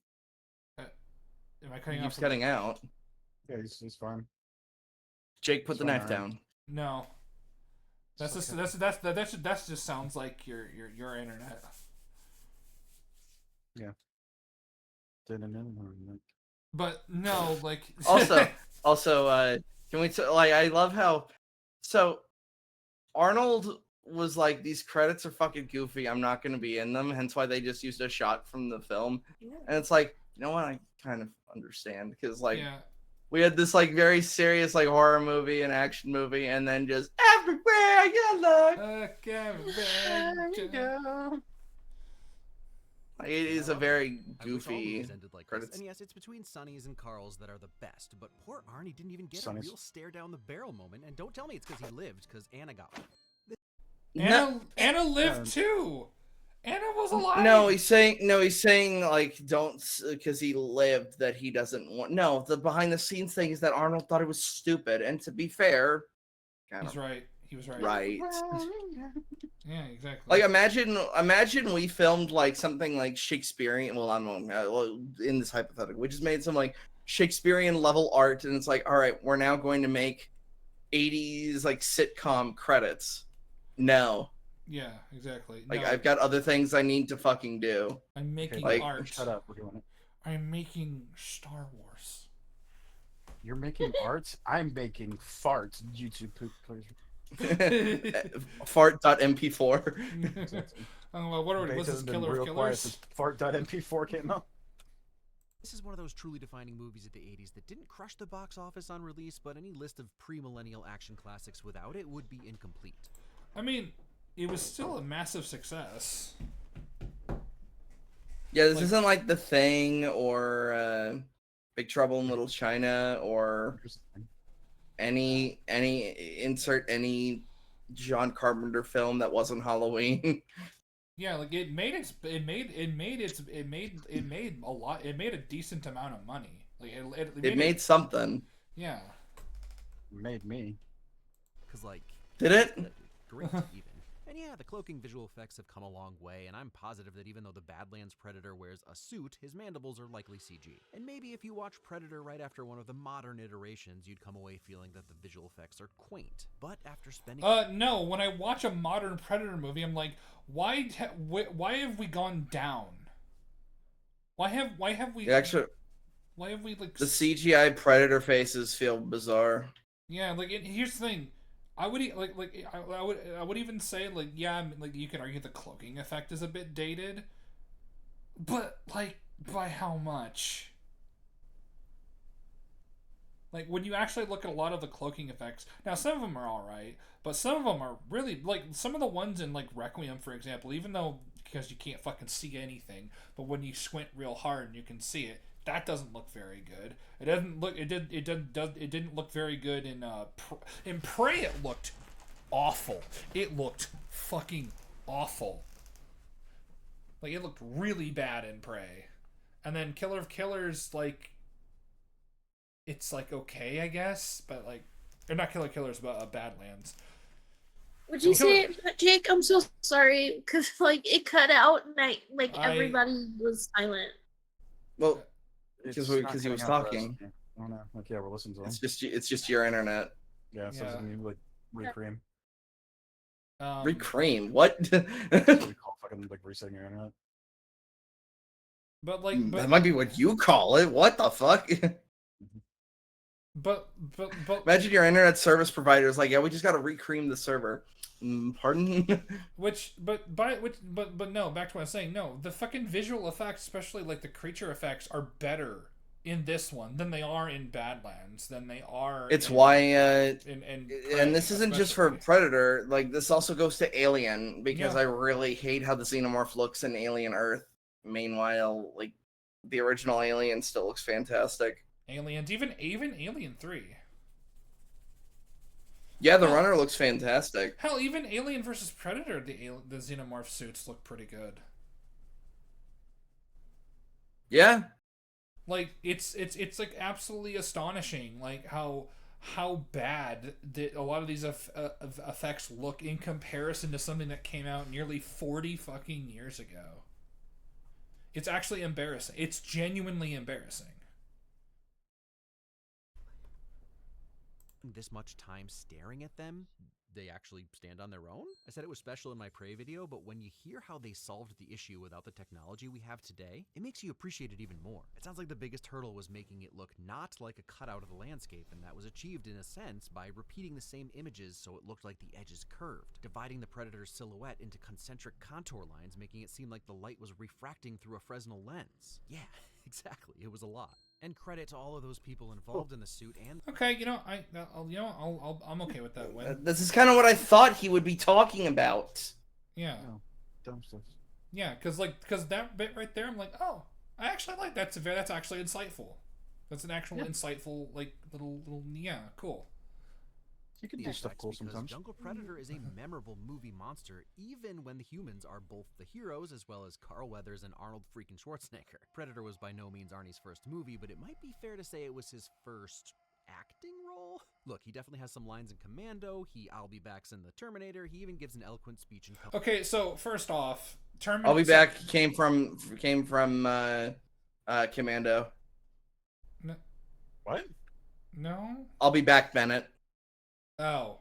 Speaker 1: Am I cutting out?
Speaker 4: Keeps cutting out.
Speaker 3: Yeah, he's fine.
Speaker 4: Jake, put the knife down.
Speaker 1: No. That just sounds like your internet.
Speaker 3: Yeah.
Speaker 1: But no, like
Speaker 4: also, can we like? I love how Arnold was like, these credits are fucking goofy. I'm not gonna be in them. Hence why they just used a shot from the film.
Speaker 9: Yeah.
Speaker 4: And it's like, you know what? I kind of understand because like.
Speaker 1: Yeah.
Speaker 4: We had this like very serious like horror movie and action movie, and then just everywhere you look. It is a very goofy credits.
Speaker 5: And yes, it's between Sonny's and Carl's that are the best, but poor Arnie didn't even get a real stare down the barrel moment. And don't tell me it's because he lived, because Anna got one.
Speaker 1: Anna lived too. Anna was alive.
Speaker 4: No, he's saying like don't, because he lived, that he doesn't want. No, the behind the scenes thing is that Arnold thought it was stupid, and to be fair,
Speaker 1: he's right. He was right.
Speaker 4: Right.
Speaker 1: Yeah, exactly.
Speaker 4: Like imagine we filmed like something like Shakespearean. Well, I don't know. In this hypothetical, we just made some like Shakespearean level art, and it's like, all right, we're now going to make 80s like sitcom credits. No.
Speaker 1: Yeah, exactly.
Speaker 4: Like,
Speaker 1: no.
Speaker 4: I've got other things I need to fucking do.
Speaker 1: I'm making art.
Speaker 3: Shut up. We're doing it.
Speaker 1: I'm making Star Wars.
Speaker 3: You're making art? I'm making farts. YouTube poop.
Speaker 4: Fart.mp4.
Speaker 1: Was this Killer of Killers?
Speaker 3: Fart.mp4 came out.
Speaker 5: This is one of those truly defining movies of the 80s that didn't crush the box office on release, but any list of pre-millennial action classics without it would be incomplete.
Speaker 1: I mean, it was still a massive success.
Speaker 4: Yeah, this isn't like The Thing or Big Trouble in Little China or any John Carpenter film that wasn't Halloween.
Speaker 1: Yeah, like it made a decent amount of money. Like
Speaker 4: it made something.
Speaker 1: Yeah.
Speaker 3: It made me.
Speaker 5: Cause like.
Speaker 4: Did it?
Speaker 5: Great even. And yeah, the cloaking visual effects have come a long way, and I'm positive that even though the Badlands Predator wears a suit, his mandibles are likely CG. And maybe if you watch Predator right after one of the modern iterations, you'd come away feeling that the visual effects are quaint. But after spending...
Speaker 1: No, when I watch a modern Predator movie, I'm like, why have we gone down? Why have we... Why have we like
Speaker 4: the CGI Predator faces feel bizarre?
Speaker 1: Yeah, like here's the thing. I would I would even say like yeah, like you could argue the cloaking effect is a bit dated, but like by how much? Like when you actually look at a lot of the cloaking effects, now some of them are all right, but some of them are really like some of the ones in like Requiem, for example. Even though because you can't fucking see anything, but when you squint real hard, you can see it. That doesn't look very good. It doesn't look. It didn't look very good in Prey. It looked awful. It looked fucking awful. Like it looked really bad in Prey, and then Killer of Killers like. It's like okay, I guess, but like, or not Killer Killers, but Badlands.
Speaker 9: Would you say it, Jake? I'm so sorry because like it cut out and everybody was silent.
Speaker 4: Well, because he was talking.
Speaker 3: I don't know. Like yeah, we're listening to him.
Speaker 4: It's just your internet.
Speaker 3: Yeah, so it's like recream.
Speaker 4: Recream? What?
Speaker 3: Fucking like resetting your internet.
Speaker 1: But like,
Speaker 4: that might be what you call it. What the fuck?
Speaker 1: But
Speaker 4: imagine your internet service provider is like, yeah, we just got to recream the server. Pardon?
Speaker 1: But no, back to what I was saying. No, the fucking visual effects, especially like the creature effects, are better in this one than they are in Badlands. Than they are.
Speaker 4: It's why. And this isn't just for Predator. Like this also goes to Alien because I really hate how the xenomorph looks in Alien Earth. Meanwhile, like the original Alien still looks fantastic.
Speaker 1: Aliens, even Alien 3.
Speaker 4: Yeah, the runner looks fantastic.
Speaker 1: Hell, even Alien versus Predator, the xenomorph suits look pretty good.
Speaker 4: Yeah.
Speaker 1: Like it's like absolutely astonishing, like how bad a lot of these effects look in comparison to something that came out nearly 40 fucking years ago. It's actually embarrassing. It's genuinely embarrassing.
Speaker 5: This much time staring at them, they actually stand on their own? I said it was special in my Prey video, but when you hear how they solved the issue without the technology we have today, it makes you appreciate it even more. It sounds like the biggest hurdle was making it look not like a cutout of the landscape, and that was achieved in a sense by repeating the same images so it looked like the edges curved, dividing the Predator's silhouette into concentric contour lines, making it seem like the light was refracting through a Fresnel lens. Yeah, exactly, it was a lot. And credit to all of those people involved in the suit and...
Speaker 1: Okay, I'm okay with that one.
Speaker 4: This is kind of what I thought he would be talking about.
Speaker 1: Yeah.
Speaker 3: Oh, dumb stuff.
Speaker 1: Yeah, because that bit right there, I'm like, oh, I actually like that. That's actually insightful. That's an actual insightful, like, little, yeah, cool.
Speaker 3: You can do stuff cool sometimes.
Speaker 5: Jungle Predator is a memorable movie monster, even when the humans are both the heroes as well as Carl Weathers and Arnold freaking Schwarzenegger. Predator was by no means Arnie's first movie, but it might be fair to say it was his first acting role? Look, he definitely has some lines in Commando, I'll be back's in the Terminator, he even gives an eloquent speech in
Speaker 1: Okay, so first off, Terminator...
Speaker 4: I'll be back came from Commando.
Speaker 1: No.
Speaker 3: What?
Speaker 1: No?
Speaker 4: I'll be back, Bennett.
Speaker 1: Oh.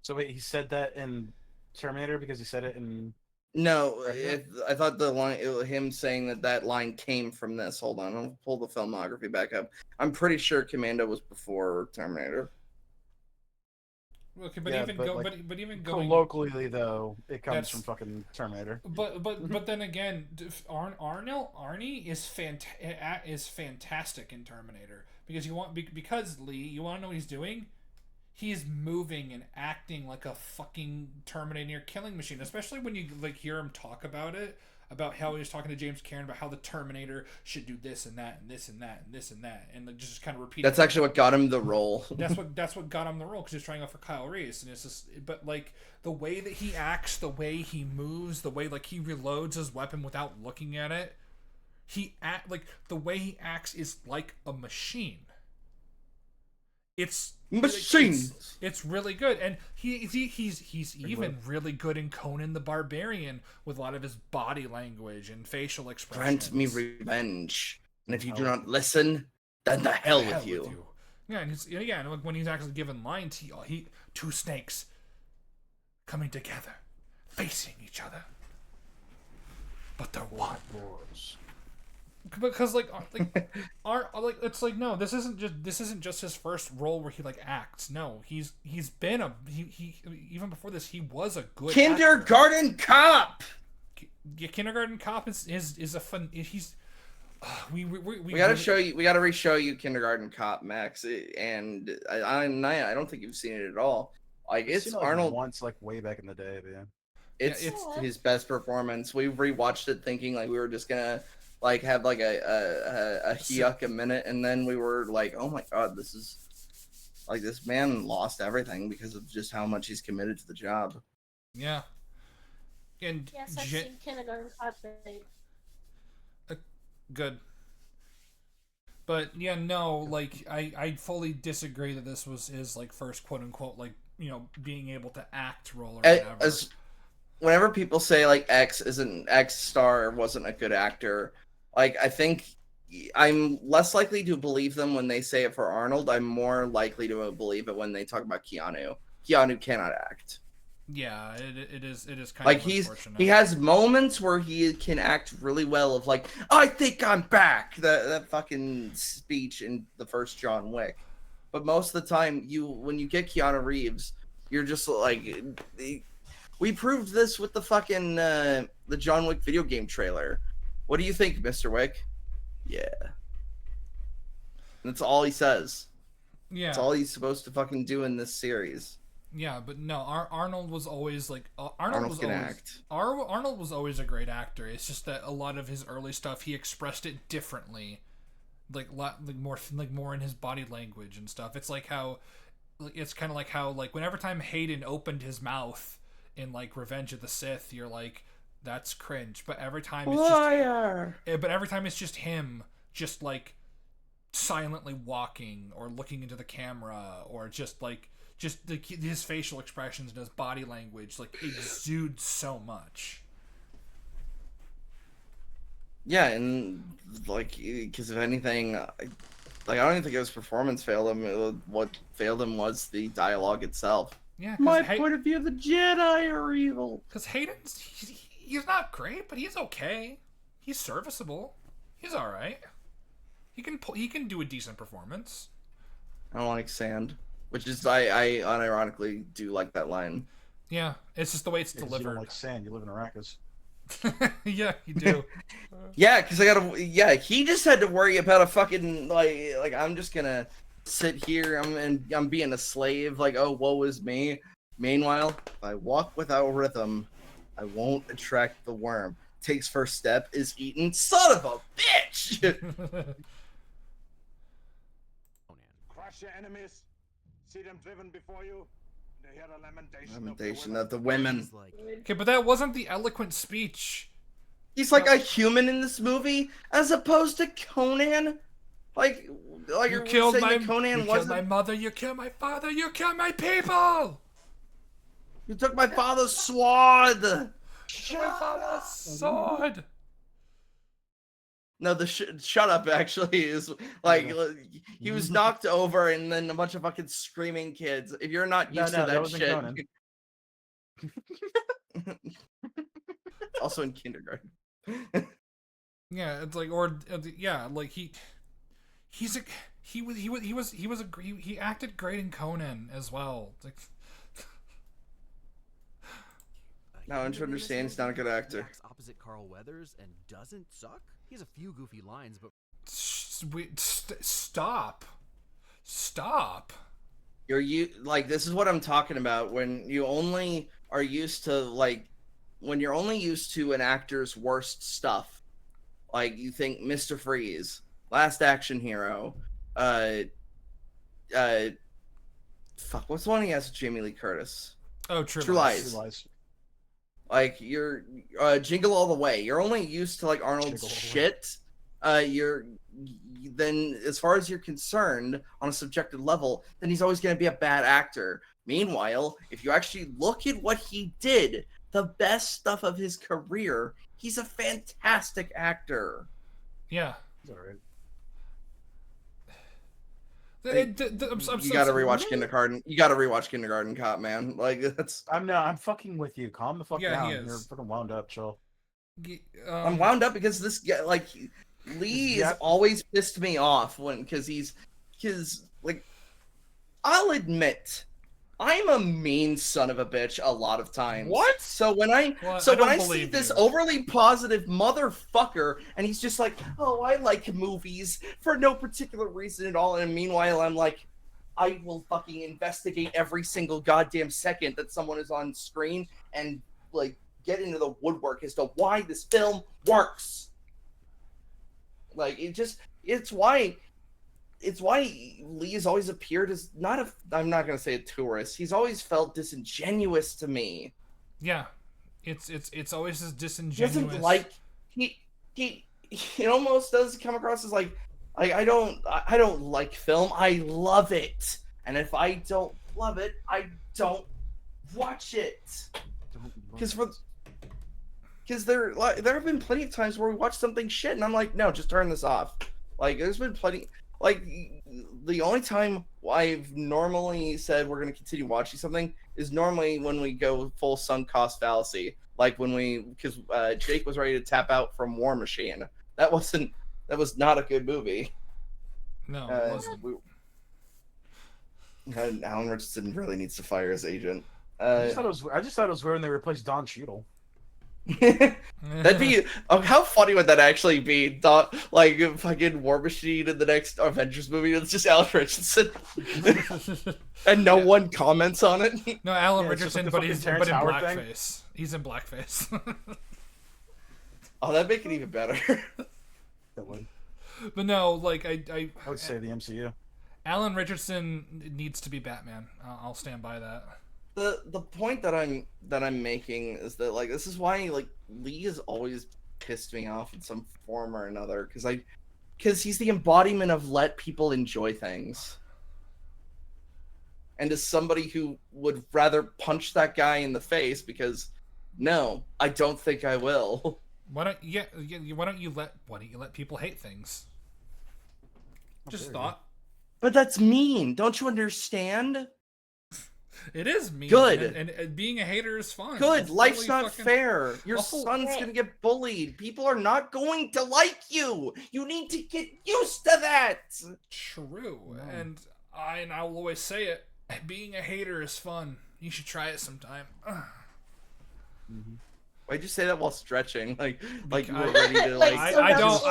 Speaker 3: So wait, he said that in Terminator because he said it in...
Speaker 4: No, I thought the line, him saying that line came from this. Hold on, I'll pull the filmography back up. I'm pretty sure Commando was before Terminator.
Speaker 1: Okay, but yeah, even going
Speaker 3: locally though, it comes from fucking Terminator.
Speaker 1: But then again, Arnie is fantastic in Terminator because Lee, you want to know what he's doing? He's moving and acting like a fucking Terminator killing machine, especially when you like hear him talk about it, about how he was talking to James Cameron about how the Terminator should do this and that and this and that and this and that, and like just kind of repeating.
Speaker 4: That's actually what got him the role.
Speaker 1: That's what got him the role because he's trying out for Kyle Reese, and it's just, but like the way that he acts, the way he moves, the way like he reloads his weapon without looking at it, the way he acts is like a machine. It's
Speaker 4: machines.
Speaker 1: It's really good, and he's even really good in Conan the Barbarian with a lot of his body language and facial expressions.
Speaker 4: Grant me revenge, and if you do not listen, then the hell with you.
Speaker 1: Yeah, and when he's actually given lines, he two snakes coming together, facing each other, but they're one. because like it's like no, this isn't just his first role where he like acts. No, he's been he even before this he was a good
Speaker 4: Kindergarten
Speaker 1: actor.
Speaker 4: Cop.
Speaker 1: Yeah, Kindergarten Cop is a fun. He's we
Speaker 4: gotta show you. We gotta re-show you Kindergarten Cop, Max. And I don't think you've seen it at all. Like it's Arnold
Speaker 3: once, like way back in the day, man.
Speaker 4: It's his best performance. We rewatched it thinking like we were just gonna like have like a yuck a minute, and then we were like, oh my god, this is like this man lost everything because of just how much he's committed to the job.
Speaker 1: Yeah. And
Speaker 9: yes, I've seen Kindergarten Cop.
Speaker 1: Good. But yeah, no, like I fully disagree that this was his like first quote unquote like being able to act role or whatever.
Speaker 4: Whenever people say like X star wasn't a good actor, like I think I'm less likely to believe them when they say it for Arnold. I'm more likely to believe it when they talk about Keanu. Keanu cannot act.
Speaker 1: Yeah, it is kind
Speaker 4: like
Speaker 1: of unfortunate.
Speaker 4: He has moments where he can act really well of like, I think I'm back. That fucking speech in the first John Wick. But most of the time when you get Keanu Reeves, you're just like we proved this with the fucking the John Wick video game trailer. What do you think, Mr. Wick? Yeah. That's all he says.
Speaker 1: Yeah.
Speaker 4: That's all he's supposed to fucking do in this series.
Speaker 1: Yeah, but no, Arnold was always like
Speaker 4: Arnold
Speaker 1: was always a great actor. It's just that a lot of his early stuff he expressed it differently, like more in his body language and stuff. It's like how, it's kind of like how like whenever time Hayden opened his mouth in like Revenge of the Sith, you're like, that's cringe. But every time it's just him, just like silently walking or looking into the camera or just his facial expressions and his body language like exude so much.
Speaker 4: Yeah, and like because if anything, like I don't even think his performance failed him. What failed him was the dialogue itself.
Speaker 1: Yeah,
Speaker 4: my point of view, the Jedi are evil.
Speaker 1: Because Hayden's he's not great, but he's okay. He's serviceable. He's all right. He can do a decent performance.
Speaker 4: I don't like sand. Which is, I unironically do like that line.
Speaker 1: Yeah, it's just the way it's delivered.
Speaker 3: You don't like sand, you live in Arrakis.
Speaker 1: Yeah, you do.
Speaker 4: Yeah, because he just had to worry about a fucking, like I'm just gonna sit here, I'm being a slave, like, oh, woe is me. Meanwhile, if I walk without rhythm, I won't attract the worm. Takes first step, is eaten, son of a bitch!
Speaker 10: Crush your enemies. See them driven before you. They hear the
Speaker 4: lamentation of the women.
Speaker 1: Okay, but that wasn't the eloquent speech.
Speaker 4: He's like a human in this movie, as opposed to Conan. Like
Speaker 1: you killed my mother. You killed my father. You killed my people.
Speaker 4: You took my father's sword.
Speaker 1: Sword.
Speaker 4: No, the shut up actually is like he was knocked over and then a bunch of fucking screaming kids. If you're not used to that shit. Also in kindergarten.
Speaker 1: Yeah, it's like like he acted great in Conan as well. Like
Speaker 4: now I understand he's not a good actor.
Speaker 5: Opposite Carl Weathers and doesn't suck. He has a few goofy lines, but
Speaker 1: stop.
Speaker 4: Like this is what I'm talking about. When you only are used to when you're only used to an actor's worst stuff, like you think Mr. Freeze, Last Action Hero, fuck, what's the one he has with Jamie Lee Curtis?
Speaker 1: Oh, True
Speaker 4: Lies. Like you're Jingle All the Way. You're only used to like Arnold's shit. Then as far as you're concerned on a subjective level, then he's always going to be a bad actor. Meanwhile, if you actually look at what he did, the best stuff of his career, he's a fantastic actor.
Speaker 1: Yeah.
Speaker 3: He's all right.
Speaker 4: You gotta rewatch Kindergarten. You gotta rewatch Kindergarten Cop, man. Like that's.
Speaker 3: I'm fucking with you. Calm the fuck down.
Speaker 1: He is.
Speaker 3: You're fucking wound up, chill.
Speaker 4: I'm wound up because this guy, like, Lee has always pissed me off because like, I'll admit, I'm a mean son of a bitch a lot of times.
Speaker 3: What?
Speaker 4: So when I see this overly positive motherfucker, and he's just like, oh, I like movies for no particular reason at all, and meanwhile I'm like, I will fucking investigate every single goddamn second that someone is on screen and like get into the woodwork as to why this film works. Like it's why Lee has always appeared as I'm not gonna say a tourist. He's always felt disingenuous to me.
Speaker 1: Yeah, it's always as
Speaker 4: He
Speaker 1: disingenuous.
Speaker 4: doesn't like he almost does come across as like I don't like film. I love it, and if I don't love it, I don't watch it. Because there have been plenty of times where we watch something shit, and I'm like, no, just turn this off. Like, there's been plenty. Like, the only time I've normally said we're gonna continue watching something is normally when we go full sunk cost fallacy. Like because Jake was ready to tap out from War Machine. That was not a good movie.
Speaker 1: No, it wasn't.
Speaker 4: Alan Richardson really needs to fire his agent.
Speaker 3: I just thought it was weird when they replaced Don Cheadle.
Speaker 4: That'd be how funny would that actually be? Like fucking War Machine in the next Avengers movie, it's just Alan Richardson, and no one comments on it.
Speaker 1: No, Alan Richardson,
Speaker 3: like
Speaker 1: but in
Speaker 3: Howard
Speaker 1: blackface. He's in blackface.
Speaker 4: Oh, that'd make it even better.
Speaker 1: But no, like I
Speaker 3: would say the MCU.
Speaker 1: Alan Richardson needs to be Batman. I'll stand by that.
Speaker 4: The point that I'm making is that like this is why like Lee has always pissed me off in some form or another because he's the embodiment of let people enjoy things. And as somebody who would rather punch that guy in the face because no, I don't think I will.
Speaker 1: Why don't you let people hate things? Just thought.
Speaker 4: But that's mean. Don't you understand?
Speaker 1: It is mean.
Speaker 4: Good.
Speaker 1: And being a hater is fun.
Speaker 4: Good.
Speaker 1: It's
Speaker 4: Life's
Speaker 1: really
Speaker 4: not
Speaker 1: fucking
Speaker 4: fair. Your son's gonna get bullied. People are not going to like you. You need to get used to that.
Speaker 1: True. And I will always say it. Being a hater is fun. You should try it sometime.
Speaker 4: Why'd you say that while stretching? Like you were ready to like.
Speaker 1: I don't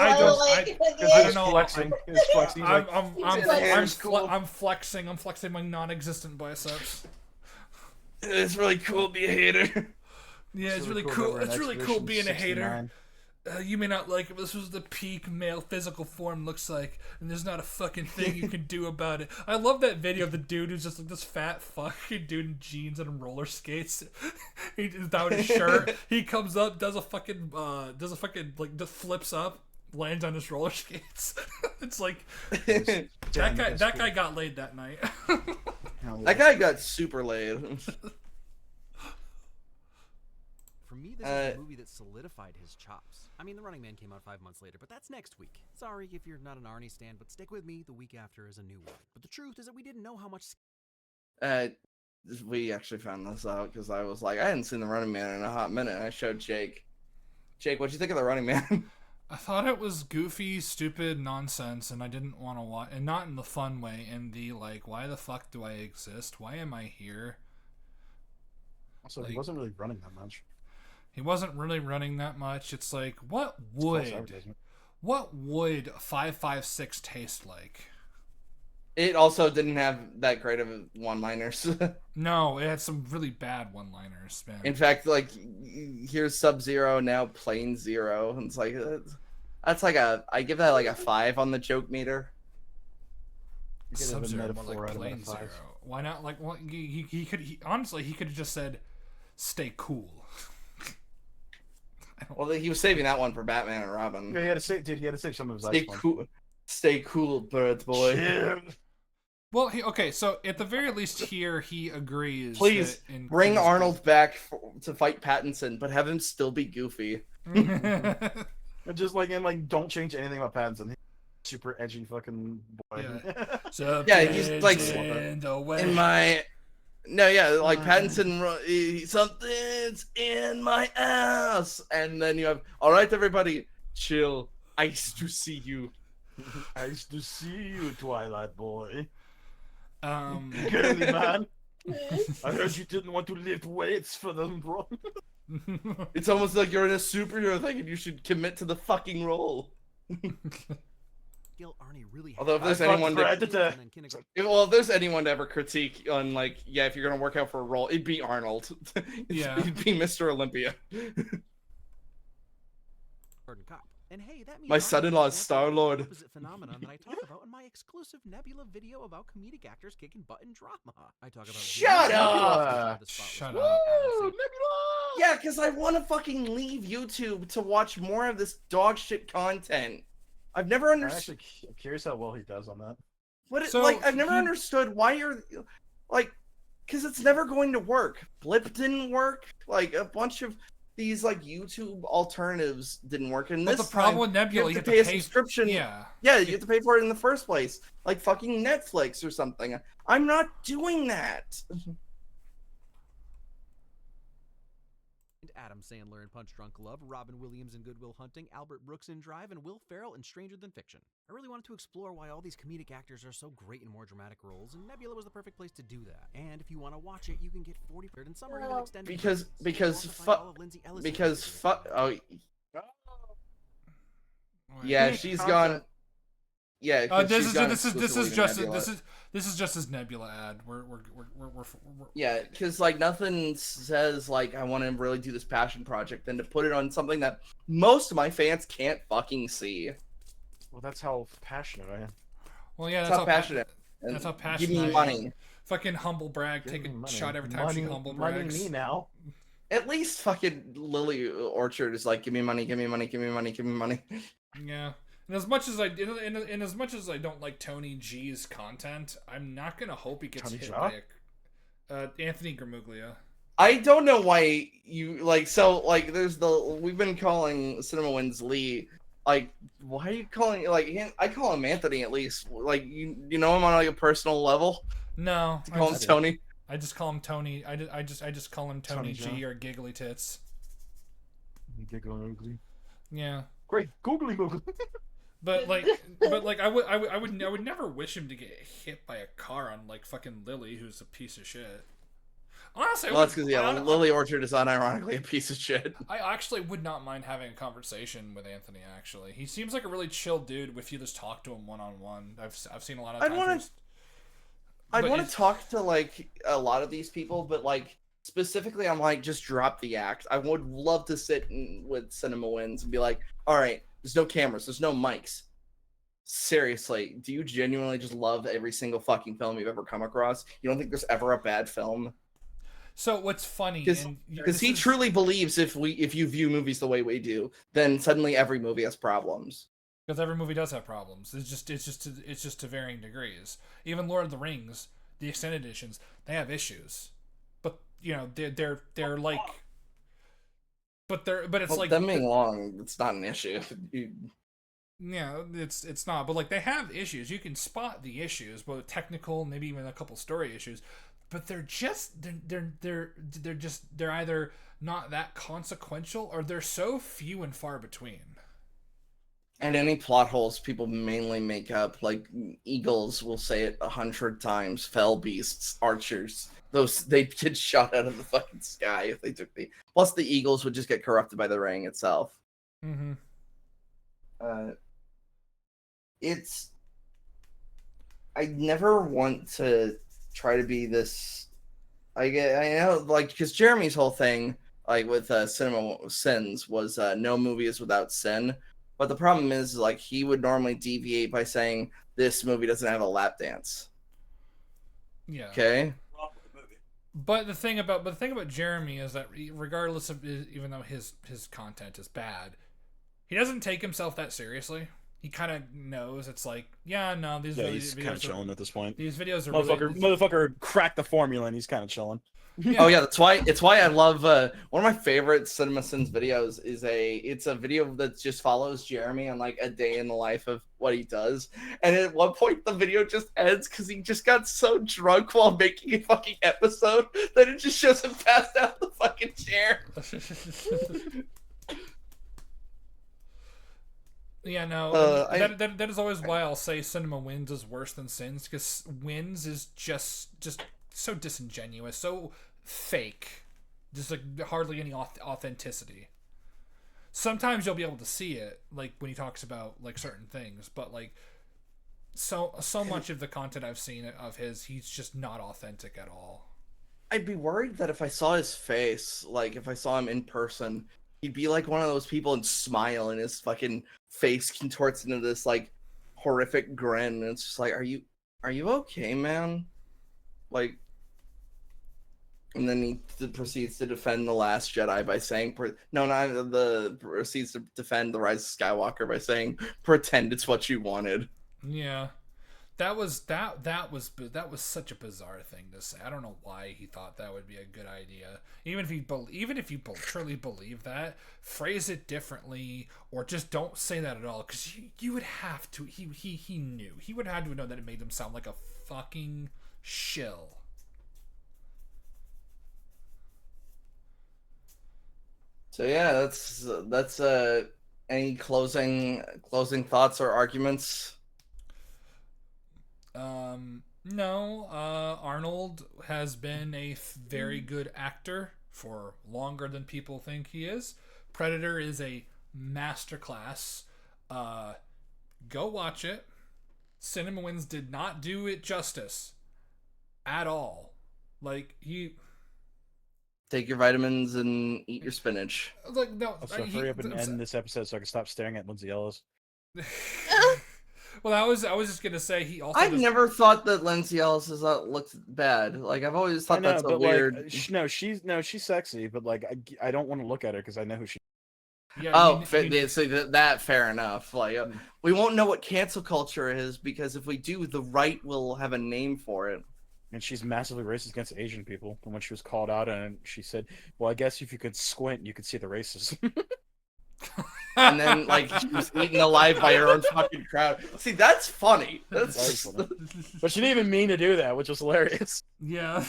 Speaker 1: know.
Speaker 3: Flexing. It's flexing.
Speaker 1: I'm flexing. I'm flexing my non-existent biceps.
Speaker 4: It's really cool to be a hater.
Speaker 1: Yeah, it's really cool. It's really cool being a hater. You may not like it, but this was the peak male physical form looks like, and there's not a fucking thing you can do about it. I love that video of the dude who's just like this fat fucking dude in jeans and roller skates. Without his shirt, he comes up, does a fucking like just flips up, lands on his roller skates. It's like that guy got laid that night.
Speaker 4: That guy got super laid.
Speaker 5: For me, this is a movie that solidified his chops. I mean, The Running Man came out 5 months later, but that's next week. Sorry if you're not an Arnie stan, but stick with me. The week after is a new one. But the truth is that we didn't know how much.
Speaker 4: We actually found this out because I was like, I hadn't seen The Running Man in a hot minute. I showed Jake. Jake, what'd you think of The Running Man?
Speaker 1: I thought it was goofy, stupid nonsense, and I didn't want to watch, and not in the fun way. In the like, why the fuck do I exist? Why am I here?
Speaker 3: Also, he wasn't really running that much.
Speaker 1: He wasn't really running that much. It's like, what would 556 taste like?
Speaker 4: It also didn't have that great of one-liners.
Speaker 1: No, it had some really bad one-liners, man.
Speaker 4: In fact, like, here's Sub-Zero, now Plane Zero. And it's like, that's like I give that like a 5 on the joke meter.
Speaker 1: Sub-Zero, more like Plane Zero. Why not? Like, well, honestly, he could have just said, "Stay cool."
Speaker 4: Well, he was saving that one for Batman and Robin.
Speaker 3: Yeah, he had to save some of his
Speaker 4: Stay cool. Stay cool, bird boy.
Speaker 3: Chill.
Speaker 1: Well, okay, so at the very least here, he agrees.
Speaker 4: Please bring Arnold back to fight Pattinson, but have him still be goofy.
Speaker 3: Just and don't change anything about Pattinson. He's super edgy fucking boy.
Speaker 1: Yeah, so
Speaker 4: yeah, he's like in my. No, yeah, like Pattinson, something's in my ass, and then you have, all right, everybody, chill. Nice to see you.
Speaker 3: Nice to see you, Twilight boy.
Speaker 1: Girly
Speaker 3: man. I heard you didn't want to lift weights for them, bro.
Speaker 4: It's almost like you're in a superhero thing and you should commit to the fucking role.
Speaker 5: Gil Arnie really
Speaker 4: Although if there's anyone if there's anyone to ever critique on like, yeah, if you're gonna work out for a role, it'd be Arnold.
Speaker 1: Yeah.
Speaker 4: It'd be Mr. Olympia.
Speaker 5: And hey, that means
Speaker 4: My son-in-law is Star-Lord.
Speaker 5: Opposite phenomenon that I talk about in my exclusive Nebula video about comedic actors kicking butt in drama. I talk about
Speaker 4: Shut up!
Speaker 1: Shut
Speaker 4: Woo,
Speaker 1: up.
Speaker 4: Nebula! Yeah, because I want to fucking leave YouTube to watch more of this dog shit content. I've never
Speaker 3: I'm
Speaker 4: understood.
Speaker 3: actually curious how well he does on that.
Speaker 4: I've never understood why you're like, because it's never going to work. Blip didn't work. Like a bunch of these like YouTube alternatives didn't work. And
Speaker 1: But
Speaker 4: this
Speaker 1: the problem
Speaker 4: time,
Speaker 1: with Nebula,
Speaker 4: you have to pay a subscription.
Speaker 1: Yeah.
Speaker 4: Yeah, you have to pay for it in the first place, like fucking Netflix or something. I'm not doing that.
Speaker 5: Adam Sandler in Punch Drunk Love, Robin Williams in Good Will Hunting, Albert Brooks in Drive, and Will Ferrell in Stranger Than Fiction. I really wanted to explore why all these comedic actors are so great in more dramatic roles, and Nebula was the perfect place to do that. And if you want to watch it, you can get 40% in summer even extended.
Speaker 4: Yeah, she's gone. Yeah,
Speaker 1: this is just his Nebula ad. We're
Speaker 4: yeah, because like nothing says like I want to really do this passion project than to put it on something that most of my fans can't fucking see.
Speaker 3: Well, that's how passionate I am.
Speaker 1: Well, yeah,
Speaker 4: that's how passionate.
Speaker 1: That's how passionate.
Speaker 4: Give me money.
Speaker 1: Fucking humble brag. Take a shot every time she humble brags.
Speaker 3: Money me now.
Speaker 4: At least fucking Lily Orchard is like, give me money, give me money, give me money, give me money.
Speaker 1: Yeah. And as much as I don't like Tony G's content, I'm not gonna hope he gets hit by Anthony Gramuglia.
Speaker 4: I don't know why you like there's we've been calling Cinema Wins Lee, like, why are you calling like him? I call him Anthony at least. Like you know him on like a personal level?
Speaker 1: No.
Speaker 4: I call him Tony.
Speaker 1: I just call him Tony. I just call him Tony G
Speaker 3: John.
Speaker 1: or Giggly Tits.
Speaker 3: Giggly.
Speaker 1: Yeah.
Speaker 3: Great. Googly Googly.
Speaker 1: But I would never wish him to get hit by a car on like fucking Lily, who's a piece of shit. Honestly,
Speaker 4: well, that's because Lily Orchard is unironically a piece of shit.
Speaker 1: I actually would not mind having a conversation with Anthony. Actually, he seems like a really chill dude. If you just talk to him one on one, I've seen a lot of.
Speaker 4: I'd want to talk to like a lot of these people, but like specifically, I'm like, just drop the act. I would love to sit with Cinema Wins and be like, all right. There's no cameras. There's no mics. Seriously, do you genuinely just love every single fucking film you've ever come across? You don't think there's ever a bad film?
Speaker 1: So what's funny?
Speaker 4: Because he truly believes if you view movies the way we do, then suddenly every movie has problems.
Speaker 1: Because every movie does have problems. It's just to varying degrees. Even Lord of the Rings, the extended editions, they have issues, but you know they're like. But it's like
Speaker 4: them being long, it's not an issue.
Speaker 1: Yeah, it's not. But like they have issues. You can spot the issues, both technical, maybe even a couple story issues. But they're either not that consequential or they're so few and far between.
Speaker 4: And any plot holes people mainly make up, like eagles will say it 100 times, fell beasts, archers. They'd get shot out of the fucking sky if they took the. Plus, the eagles would just get corrupted by the ring itself.
Speaker 1: Mm-hmm.
Speaker 4: I never want to try to be this. I know, like, because Jeremy's whole thing, like with Cinema Sins, was no movie is without sin. But the problem is, like, he would normally deviate by saying this movie doesn't have a lap dance.
Speaker 1: Yeah.
Speaker 4: Okay.
Speaker 1: But the thing about Jeremy is that regardless of even though his content is bad, he doesn't take himself that seriously. He kind of knows it's like, yeah, no, these videos
Speaker 3: he's kind of chilling at this point.
Speaker 1: These videos are
Speaker 3: motherfucker cracked the formula and he's kind of chilling.
Speaker 4: Yeah. Oh yeah, it's why I love one of my favorite Cinema Sins videos is it's a video that just follows Jeremy on like a day in the life of what he does, and at one point the video just ends because he just got so drunk while making a fucking episode that it just shows him passed out the fucking chair.
Speaker 1: Yeah, no, that is always why I'll say Cinema Wins is worse than Sins, because Wins is just so disingenuous, so fake, just like hardly any authenticity. Sometimes you'll be able to see it, like when he talks about like certain things, but like so much of the content I've seen of his, he's just not authentic at all.
Speaker 4: I'd be worried that if I saw his face, like if I saw him in person, he'd be like one of those people and smile, and his fucking face contorts into this like horrific grin, and it's just like, are you okay, man? Like, and then he proceeds to defend The Last Jedi by saying, proceeds to defend The Rise of Skywalker by saying, pretend it's what you wanted.
Speaker 1: Yeah. That was such a bizarre thing to say. I don't know why he thought that would be a good idea. Even if you truly believe that, phrase it differently, or just don't say that at all. Because you would have to. He knew. He would have to know that it made him sound like a fucking shill.
Speaker 4: So yeah, that's any closing thoughts or arguments?
Speaker 1: No, Arnold has been a very good actor for longer than people think he is. Predator is a masterclass. Go watch it. Cinema Wins did not do it justice at all. Like,
Speaker 4: take your vitamins and eat your spinach.
Speaker 1: Like, no.
Speaker 3: Also, hurry up and end this episode so I can stop staring at Lindsay Ellis.
Speaker 1: Well, I was just gonna say he also.
Speaker 4: I've never thought that Lindsay Ellis has looked bad. Like, I've always thought that's a weird.
Speaker 3: Like, she's sexy, but like I don't want to look at her because I know who she.
Speaker 4: Yeah, that fair enough. Like, we won't know what cancel culture is, because if we do, the right will have a name for it.
Speaker 3: And she's massively racist against Asian people. And when she was called out, and she said, "Well, I guess if you could squint, you could see the racism."
Speaker 4: And then, like, she was eaten alive by her own fucking crowd. See, that's funny. That's
Speaker 3: funny. But she didn't even mean to do that, which was hilarious.
Speaker 1: Yeah.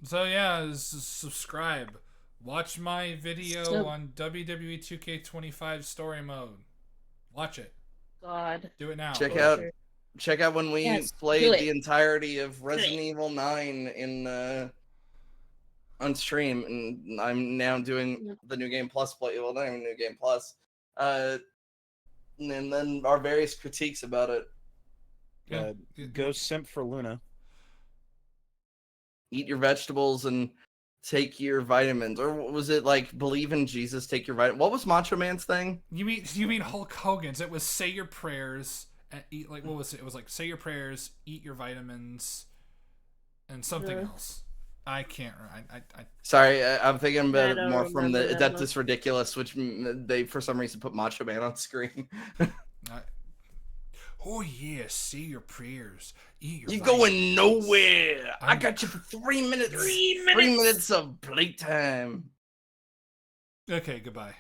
Speaker 1: So yeah, subscribe. Watch my video on WWE 2K25 story mode. Watch it.
Speaker 9: God.
Speaker 1: Do it now.
Speaker 4: Check out when we played the entirety of Resident Evil 9 in on stream, and I'm now doing the New Game Plus play. Well, not even New Game Plus. And then our various critiques about it.
Speaker 3: Go simp for Luna.
Speaker 4: Eat your vegetables and take your vitamins, or was it like believe in Jesus, take your vitamins? What was Macho Man's thing?
Speaker 1: You mean Hulk Hogan's? It was say your prayers and eat, like, what was it? It was like say your prayers, eat your vitamins, and something else. I can't.
Speaker 4: Sorry, I'm thinking about it more from the Adeptus Ridiculous, which they for some reason put Macho Man on screen.
Speaker 1: Oh yeah, say your prayers. Eat your
Speaker 4: You're
Speaker 1: vitamins.
Speaker 4: going nowhere. I got you for 3 minutes. 3 minutes of playtime.
Speaker 1: Okay, goodbye.